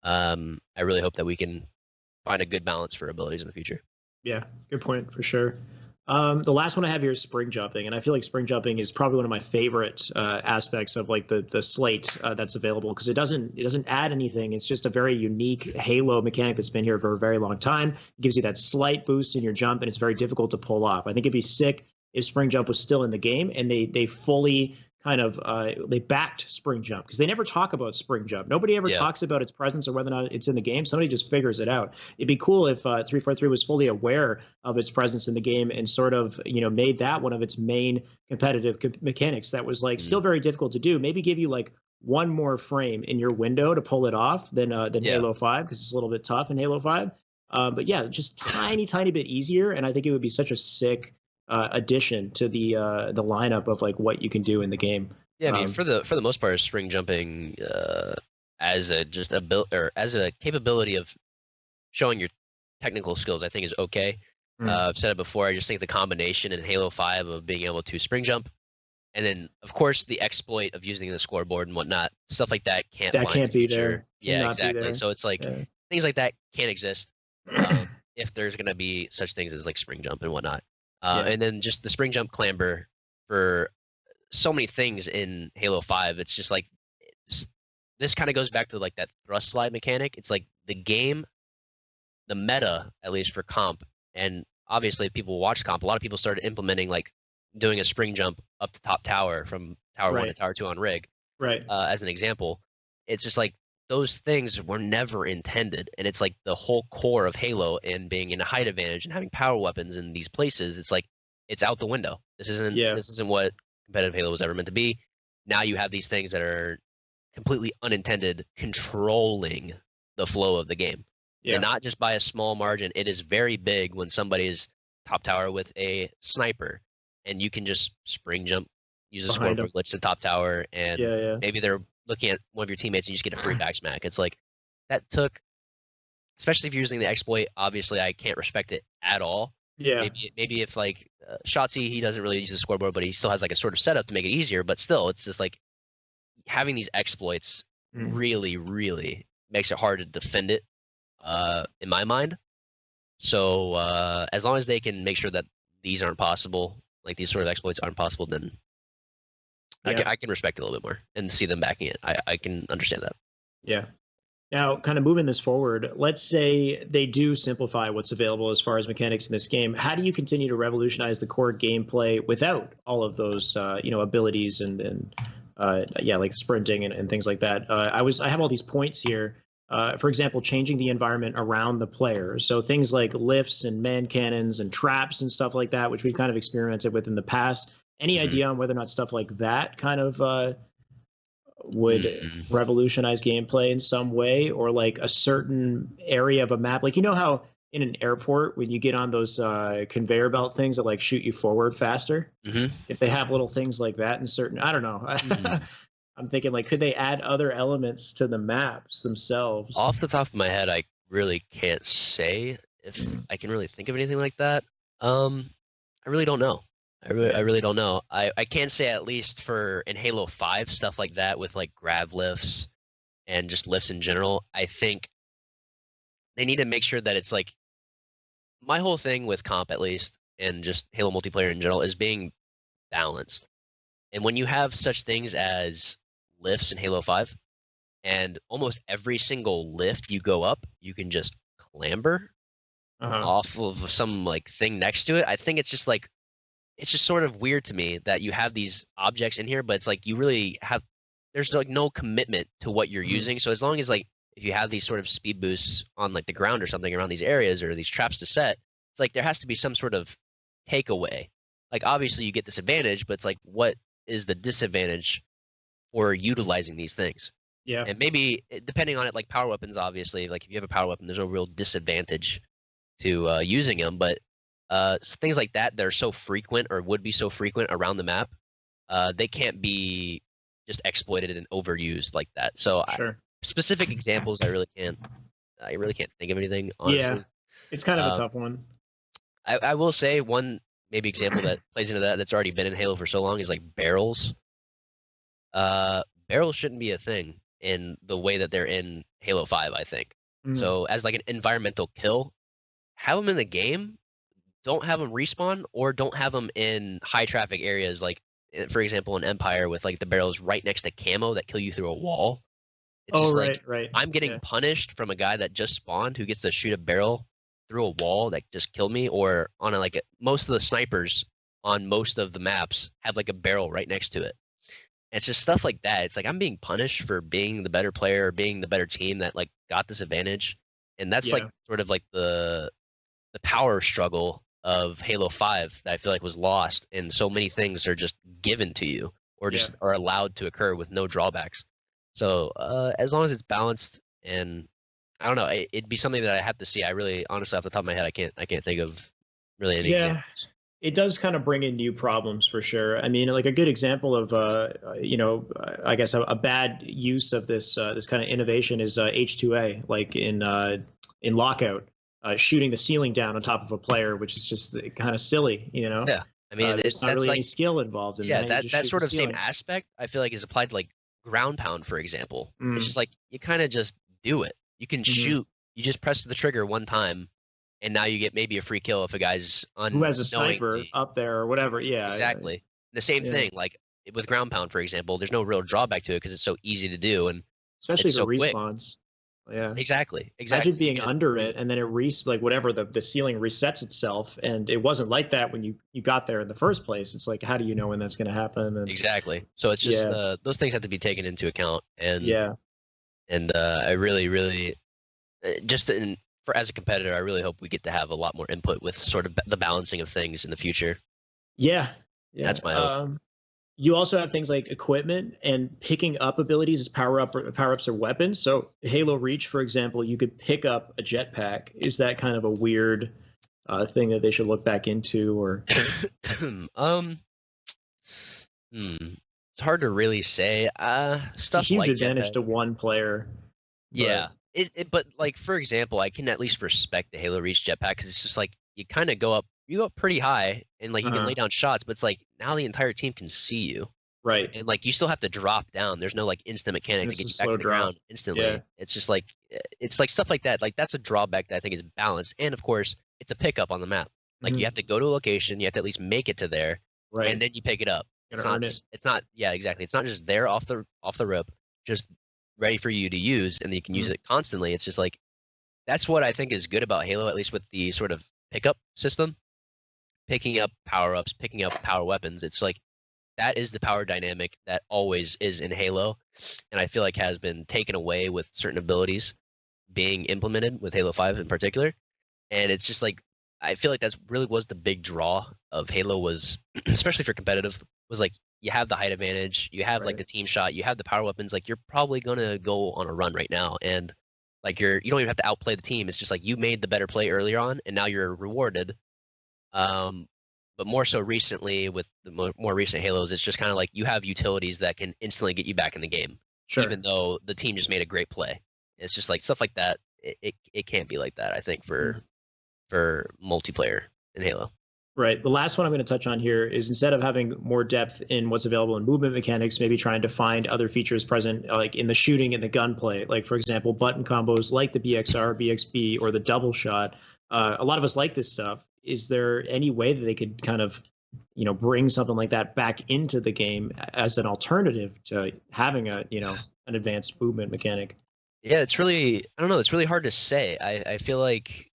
I really hope that we can find a good balance for abilities in the future.
Yeah, good point for sure. The last one I have here is spring jumping, and I feel like spring jumping is probably one of my favorite aspects of like the slate that's available, because it doesn't add anything. It's just a very unique Halo mechanic that's been here for a very long time. It gives you that slight boost in your jump, and it's very difficult to pull off. I think it'd be sick if spring jump was still in the game and they fully kind of they backed spring jump, because they never talk about spring jump. Nobody ever talks about its presence or whether or not it's in the game. Somebody just figures it out. It'd be cool if 343 was fully aware of its presence in the game and sort of made that one of its main competitive mechanics that was like still very difficult to do. Maybe give you like one more frame in your window to pull it off than Halo 5, because it's a little bit tough in Halo 5. But yeah, just tiny bit easier, and I think it would be such a sick addition to the lineup of like what you can do in the game.
Yeah, I mean, for the most part, spring jumping as a capability of showing your technical skills, I think is okay. I've said it before. I just think the combination in Halo 5 of being able to spring jump, and then of course the exploit of using the scoreboard and whatnot, stuff like that can't be there. Yeah, exactly. So it's like things like that can't exist if there's going to be such things as like spring jump and whatnot. And then just the spring jump clamber for so many things in Halo 5. It's just like this kind of goes back to like that thrust slide mechanic. It's like the game, the meta, at least for comp, and obviously people watch comp. A lot of people started implementing like doing a spring jump up to top tower from tower 1 to tower 2 on rig.
Right.
As an example, it's just like those things were never intended, and it's like the whole core of Halo and being in a height advantage and having power weapons in these places. It's like it's out the window. This isn't what competitive Halo was ever meant to be. Now you have these things that are completely unintended, controlling the flow of the game. and not just by a small margin. It is very big when somebody is top tower with a sniper, and you can just spring jump, use a scoreboard glitch to top tower, and maybe they're looking at one of your teammates and you just get a free back smack. It's like that took, especially if you're using the exploit. Obviously, I can't respect it at all.
Yeah.
Maybe if like Shotzi, he doesn't really use the scoreboard, but he still has like a sort of setup to make it easier. But still, it's just like having these exploits really, really makes it hard to defend it, in my mind. So as long as they can make sure that these aren't possible, like these sort of exploits aren't possible, then I can respect it a little bit more and see them backing it. I can understand that.
Yeah. Now, kind of moving this forward, let's say they do simplify what's available as far as mechanics in this game. How do you continue to revolutionize the core gameplay without all of those, abilities and like sprinting and things like that? I have all these points here. For example, changing the environment around the player. So things like lifts and man cannons and traps and stuff like that, which we've kind of experimented with in the past. Any idea on whether or not stuff like that kind of would revolutionize gameplay in some way, or like a certain area of a map? Like, you know how in an airport, when you get on those conveyor belt things that like shoot you forward faster, if they have little things like that in certain, I don't know. I'm thinking, like, could they add other elements to the maps themselves?
Off the top of my head, I really can't say if I can really think of anything like that. I really don't know. I really don't know. I can say, at least for in Halo 5, stuff like that with like grab lifts and just lifts in general, I think they need to make sure that it's like, my whole thing with comp, at least, and just Halo multiplayer in general, is being balanced. And when you have such things as lifts in Halo 5, and almost every single lift you go up, you can just clamber off of some like thing next to it. I think it's just like, it's just sort of weird to me that you have these objects in here, but it's like you really have, there's like no commitment to what you're using. So as long as like, if you have these sort of speed boosts on like the ground or something around these areas, or these traps to set, it's like there has to be some sort of takeaway. Like, obviously you get this advantage, but it's like, what is the disadvantage for utilizing these things?
Yeah.
And maybe depending on it, like power weapons, obviously, like if you have a power weapon, there's no real disadvantage to using them, but things like that are so frequent, or would be so frequent around the map, they can't be just exploited and overused like that. So specific examples, I really can't think of anything, honestly.
Yeah, it's kind of a tough one.
I will say one maybe example that plays into that, that's already been in Halo for so long, is like barrels. Barrels shouldn't be a thing in the way that they're in Halo 5, I think. So as like an environmental kill, have them in the game, don't have them respawn, or don't have them in high traffic areas, like for example in Empire with like the barrels right next to camo that kill you through a wall. It's just
right.
I'm getting punished from a guy that just spawned who gets to shoot a barrel through a wall that just killed me, or on most of the snipers on most of the maps have like a barrel right next to it. And it's just stuff like that. It's like I'm being punished for being the better player, or being the better team that like got this advantage. And that's like sort of like the power struggle of Halo 5 that I feel like was lost, and so many things are just given to you, or just are allowed to occur with no drawbacks. So as long as it's balanced, and I don't know, it'd be something that I have to see. I really, honestly, off the top of my head, I can't think of really any examples.
It does kind of bring in new problems for sure. I mean, like a good example of I guess a bad use of this this kind of innovation is H2A, like in Lockout. Shooting the ceiling down on top of a player, which is just kind of silly,
Yeah, I mean,
there's not really any skill involved in that.
Yeah, that sort of same aspect, I feel like, is applied to like ground pound, for example. It's just like you kind of just do it. You can shoot. You just press the trigger one time, and now you get maybe a free kill if a guy's
who has a sniper up there or whatever. Yeah,
exactly. The same thing, like with ground pound, for example. There's no real drawback to it because it's so easy to do, and
especially
the
respawns. Yeah,
exactly.
Imagine being under it, and then it like whatever the ceiling resets itself, and it wasn't like that when you got there in the first place. It's like, how do you know when that's going to happen? And,
exactly. So it's just those things have to be taken into account, and I really just as a competitor, I really hope we get to have a lot more input with sort of the balancing of things in the future.
Yeah,
that's my hope.
You also have things like equipment and picking up abilities as power-ups or weapons. So Halo Reach, for example, you could pick up a jetpack. Is that kind of a weird thing that they should look back into, or?
It's hard to really say.
It's a huge advantage to one player.
Yeah. But like, for example, I can at least respect the Halo Reach jetpack because it's just like you kind of go up pretty high and like you can lay down shots, but it's like now the entire team can see you.
Right.
And like you still have to drop down. There's no like instant mechanic to get you back to the ground instantly. Yeah. It's just like stuff like that. Like that's a drawback that I think is balanced. And of course, it's a pickup on the map. Like you have to go to a location, you have to at least make it to there, right? And then you pick it up. It's not exactly. It's not just there off the rip, just ready for you to use, and then you can use it constantly. It's just like that's what I think is good about Halo, at least with the sort of pickup system, picking up power-ups, picking up power weapons. It's like that is the power dynamic that always is in Halo, and I feel like has been taken away with certain abilities being implemented with Halo 5 in particular. And it's just like I feel like that's really was the big draw of Halo, was especially for competitive, was like you have the height advantage, you have like the team shot, you have the power weapons, like you're probably gonna go on a run right now, and like you don't even have to outplay the team. It's just like you made the better play earlier on, and now you're rewarded. But more so recently with the more recent Halos, it's just kind of like you have utilities that can instantly get you back in the game, even though the team just made a great play. It's just like stuff like that. It can't be like that, I think, for multiplayer in Halo.
Right. The last one I'm going to touch on here is, instead of having more depth in what's available in movement mechanics, maybe trying to find other features present, like in the shooting and the gunplay. Like, for example, button combos like the BXR, BXB, or the double shot. A lot of us like this stuff. Is there any way that they could kind of, bring something like that back into the game as an alternative to having an advanced movement mechanic?
Yeah, it's really, I don't know, it's really hard to say. I feel like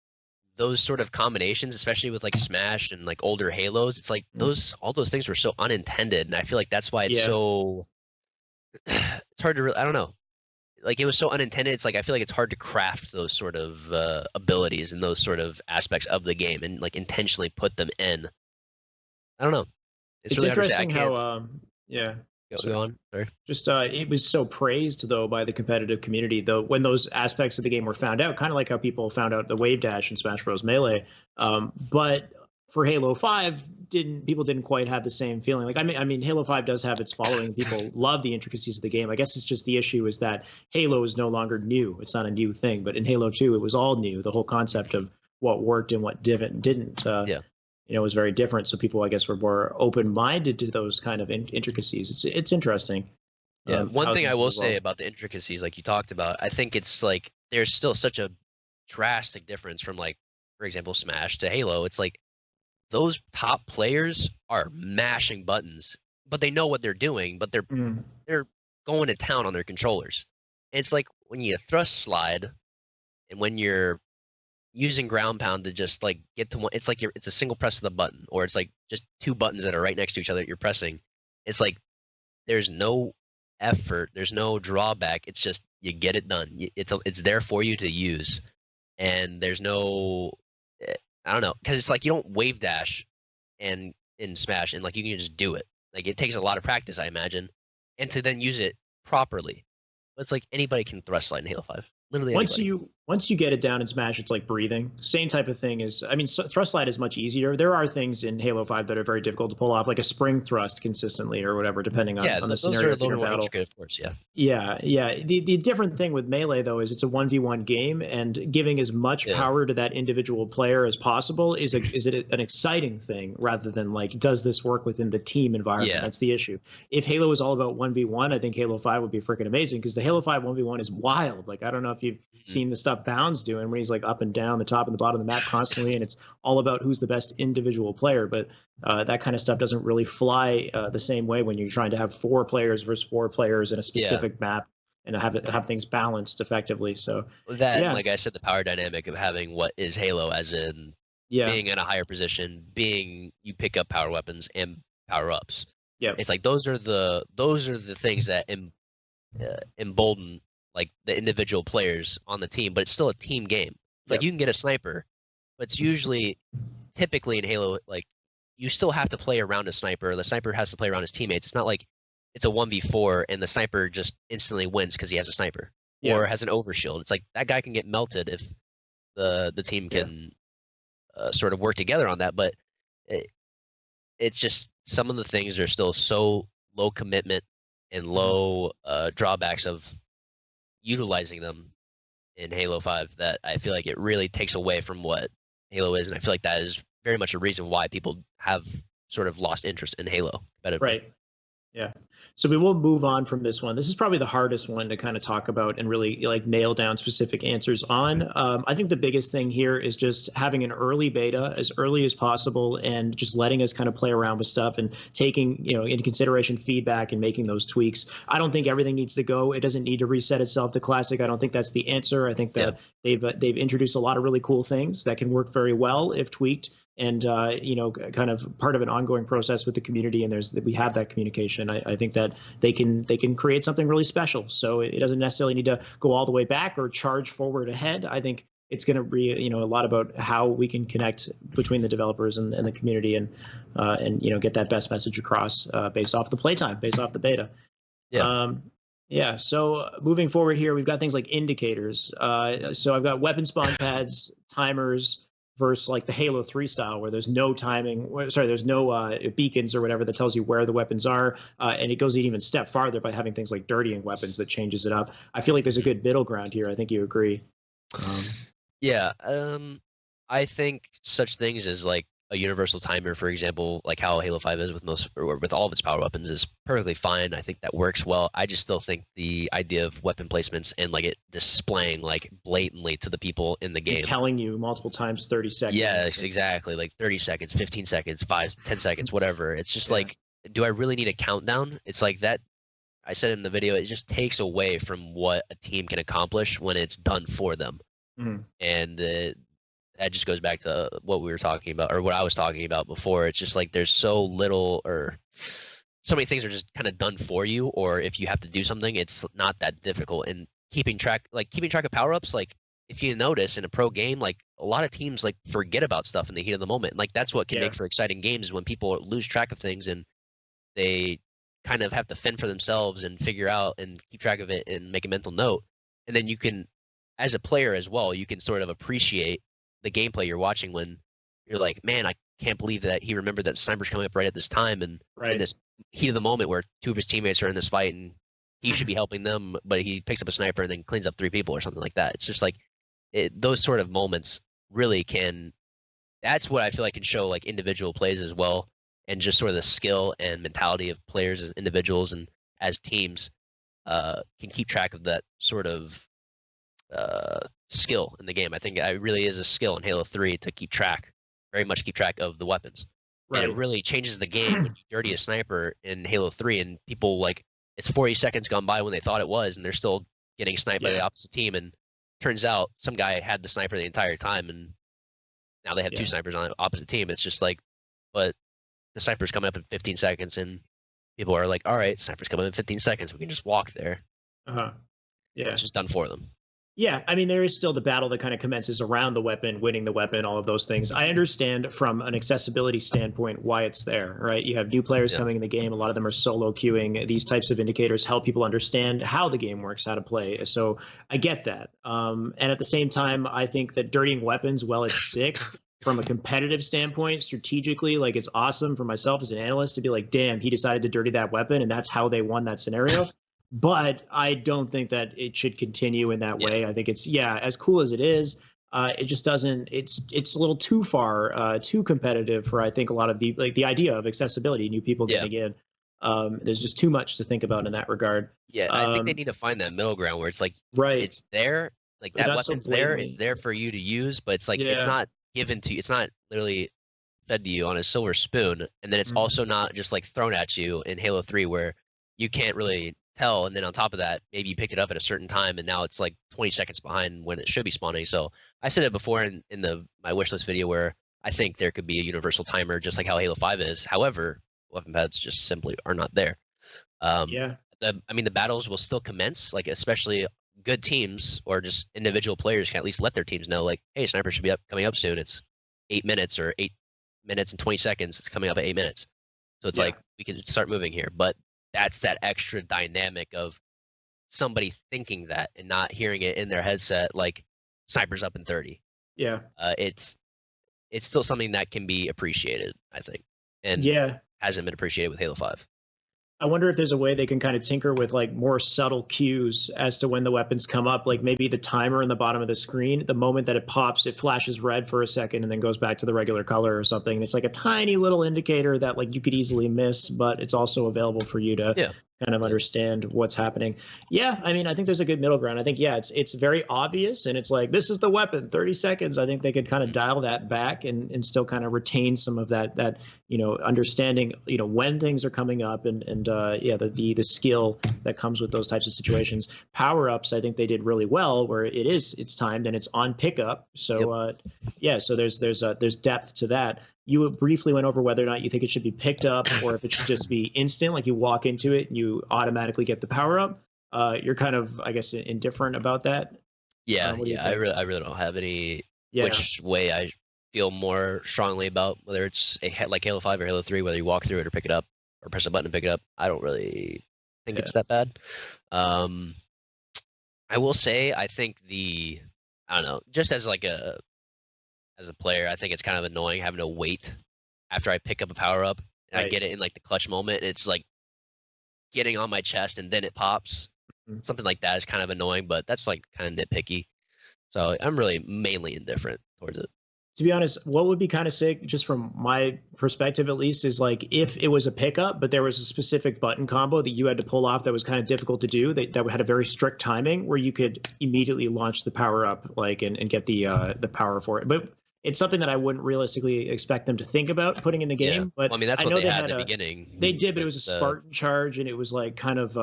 those sort of combinations, especially with like Smash and like older Halos, it's like all those things were so unintended, and I feel like that's why it's so it's hard to really, I don't know, like it was so unintended. It's like I feel like it's hard to craft those sort of abilities and those sort of aspects of the game and like intentionally put them in. I don't know.
It's really interesting how
Go on. Sorry.
Just it was so praised though by the competitive community, though, when those aspects of the game were found out, kind of like how people found out the wave dash in Smash Bros. Melee. But for Halo 5, people didn't quite have the same feeling. Like I mean, Halo 5 does have its following. People love the intricacies of the game. I guess it's just the issue is that Halo is no longer new. It's not a new thing. But in Halo 2, it was all new. The whole concept of what worked and what didn't. Was very different. So people, I guess, were more open-minded to those kind of intricacies. It's interesting.
Yeah. One thing I will say about the intricacies, like you talked about, I think it's like there's still such a drastic difference from, like, for example, Smash to Halo. It's like those top players are mashing buttons, but they know what they're doing, but they're going to town on their controllers. And it's like when you thrust slide and when you're using ground pound to just like get to one, it's like it's a single press of the button, or it's like just two buttons that are right next to each other that you're pressing. It's like there's no effort, there's no drawback. It's just you get it done. It's there for you to use, and there's no, I don't know, because it's like you don't wave dash and in Smash and like you can just do it. Like it takes a lot of practice, I imagine, and to then use it properly. But it's like anybody can thrust slide in Halo 5. Literally
once you get it down in Smash, it's like breathing. Same type of thing is, I mean, thrust slide is much easier. There are things in Halo 5 that are very difficult to pull off, like a spring thrust consistently or whatever, depending on the scenario of your battle. Of course, yeah. The different thing with Melee, though, is it's a 1v1 game, and giving as much power to that individual player as possible is an exciting thing, rather than like, does this work within the team environment? Yeah. That's the issue. If Halo was all about 1v1, I think Halo 5 would be freaking amazing, because the Halo 5 1v1 is wild. Like, I don't know if you've seen the stuff Bound's doing, when he's like up and down the top and the bottom of the map constantly, and it's all about who's the best individual player. But that kind of stuff doesn't really fly the same way when you're trying to have 4 players versus 4 players in a specific map and have things balanced effectively. So
like I said, the power dynamic of having what is Halo, as in being in a higher position, being you pick up power weapons and power ups. Yeah, it's like those are the things that embolden like the individual players on the team, but it's still a team game. It's like you can get a sniper, but it's typically in Halo, like you still have to play around a sniper. The sniper has to play around his teammates. It's not like it's a 1v4 and the sniper just instantly wins because he has a sniper or has an overshield. It's like that guy can get melted if the team can sort of work together on that. But it's just some of the things are still so low commitment and low drawbacks of utilizing them in Halo 5 that I feel like it really takes away from what Halo is, and I feel like that is very much a reason why people have sort of lost interest in Halo.
Right. Yeah. So we will move on from this one. This is probably the hardest one to kind of talk about and really like nail down specific answers on. I think the biggest thing here is just having an early beta as early as possible and just letting us kind of play around with stuff and taking, into consideration feedback and making those tweaks. I don't think everything needs to go. It doesn't need to reset itself to classic. I don't think that's the answer. I think that they've introduced a lot of really cool things that can work very well if tweaked. And kind of part of an ongoing process with the community, and we have that communication. I think that they can create something really special. So it doesn't necessarily need to go all the way back or charge forward ahead. I think it's going to be a lot about how we can connect between the developers and the community, and get that best message across based off the playtime, based off the beta. So moving forward here, we've got things like indicators. So I've got weapon spawn pads, timers, versus like the Halo 3 style where there's no timing, there's no beacons or whatever that tells you where the weapons are. And it goes an even step farther by having things like dirtying weapons that changes it up. I feel like there's a good middle ground here. I think you agree.
I think such things as like a universal timer, for example, like how Halo 5 is with all of its power weapons, is perfectly fine. I think that works well. I just still think the idea of weapon placements and like it displaying like blatantly to the people in the game,
telling you multiple times 30 seconds.
Yes, exactly. Like 30 seconds, 15 seconds, 5, 10 seconds, whatever. It's just like, do I really need a countdown? It's like that. I said in the video, it just takes away from what a team can accomplish when it's done for them. And that just goes back to what we were talking about, or what I was talking about before. It's just like there's so little, or so many things are just kind of done for you, or if you have to do something, it's not that difficult. And keeping track of power-ups, like if you notice in a pro game, like a lot of teams like forget about stuff in the heat of the moment. Like that's what can make for exciting games, when people lose track of things and they kind of have to fend for themselves and figure out and keep track of it and make a mental note. And then you can, as a player as well, you can sort of appreciate the gameplay you're watching when you're like, man, I can't believe that he remembered that sniper's coming up right at this time, and in this heat of the moment where two of his teammates are in this fight and he should be helping them, but he picks up a sniper and then cleans up 3 people or something like that. It's just like those sort of moments really can. That's what I feel like can show like individual plays as well, and just sort of the skill and mentality of players as individuals and as teams can keep track of that sort of skill in the game. I think it really is a skill in Halo 3 to very much keep track of the weapons. And it really changes the game when you dirty a sniper in Halo 3 and people like, it's 40 seconds gone by when they thought it was, and they're still getting sniped by the opposite team, and turns out some guy had the sniper the entire time, and now they have 2 snipers on the opposite team. It's just like, but the sniper's coming up in 15 seconds, and people are like, all right, sniper's coming up in 15 seconds, we can just walk there. It's just done for them.
Yeah, I mean, there is still the battle that kind of commences around the weapon, winning the weapon, all of those things. I understand from an accessibility standpoint why it's there, right? You have new players coming in the game. A lot of them are solo queuing. These types of indicators help people understand how the game works, how to play. So I get that. And at the same time, I think that dirtying weapons, well, it's sick. From a competitive standpoint, strategically, like it's awesome for myself as an analyst to be like, damn, he decided to dirty that weapon, and that's how they won that scenario. But I don't think that it should continue in that way. I think it's, as cool as it is, it just doesn't, it's a little too far, too competitive for, I think, a lot of the idea of accessibility, new people getting in. There's just too much to think about in that not
I think they need to find that middle ground where it's like, it's there, like that weapon's there, it's there for you to use, but it's like, it's not given to you, it's not literally fed to you on a silver spoon. And then it's also not just like thrown at you in Halo 3 where you can't really tell, and then on top of that, maybe you picked it up at a certain time and now it's like 20 seconds behind when it should be spawning. So I said it before in my wishlist video where I think there could be a universal timer just like how Halo 5 is. However, weapon pads just simply are not there. The battles will still commence, like especially good teams or just individual players can at least let their teams know, like, hey, sniper should be coming up soon. It's 8 minutes or 8 minutes and 20 seconds. It's coming up at 8 minutes. So it's like we can start moving here. But that's that extra dynamic of somebody thinking that and not hearing it in their headset, like sniper's up in 30.
Yeah.
It's still something that can be appreciated, I think, and hasn't been appreciated with Halo 5.
I wonder if there's a way they can kind of tinker with like more subtle cues as to when the weapons come up, like maybe the timer in the bottom of the screen, the moment that it pops, it flashes red for a second and then goes back to the regular color or something. And it's like a tiny little indicator that like you could easily miss, but it's also available for you to kind of understand what's happening. Yeah, I mean, I think there's a good middle ground. I think, it's very obvious and it's like, this is the weapon, 30 seconds. I think they could kind of dial that back and still kind of retain some of that understanding, when things are coming up and the skill that comes with those types of situations. Power-ups, I think they did really well where it's timed and it's on pickup. So so there's depth to that. You briefly went over whether or not you think it should be picked up or if it should just be instant, like you walk into it and you automatically get the power up. You're kind of, I guess, indifferent about that.
I really don't have any which way I feel more strongly about, whether it's like Halo 5 or Halo 3, whether you walk through it or pick it up or press a button to pick it up. I don't really think it's that bad. I will say, I think I don't know, just as a player, I think it's kind of annoying having to wait after I pick up a power up and I get it in like the clutch moment. It's like getting on my chest and then it pops. Something like that is kind of annoying, but that's like kind of nitpicky. So I'm really mainly indifferent towards it.
To be honest, what would be kind of sick, just from my perspective at least, is like if it was a pickup, but there was a specific button combo that you had to pull off that was kind of difficult to do, that had a very strict timing where you could immediately launch the power up, like and get the power for it. But it's something that I wouldn't realistically expect them to think about putting in the game.
Yeah.
But
well, I mean, that's what they had at the beginning.
They did, but it was a Spartan charge, and it was like kind of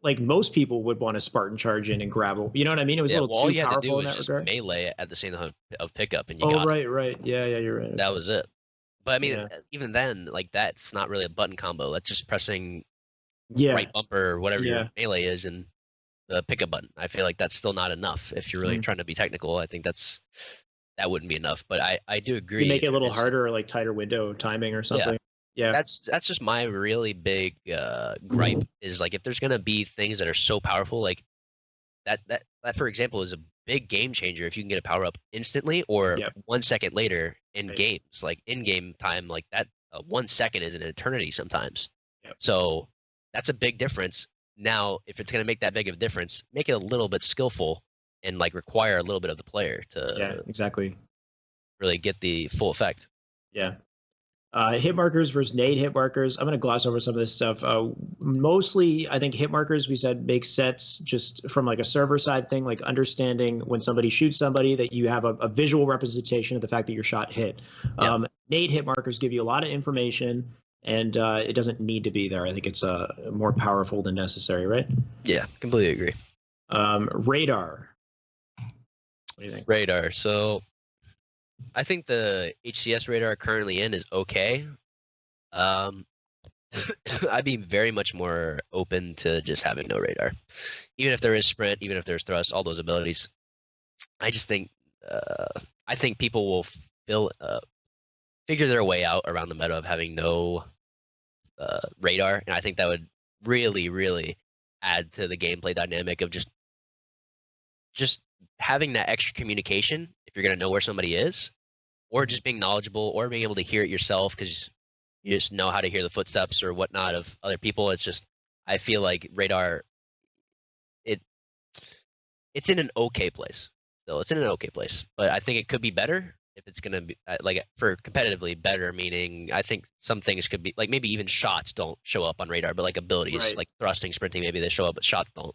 like most people would want a Spartan charge in and grab it. You know what I mean? It was a little
all
too
you had
powerful
to do
in
was
that
just
regard.
melee at the same time of pickup, and you got it.
Right. Yeah, you're right.
That was it. But I mean, even then, like that's not really a button combo. That's just pressing right bumper or whatever your melee is and the pickup button. I feel like that's still not enough if you're really trying to be technical. I think that wouldn't be enough. But I do agree.
You make it a little harder or like tighter window timing or something. Yeah.
That's just my really big gripe is like if there's gonna be things that are so powerful, like that for example is a big game changer if you can get a power up instantly or 1 second later in games, like in game time, like that 1 second is an eternity sometimes. So that's a big difference. Now, if it's gonna make that big of a difference, make it a little bit skillful and like require a little bit of the player to
exactly
really get the full effect.
Hit markers versus nade hit markers. I'm going to gloss over some of this stuff. Mostly, I think hit markers, we said, make sense just from like a server side thing, like understanding when somebody shoots somebody that you have a visual representation of the fact that your shot hit. Nade hit markers give you a lot of information, and it doesn't need to be there. I think it's more powerful than necessary, right?
Yeah, completely agree.
Radar. What do you think?
Radar. So I think the HCS radar currently in is okay. I'd be very much more open to just having no radar. Even if there is sprint, even if there's thrust, all those abilities. I just think I think people will figure their way out around the meta of having no radar, and I think that would really, really add to the gameplay dynamic of just having that extra communication if you're going to know where somebody is, or just being knowledgeable, or being able to hear it yourself because you just know how to hear the footsteps or whatnot of other people. It's just, I feel like radar, it's in an okay place. Still, it's in an okay place, but I think it could be better if it's going to be like for competitively better, meaning I think some things could be like maybe even shots don't show up on radar, but like abilities like thrusting, sprinting, maybe they show up, but shots don't.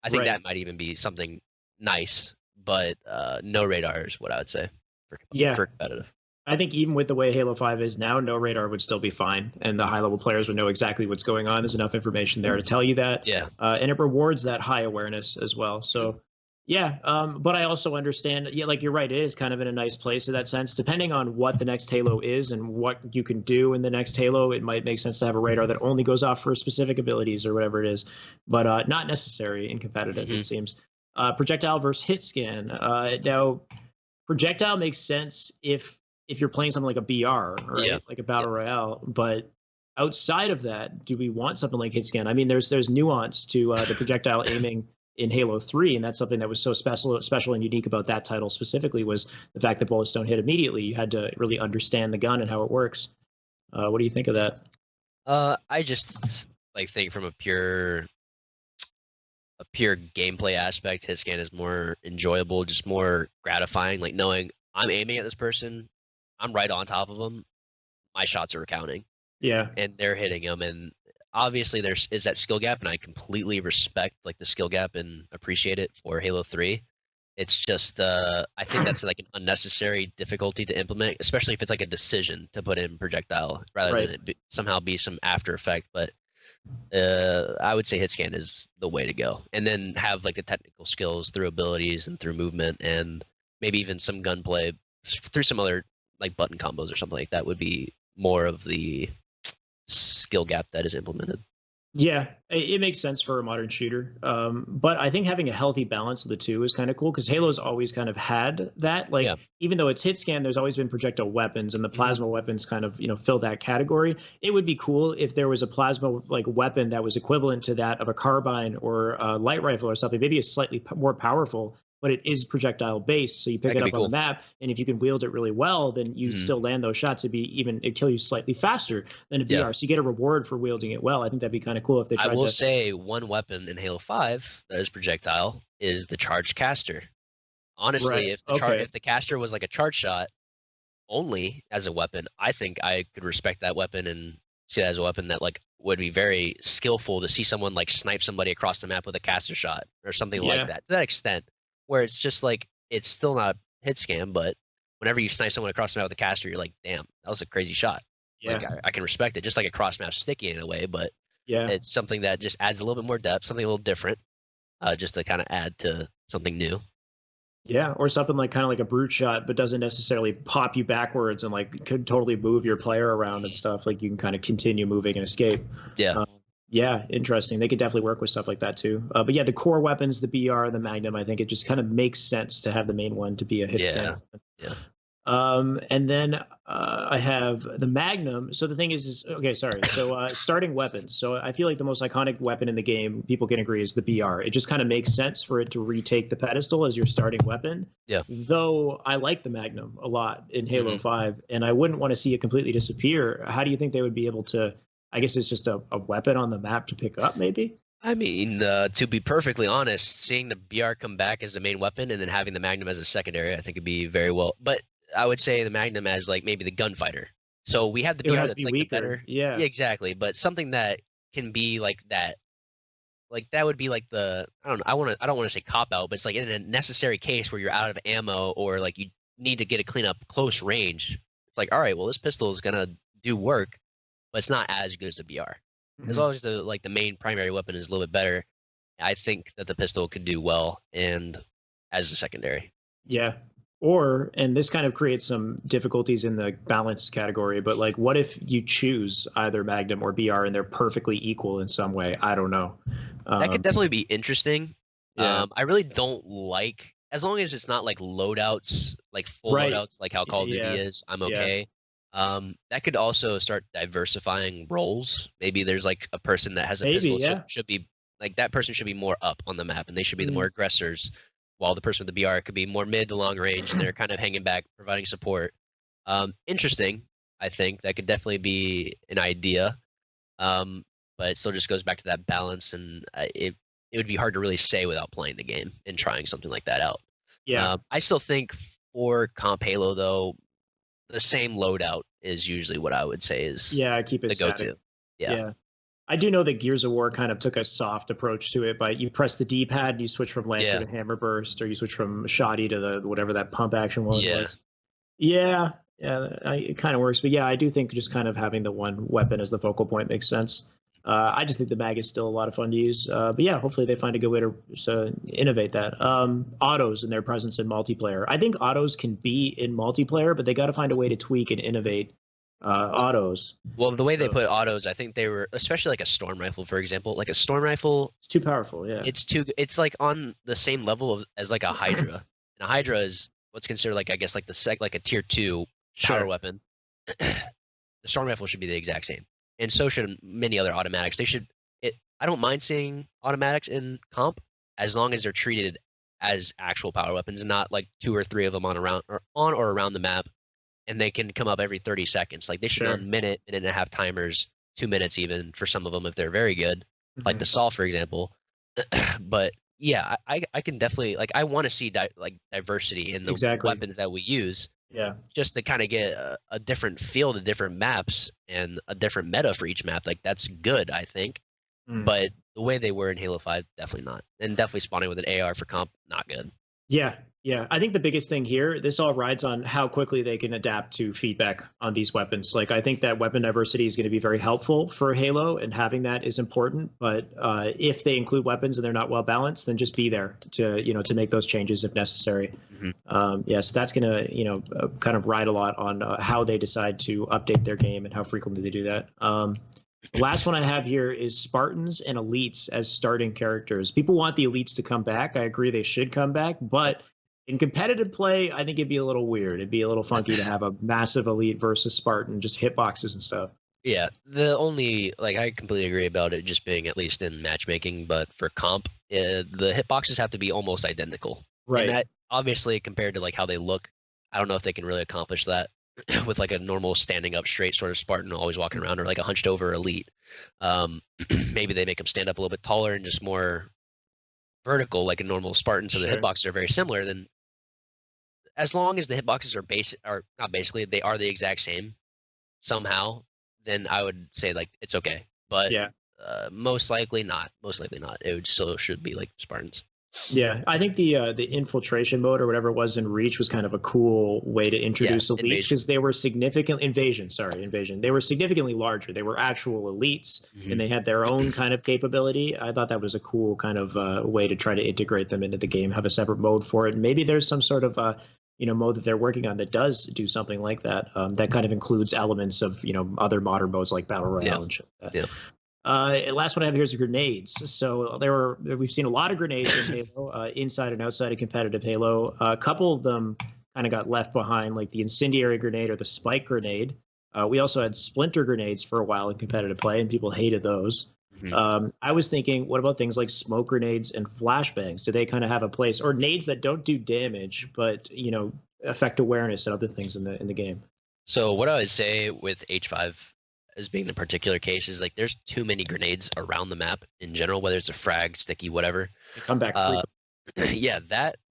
I think that might even be something nice, but no radar is what I would say for competitive.
I think even with the way Halo 5 is now, no radar would still be fine, and the high-level players would know exactly what's going on. There's enough information there to tell you that. And it rewards that high awareness as well. So, but I also understand, like you're right, it is kind of in a nice place in that sense. Depending on what the next Halo is and what you can do in the next Halo, it might make sense to have a radar that only goes off for specific abilities or whatever it is, but not necessary in competitive, it seems. Projectile versus hit scan. Now, projectile makes sense if if you're playing something like a BR, right?
Yeah.
Like a battle royale. But outside of that, do we want something like hit scan? I mean, there's nuance to the projectile aiming in Halo 3, and that's something that was so special and unique about that title specifically, was the fact that bullets don't hit immediately. You had to really understand the gun and how it works. What do you think of that?
I just like think from a pure gameplay aspect, hit scan is more enjoyable, just more gratifying. Like knowing I'm aiming at this person, I'm right on top of them, my shots are counting.
Yeah,
and they're hitting them, and obviously there is that skill gap, and I completely respect like the skill gap and appreciate it for Halo 3. It's just I think that's like an unnecessary difficulty to implement, especially if it's like a decision to put in projectile rather than it somehow be some after effect. But I would say hit scan is the way to go, and then have like the technical skills through abilities and through movement, and maybe even some gunplay through some other like button combos or something like that would be more of the skill gap that is implemented.
Yeah, it makes sense for a modern shooter. But I think having a healthy balance of the two is kind of cool, because Halo's always kind of had that. Like, even though it's hit scan, there's always been projectile weapons, and the plasma weapons kind of, fill that category. It would be cool if there was a plasma like weapon that was equivalent to that of a carbine or a light rifle or something. Maybe it's slightly more powerful, but it is projectile based, so you pick it up on the map, and if you can wield it really well, then you still land those shots. It'd kill you slightly faster than a BR, so you get a reward for wielding it well. I think that'd be kind of cool if they tried to. I will
say one weapon in Halo 5 that is projectile is the charged caster. Honestly, if the caster was like a charge shot only as a weapon, I think I could respect that weapon and see that as a weapon that like would be very skillful to see someone like snipe somebody across the map with a caster shot or something like that. To that extent. Where it's just like, it's still not hit scan, but whenever you snipe someone across the map with a caster, you're like, damn, that was a crazy shot.
Yeah.
Like, I can respect it, just like a cross map sticky in a way, but it's something that just adds a little bit more depth, something a little different, just to kind of add to something new.
Yeah, or something like kind of like a brute shot, but doesn't necessarily pop you backwards and like could totally move your player around and stuff. Like you can kind of continue moving and escape.
Yeah.
Yeah, interesting. They could definitely work with stuff like that too. But yeah, the core weapons, the BR, the Magnum, I think it just kind of makes sense to have the main one to be a hit scan.
Yeah.
And then I have the Magnum. So the thing is okay, sorry. So starting weapons. So I feel like the most iconic weapon in the game, people can agree, is the BR. It just kind of makes sense for it to retake the pedestal as your starting weapon.
Yeah.
Though I like the Magnum a lot in Halo 5, and I wouldn't want to see it completely disappear. How do you think they would be able to? I guess it's just a weapon on the map to pick up, maybe?
I mean, to be perfectly honest, seeing the BR come back as the main weapon and then having the Magnum as a secondary, I think it'd be very well. But I would say the Magnum as like maybe the gunfighter. So we have the BR that's like
weaker.
the better.
Yeah,
exactly. But something that can be like that. Like that would be like the I don't want to say cop out, but it's like in a necessary case where you're out of ammo or like you need to get a clean up close range. It's like, all right, well this pistol is gonna do work, but it's not as good as the BR. As long as the main primary weapon is a little bit better, I think that the pistol could do well and as a secondary.
Yeah. And this kind of creates some difficulties in the balance category, but like what if you choose either Magnum or BR and they're perfectly equal in some way? I don't know.
That could definitely be interesting.
Yeah.
I really don't like, as long as it's not like loadouts, like full loadouts, like how Call of Duty is, I'm okay. That could also start diversifying roles. Maybe there's like a person that has a pistol should be like that person should be more up on the map and they should be the more aggressors, while the person with the BR could be more mid to long range and they're kind of hanging back, providing support. Interesting. I think that could definitely be an idea. But it still just goes back to that balance, and it would be hard to really say without playing the game and trying something like that out.
Yeah.
I still think for Comp Halo though, the same loadout is usually what I would say is
keep it
the
static.
go-to. Yeah.
I do know that Gears of War kind of took a soft approach to it, but you press the D-pad and you switch from Lancer to Hammer Burst, or you switch from Shoddy to the whatever that pump action was. It kind of works. But yeah, I do think just kind of having the one weapon as the focal point makes sense. I just think the mag is still a lot of fun to use. But yeah, hopefully they find a good way to innovate that. Autos and their presence in multiplayer. I think autos can be in multiplayer, but they got to find a way to tweak and innovate autos.
Well, the way they put autos, I think they were, especially like a storm rifle, for example. Like a storm rifle,
it's too powerful. Yeah,
it's like on the same level as like a Hydra. And a Hydra is what's considered like, I guess, like like a tier 2 power weapon, the storm rifle should be the exact same, and so should many other automatics. They should. I don't mind seeing automatics in comp as long as they're treated as actual power weapons, not like 2 or 3 of them on or around the map, and they can come up every 30 seconds. Like they should be on minute and a half timers, 2 minutes even for some of them if they're very good, like the Saw, for example. But yeah, I can definitely, like, I want to see diversity in the weapons that we use.
Yeah.
Just to kind of get a different feel to different maps and a different meta for each map. Like that's good, I think. But the way they were in Halo 5, definitely not. And definitely spawning with an AR for comp, not good.
Yeah. I think the biggest thing here, this all rides on how quickly they can adapt to feedback on these weapons. Like, I think that weapon diversity is going to be very helpful for Halo, and having that is important. But if they include weapons and they're not well balanced, then just be there to make those changes if necessary. So that's going to kind of ride a lot on how they decide to update their game and how frequently they do that. The last one I have here is Spartans and Elites as starting characters. People want the Elites to come back. I agree they should come back, but in competitive play, I think it'd be a little weird. It'd be a little funky to have a massive Elite versus Spartan, just hitboxes and stuff.
Yeah, the only, I completely agree about it just being at least in matchmaking, but for comp, the hitboxes have to be almost identical.
Right.
And that, obviously, compared to how they look, I don't know if they can really accomplish that with a normal standing up straight sort of Spartan always walking around, or a hunched over Elite. Maybe they make them stand up a little bit taller and just more vertical like a normal Spartan, so the hitboxes are very similar. Then as long as the hitboxes are not basically, they are the exact same somehow, then I would say it's okay. But most likely not. It still should be like Spartans. Yeah,
I think the infiltration mode or whatever it was in Reach was kind of a cool way to introduce elites, because they were invasion. They were significantly larger. They were actual elites, and they had their own kind of capability. I thought that was a cool kind of way to try to integrate them into the game, have a separate mode for it. And maybe there's some sort of mode that they're working on that does do something like that. That kind of includes elements of other modern modes like Battle Royale and shit like that. Last one I have here is grenades. So we've seen a lot of grenades in Halo, inside and outside of competitive Halo. A couple of them kind of got left behind, like the incendiary grenade or the spike grenade. We also had splinter grenades for a while in competitive play, and people hated those. I was thinking, what about things like smoke grenades and flashbangs? Do they kind of have a place, or nades that don't do damage but affect awareness and other things in the game?
So what I would say with H5 as being the particular case is there's too many grenades around the map in general, whether it's a frag, sticky, whatever.
They come back frequently.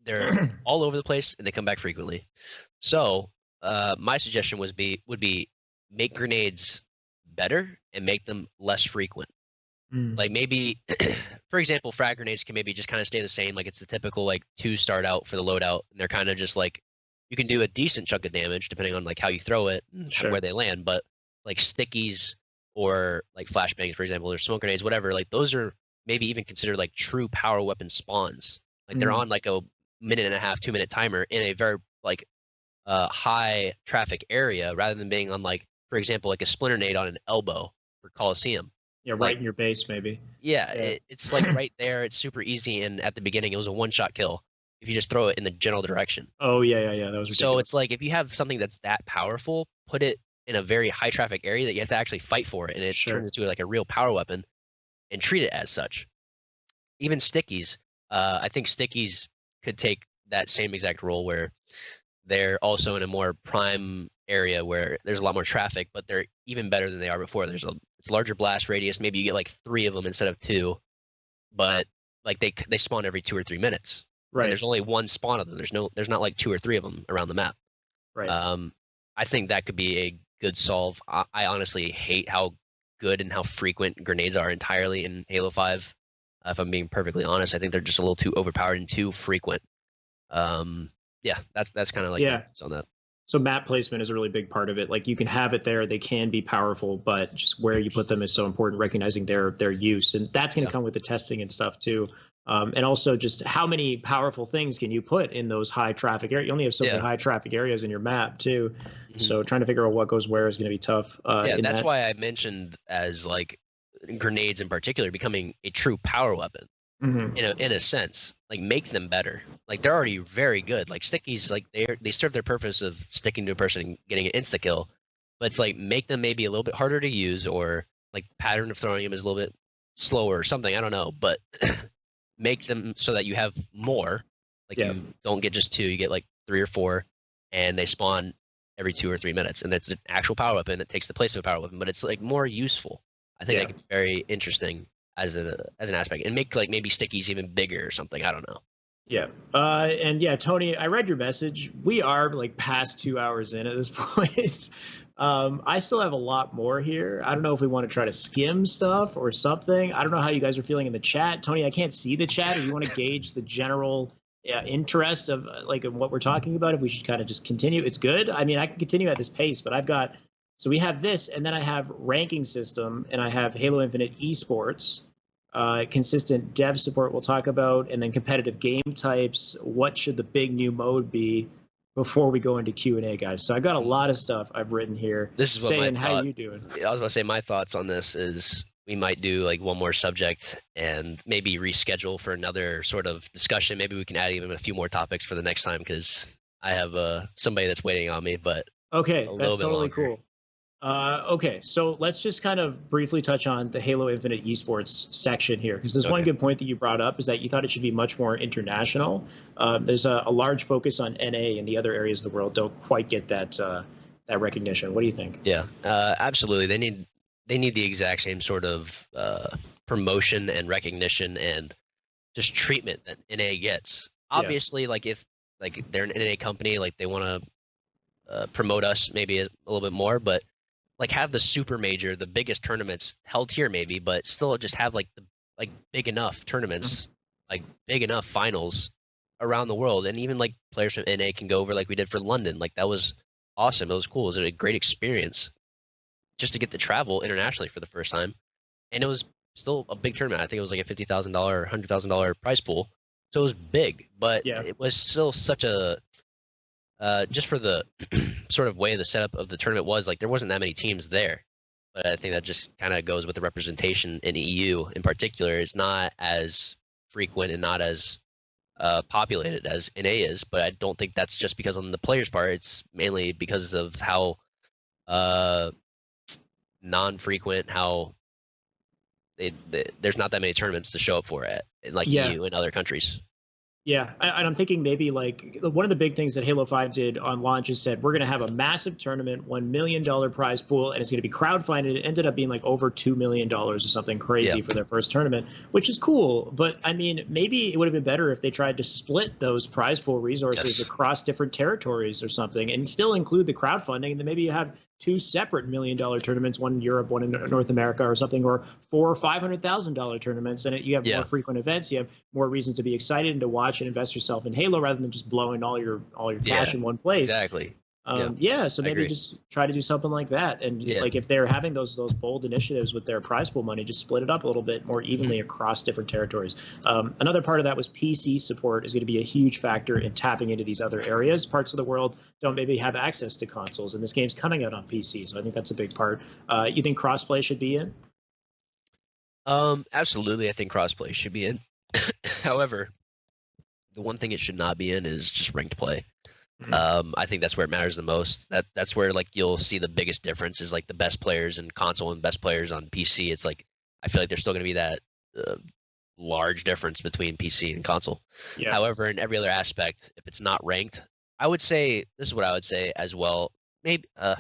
They're all over the place and they come back frequently. So my suggestion would be make grenades better and make them less frequent. Maybe, for example, frag grenades can maybe just kind of stay the same. It's the typical 2 start out for the loadout, and they're kind of just you can do a decent chunk of damage depending on how you throw it and where they land. But stickies or flashbangs, for example, or smoke grenades, whatever, those are maybe even considered true power weapon spawns. They're on a minute and a half, 2 minute timer in a very high traffic area, rather than being on for example, a splinter nade on an elbow for Coliseum.
Yeah, right in your base, maybe.
Yeah. It's right there. It's super easy, and at the beginning, it was a one-shot kill if you just throw it in the general direction.
Oh yeah, that was ridiculous.
So it's if you have something that's that powerful, put it in a very high traffic area that you have to actually fight for it, and it turns into a real power weapon, and treat it as such. Even stickies, I think stickies could take that same exact role, where they're also in a more prime area where there's a lot more traffic, but they're even better than they are before. It's larger blast radius. Maybe you get 3 of them instead of 2, but they spawn every 2 or 3 minutes.
Right.
And there's only one spawn of them. There's not 2 or 3 of them around the map.
Right.
I think that could be a good solve. I honestly hate how good and how frequent grenades are entirely in Halo 5. If I'm being perfectly honest, I think they're just a little too overpowered and too frequent. That's kind of on that.
So map placement is a really big part of it. You can have it there, they can be powerful, but just where you put them is so important, recognizing their use. And that's going to come with the testing and stuff too. And also just how many powerful things can you put in those high traffic areas? You only have so many high traffic areas in your map too. So trying to figure out what goes where is going to be tough.
That's why I mentioned as grenades in particular becoming a true power weapon. in a sense. Like, make them better. Like, they're already very good. Like, stickies, like they serve their purpose of sticking to a person and getting an insta kill, but it's like, make them maybe a little bit harder to use, or like pattern of throwing them is a little bit slower or something. I don't know, but make them so that you have more. Like, you don't get just 2, you get like 3 or 4, and they spawn every 2 or 3 minutes, and that's an actual power weapon that takes the place of a power weapon, but it's like more useful. I think that could be very interesting as an aspect, and make like maybe stickies even bigger or something. I don't know.
Yeah. And yeah, Tony, I read your message. We are like past 2 hours in at this point. I still have a lot more here. I don't know if we want to try to skim stuff or something. I don't know how you guys are feeling in the chat. Tony, I can't see the chat. If you want to gauge the general interest of like of what we're talking about, if we should kind of just continue, it's good. I mean, I can continue at this pace, but so we have this, and then I have ranking system, and I have Halo Infinite esports, consistent dev support we'll talk about, and then competitive game types. What should the big new mode be before we go into Q&A, guys? So I've got a lot of stuff I've written here.
This is what
saying, how you doing?
I was about to say, my thoughts on this is we might do like one more subject and maybe reschedule for another sort of discussion. Maybe we can add even a few more topics for the next time, because I have somebody that's waiting on me. But
okay, that's totally cool. Okay, so let's just kind of briefly touch on the Halo Infinite esports section here, because there's one good point that you brought up, is that you thought it should be much more international. There's a large focus on NA, and the other areas of the world don't quite get that recognition. What do you think?
Yeah, absolutely. They need the exact same sort of promotion and recognition and just treatment that NA gets. Obviously, like if like they're an NA company, like they want to promote us maybe a little bit more, but like have the super major, the biggest tournaments held here maybe, but still just have like big enough tournaments, like big enough finals around the world, and even like players from NA can go over like we did for London. Like that was awesome. It was cool. It was a great experience just to get to travel internationally for the first time, and it was still a big tournament. I think it was like a $50,000 or $100,000 prize pool, so it was big, but it was still such a just for the sort of way the setup of the tournament was, like there wasn't that many teams there. But I think that just kind of goes with the representation in EU in particular. It's not as frequent and not as populated as NA is, but I don't think that's just because on the players' part. It's mainly because of how non-frequent, how there's not that many tournaments to show up for it in like EU and other countries.
Yeah, and I'm thinking maybe like one of the big things that Halo 5 did on launch is said, we're going to have a massive tournament, $1 million prize pool, and it's going to be crowdfunded. It ended up being like over $2 million or something crazy for their first tournament, which is cool. But I mean, maybe it would have been better if they tried to split those prize pool resources across different territories or something, and still include the crowdfunding. And then maybe you have 2 separate $1 million tournaments, one in Europe, one in North America or something, or 4 or $500,000 tournaments, and you have more frequent events. You have more reasons to be excited and to watch and invest yourself in Halo rather than just blowing all your cash in one place.
Exactly.
So maybe just try to do something like that, and like if they're having those bold initiatives with their prize pool money, just split it up a little bit more evenly across different territories. Another part of that was PC support is going to be a huge factor in tapping into these other areas. Parts of the world don't maybe have access to consoles, and this game's coming out on PC, so I think that's a big part. You think crossplay should be in?
Absolutely, I think crossplay should be in. However, the one thing it should not be in is just ranked play. I think that's where it matters the most. That's where like you'll see the biggest difference is like the best players in console and best players on PC. It's like I feel like there's still going to be that large difference between PC and console. However, in every other aspect, if it's not ranked, I would say this is what I would say as well. Maybe kind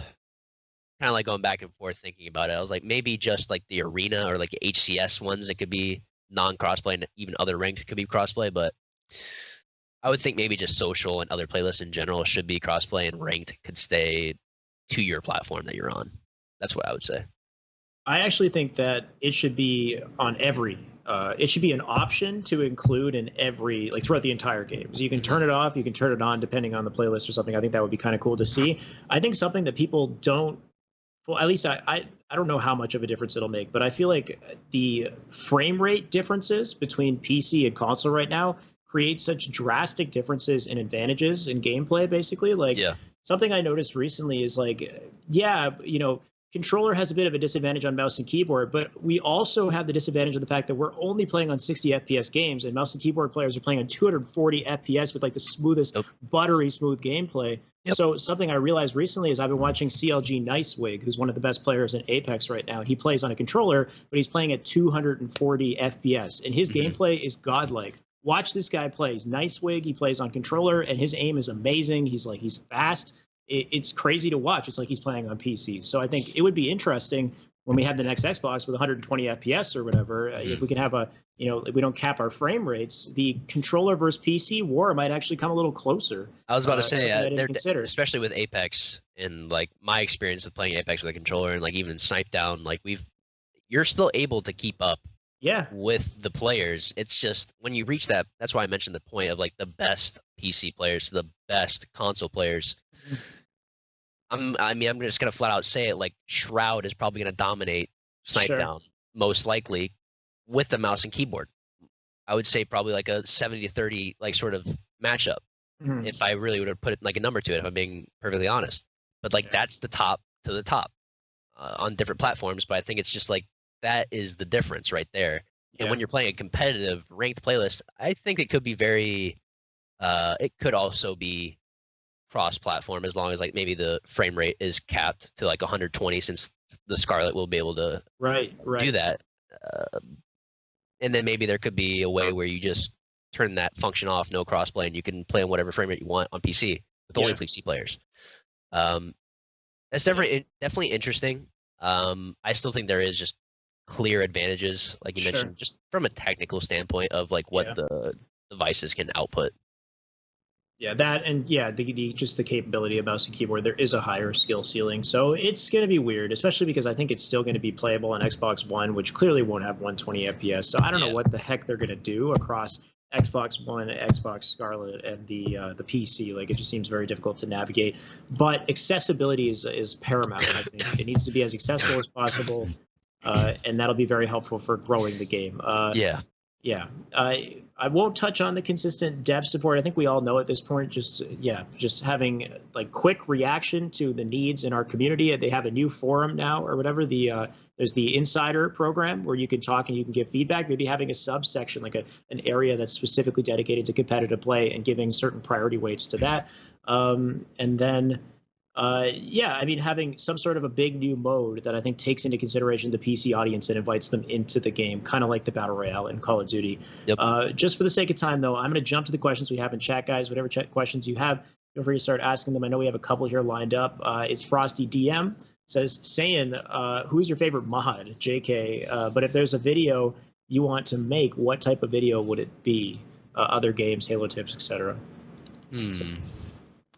of like going back and forth thinking about it. I was like maybe just like the arena or like HCS ones, it could be non-crossplay, and even other ranked could be crossplay, but I would think maybe just social and other playlists in general should be crossplay, and ranked could stay to your platform that you're on. That's what I would say.
I actually think that it should be on every. It should be an option to include in every, like throughout the entire game. So you can turn it off, you can turn it on depending on the playlist or something. I think that would be kind of cool to see. I think something that people don't, well, at least I don't know how much of a difference it'll make, but I feel like the frame rate differences between PC and console right now create such drastic differences and advantages in gameplay, basically. Like something I noticed recently is like, controller has a bit of a disadvantage on mouse and keyboard, but we also have the disadvantage of the fact that we're only playing on 60 FPS games, and mouse and keyboard players are playing on 240 FPS with like the smoothest, buttery smooth gameplay. So something I realized recently is I've been watching CLG Nicewig, who's one of the best players in Apex right now. He plays on a controller, but he's playing at 240 FPS, and his gameplay is godlike. Watch this guy play. He's Nicewig. He plays on controller, and his aim is amazing. He's fast. It's crazy to watch. It's like he's playing on PC. So I think it would be interesting when we have the next Xbox with 120 FPS or whatever. If we can have if we don't cap our frame rates, the controller versus PC war might actually come a little closer.
I was about to say, especially with Apex and like my experience with playing Apex with a controller and like even Snipe Down, like you're still able to keep up. With the players. It's just when you reach that, that's why I mentioned the point of like the best PC players to the best console players. I'm just gonna flat out say it, like Shroud is probably gonna dominate Snipe Down most likely with the mouse and keyboard. I would say probably like a 70-30 like sort of matchup. If I really would have put it like a number to it, if I'm being perfectly honest. But like that's the top to the top on different platforms. But I think it's just like that is the difference right there. And when you're playing a competitive ranked playlist, I think it could be very it could also be cross-platform as long as like maybe the frame rate is capped to like 120, since the Scarlet will be able to do that. And then maybe there could be a way where you just turn that function off, no crossplay, and you can play on whatever frame rate you want on PC with only PC players. That's definitely interesting. I still think there is just clear advantages, like you mentioned, just from a technical standpoint of like what the devices can output.
That and just the capability of mouse and keyboard, there is a higher skill ceiling. So it's going to be weird, especially because I think it's still going to be playable on Xbox One, which clearly won't have 120 FPS. So I don't know what the heck they're going to do across Xbox One, Xbox Scarlet, and the PC. Like, it just seems very difficult to navigate. But accessibility is paramount. I think it needs to be as accessible as possible, and that'll be very helpful for growing the game. I won't touch on the consistent dev support. I think we all know at this point, just having like quick reaction to the needs in our community. They have a new forum now or whatever. There's the Insider program where you can talk and you can give feedback. Maybe having a subsection, like an area that's specifically dedicated to competitive play and giving certain priority weights to that. And then having some sort of a big new mode that I think takes into consideration the PC audience and invites them into the game, kind of like the Battle Royale in Call of Duty. Just for the sake of time, though, I'm going to jump to the questions we have in chat, guys. Whatever questions you have, feel free to start asking them. I know we have a couple here lined up. It's Frosty DM. Says, Saiyan, who's your favorite mod? JK. But if there's a video you want to make, what type of video would it be? Other games, Halo tips, etc.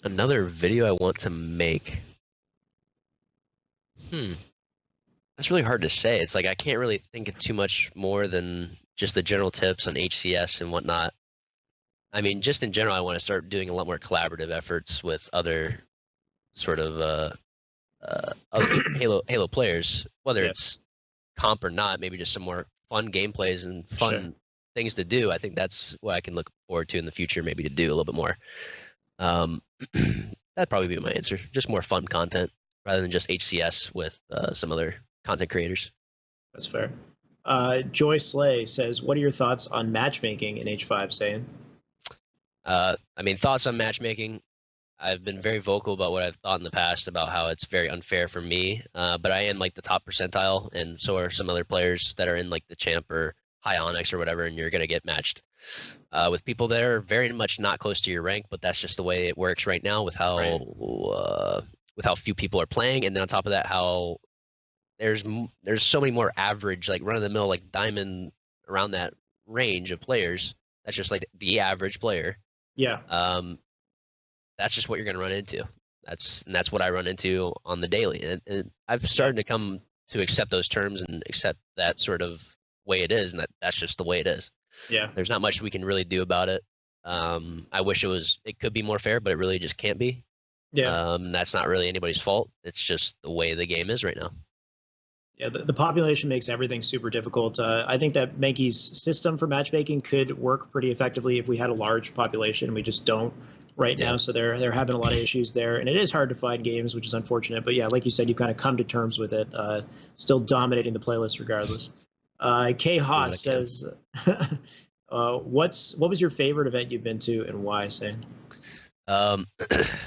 Another video I want to make. That's really hard to say. It's like I can't really think of too much more than just the general tips on HCS and whatnot. I mean, just in general, I want to start doing a lot more collaborative efforts with other sort of other Halo players, whether it's comp or not. Maybe just some more fun gameplays and fun things to do. I think that's what I can look forward to in the future, maybe to do a little bit more. That'd probably be my answer. Just more fun content rather than just HCS with some other content creators.
That's fair. Joy Slay says, what are your thoughts on matchmaking in H5, Saiyan?
I mean, thoughts on matchmaking. I've been very vocal about what I've thought in the past about how it's very unfair for me, but I am like the top percentile, and so are some other players that are in like the champ or high onyx or whatever, and you're going to get matched with people that are very much not close to your rank, but that's just the way it works right now with how few people are playing, and then on top of that, how there's so many more average, like run-of-the-mill, like diamond around that range of players. That's just like the average player. That's just what you're going to run into. That's what I run into on the daily, and I've started to come to accept those terms and accept that sort of way it is, and that's just the way it is. There's not much we can really do about it. I wish it could be more fair, but it really just can't be. That's not really anybody's fault. It's just the way the game is right now.
The population makes everything super difficult. I think that Mankey's system for matchmaking could work pretty effectively if we had a large population. We just don't right now, so they're having a lot of issues there, and it is hard to find games, which is unfortunate. But yeah, like you said, you kind of come to terms with it. Still dominating the playlist regardless. K Haas says, what was your favorite event you've been to and why, Saiyan?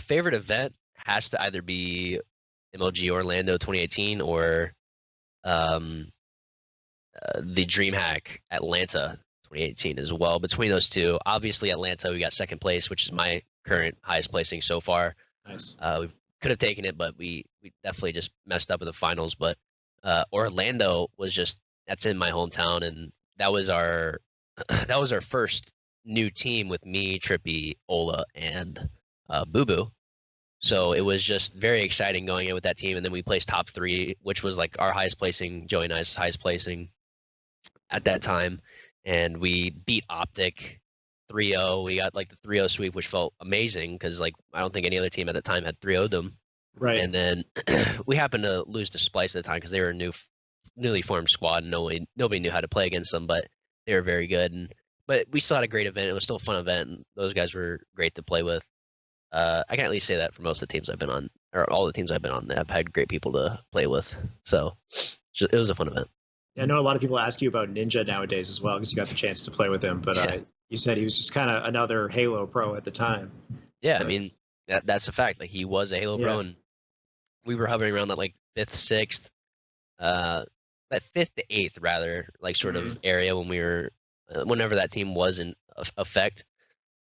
Favorite event has to either be MLG Orlando 2018 or the DreamHack Atlanta 2018 as well. Between those two, obviously Atlanta, we got second place, which is my current highest placing so far.
Nice.
We could have taken it, but we definitely just messed up in the finals. But Orlando was that's in my hometown, and that was our first new team with me, Trippy, Ola, and Boo Boo. So it was just very exciting going in with that team, and then we placed top 3, which was like our highest placing, Joey and I's highest placing at that time, and we beat Optic 3-0. We got like the 3-0 sweep, which felt amazing because like I don't think any other team at the time had 3-0'd them.
Right.
And then we happened to lose to Splice at the time because they were a newly formed squad, and nobody knew how to play against them, but they were very good. But we still had a great event. It was still a fun event, and those guys were great to play with. I can at least say that for most of the teams I've been on, or all the teams I've been on, I've had great people to play with. So it was a fun event.
Yeah, I know a lot of people ask you about Ninja nowadays as well because you got the chance to play with him. But you said he was just kind of another Halo pro at the time.
Yeah, I mean that's a fact. Like he was a Halo pro, and we were hovering around that like 5th, 6th, that 5th to 8th rather, like sort of area when we were, whenever that team was in effect.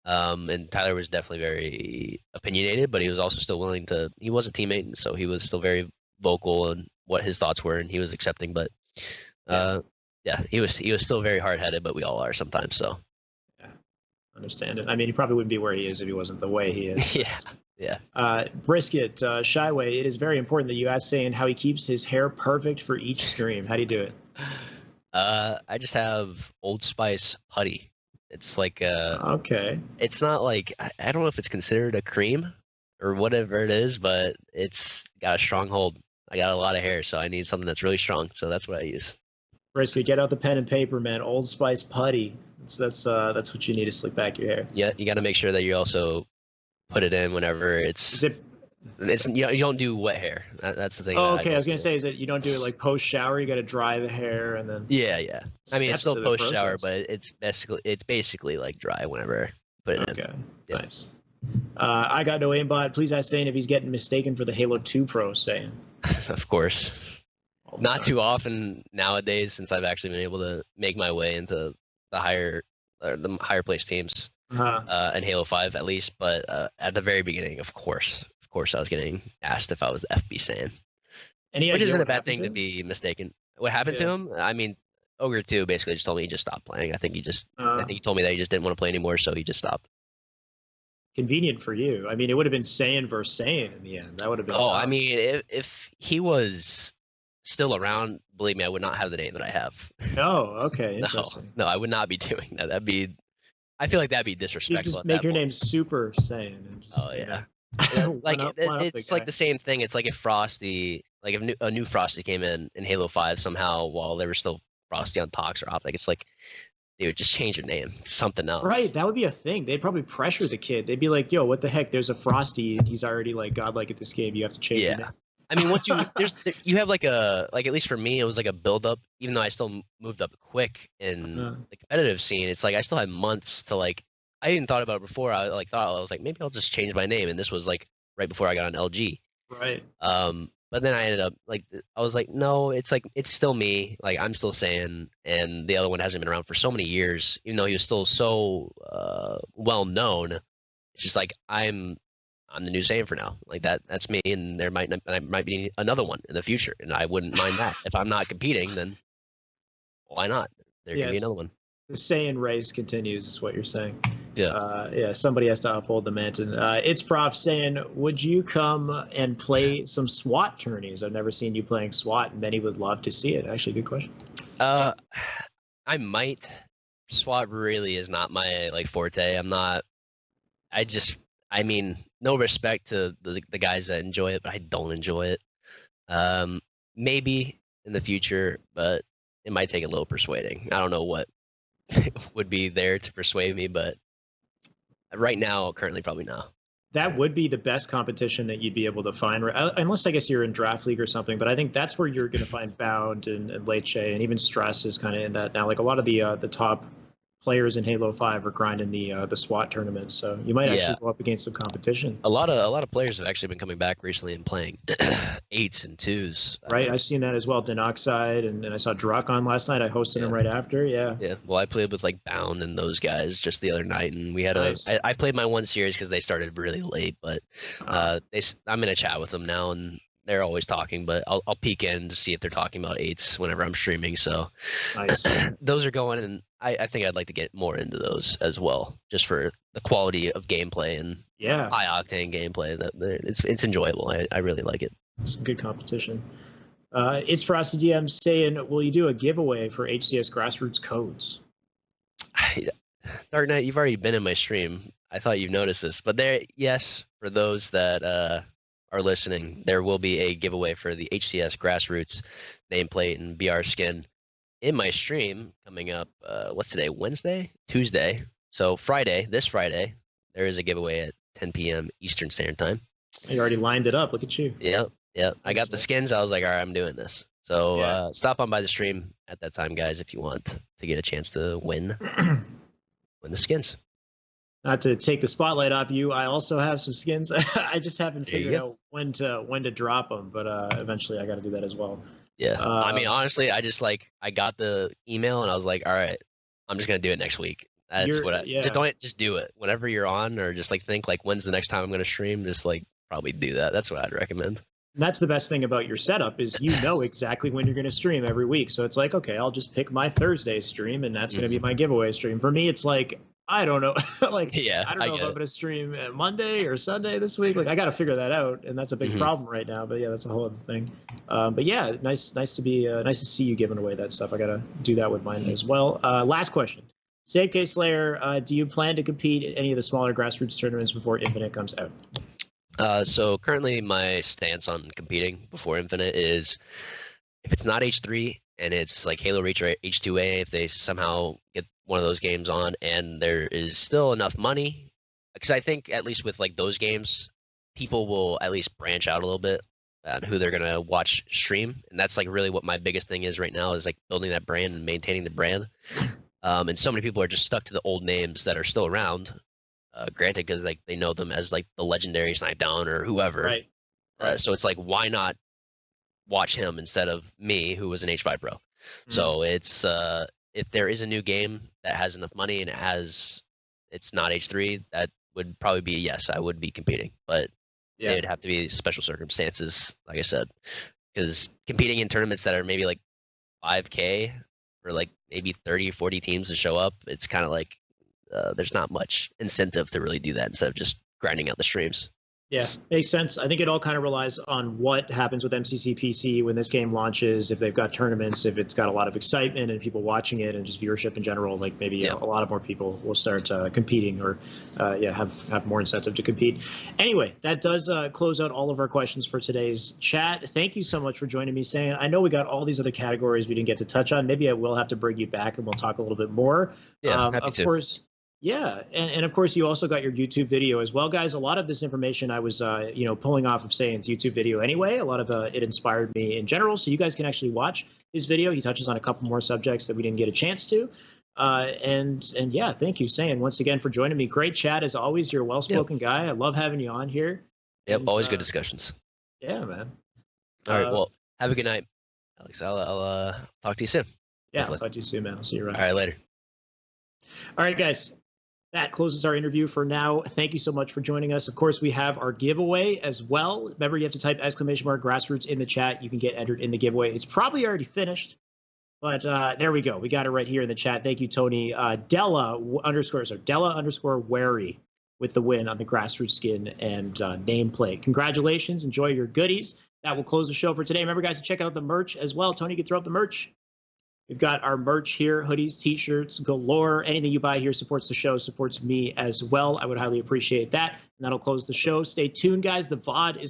And Tyler was definitely very opinionated, but he was also still willing to. He was a teammate, and so he was still very vocal in what his thoughts were, and he was accepting. But he was still very hard-headed, but we all are sometimes. So
yeah, understand it. I mean, he probably wouldn't be where he is if he wasn't the way he is.
Yeah.
Brisket, ShyWay, it is very important that you ask Saiyan how he keeps his hair perfect for each stream. How do you do it?
I just have Old Spice putty. It's like
okay.
It's not like I don't know if it's considered a cream or whatever it is, but it's got a strong hold. I got a lot of hair, so I need something that's really strong. So that's what I use.
Brisket, get out the pen and paper, man. Old Spice putty. That's what you need to slick back your hair.
Yeah, you got to make sure that you also put it in whenever it's you don't do wet hair. That's the thing.
Oh, okay. I was gonna say is that you don't do it like post shower. You got to dry the hair and then.
Yeah. I mean, it's still post shower, but it's basically like dry whenever you put it in.
Okay. Yeah. Nice. I got no aimbot. Please ask Saiyan if he's getting mistaken for the Halo 2 pro. Saiyan.
Of course. Not too often nowadays, since I've actually been able to make my way into the higher placed teams. In Halo 5 at least, but at the very beginning, of course I was getting asked if I was the FB Saiyan, which isn't a bad thing to be mistaken. What happened to him? I mean, Ogre 2 basically just told me he just stopped playing. I think he told me that he just didn't want to play anymore, so he just stopped.
Convenient for you. I mean, it would have been Saiyan versus Saiyan in the end. That would have been.
Oh, tough. I mean, if he was still around, believe me, I would not have the name that I have.
Oh, okay, interesting.
No, I would not be doing that. I feel like that'd be disrespectful.
You just make your name Super Saiyan. And just,
it's like the same thing. It's like if Frosty, like if a new Frosty came in Halo 5 somehow while they were still Frosty on Tox or Optic. It's like, dude, just change your name to something else.
Right, that would be a thing. They'd probably pressure the kid. They'd be like, "Yo, what the heck? There's a Frosty, and he's already like godlike at this game. You have to change your name."
I mean, once you have like at least for me, it was like a build up. Even though I still moved up quick in the competitive scene, it's like I still had months to like. I even thought about it before. I was like, maybe I'll just change my name, and this was like right before I got on LG.
Right.
But then I ended up like I was like, no, it's still me. Like I'm still Saiyan, and the other one hasn't been around for so many years, even though he was still so well known. It's just like I'm the new Saiyan for now. Like that's me, and there might be another one in the future, and I wouldn't mind that. If I'm not competing, then why not? There can be another one.
The Saiyan race continues, is what you're saying.
Yeah.
Somebody has to uphold the mantle. It's Prof saying, would you come and play some SWAT tourneys? I've never seen you playing SWAT, and many would love to see it. Actually, good question.
I might. SWAT really is not my forte. I'm not. I mean, no respect to the guys that enjoy it, but I don't enjoy it. Maybe in the future, but it might take a little persuading. I don't know what would be there to persuade me, but right now, currently, probably not.
that would be the best competition that you'd be able to find, unless I guess you're in draft league or something. But I think that's where you're going to find Bound and Leche, and even Stress is kind of in that now. Like a lot of the top players in Halo 5 are grinding the SWAT tournaments, so you might actually go up against some competition.
A lot of players have actually been coming back recently and playing 8s and 2s.
Right, I've seen that as well. Denoxide, and I saw Druck on last night. I hosted him right after. Yeah.
Well, I played with like Bound and those guys just the other night, and we had
Nice.
I played my one series because they started really late, but I'm in a chat with them now, and they're always talking, but I'll peek in to see if they're talking about 8s whenever I'm streaming. So
Nice.
those are going, and I think I'd like to get more into those as well, just for the quality of gameplay and high octane gameplay. It's enjoyable. I really like it.
Some good competition. It's Frosty DM saying, will you do a giveaway for HCS Grassroots codes?
Dark Knight, you've already been in my stream. I thought you've noticed this, but yes, for those that are listening, there will be a giveaway for the HCS Grassroots nameplate and BR skin in my stream coming up. What's today? Wednesday? Tuesday. So this Friday, there is a giveaway at 10 p.m. Eastern Standard Time.
You already lined it up. Look at you.
Yep. I got the skins. I was like, all right, I'm doing this. So stop on by the stream at that time, guys, if you want to get a chance to win the skins.
Not to take the spotlight off you, I also have some skins. I just haven't figured out when to drop them, but eventually I got to do that as well.
Yeah, I mean, honestly, I got the email and I was like, all right, I'm just gonna do it next week. That's what just do it whenever you're on, or just like think like when's the next time I'm gonna stream. Just like probably do that. That's what I'd recommend.
And that's the best thing about your setup is you know exactly when you're going to stream every week. So it's like, okay, I'll just pick my Thursday stream, and that's going to be my giveaway stream. For me, it's like, I don't know. I don't know if I'm going to stream Monday or Sunday this week. Like, I got to figure that out, and that's a big problem right now. But yeah, that's a whole other thing. But yeah, nice to see you giving away that stuff. I got to do that with mine as well. Last question. Save Case Slayer, do you plan to compete in any of the smaller grassroots tournaments before Infinite comes out?
So currently my stance on competing before Infinite is if it's not H3 and it's like Halo Reach or H2A, if they somehow get one of those games on and there is still enough money, because I think at least with like those games, people will at least branch out a little bit on who they're going to watch stream. And that's like really what my biggest thing is right now is like building that brand and maintaining the brand. And so many people are just stuck to the old names that are still around. Granted, because like they know them as like the legendary Snipe Down or whoever. Right. So it's like, why not watch him instead of me, who was an H5 pro? So it's if there is a new game that has enough money and it's not H3, that would probably be a yes. I would be competing, but it'd have to be special circumstances, like I said, because competing in tournaments that are maybe like 5K for like maybe 30 or 40 teams to show up, it's kind of like. There's not much incentive to really do that instead of just grinding out the streams.
Yeah, makes sense. I think it all kind of relies on what happens with MCC PC when this game launches, if they've got tournaments, if it's got a lot of excitement and people watching it and just viewership in general, like maybe a lot of more people will start competing or have more incentive to compete. Anyway, that does close out all of our questions for today's chat. Thank you so much for joining me, Saiyan. I know we got all these other categories we didn't get to touch on. Maybe I will have to bring you back and we'll talk a little bit more.
Yeah, happy to.
Of course. Yeah, and of course you also got your YouTube video as well, guys. A lot of this information I was pulling off of Saiyan's YouTube video anyway. A lot of it inspired me in general, so you guys can actually watch his video. He touches on a couple more subjects that we didn't get a chance to. And yeah, thank you, Saiyan, once again for joining me. Great chat as always. You're a well-spoken guy. I love having you on here.
Yep, always good discussions.
Yeah, man.
All right, well, have a good night, Alex. I'll talk to you soon.
Yeah, I'll talk to you soon, man. I'll see you around.
All right, later.
All right, guys. That closes our interview for now. Thank you so much for joining us. Of course, we have our giveaway as well. Remember, you have to type _grassroots in the chat. You can get entered in the giveaway. It's probably already finished, but there we go. We got it right here in the chat. Thank you, Tony. Della _ Wary with the win on the grassroots skin and nameplate. Congratulations. Enjoy your goodies. That will close the show for today. Remember, guys, to check out the merch as well. Tony, you can throw up the merch. We've got our merch here, hoodies, T-shirts, galore. Anything you buy here supports the show, supports me as well. I would highly appreciate that. And that'll close the show. Stay tuned, guys. The VOD is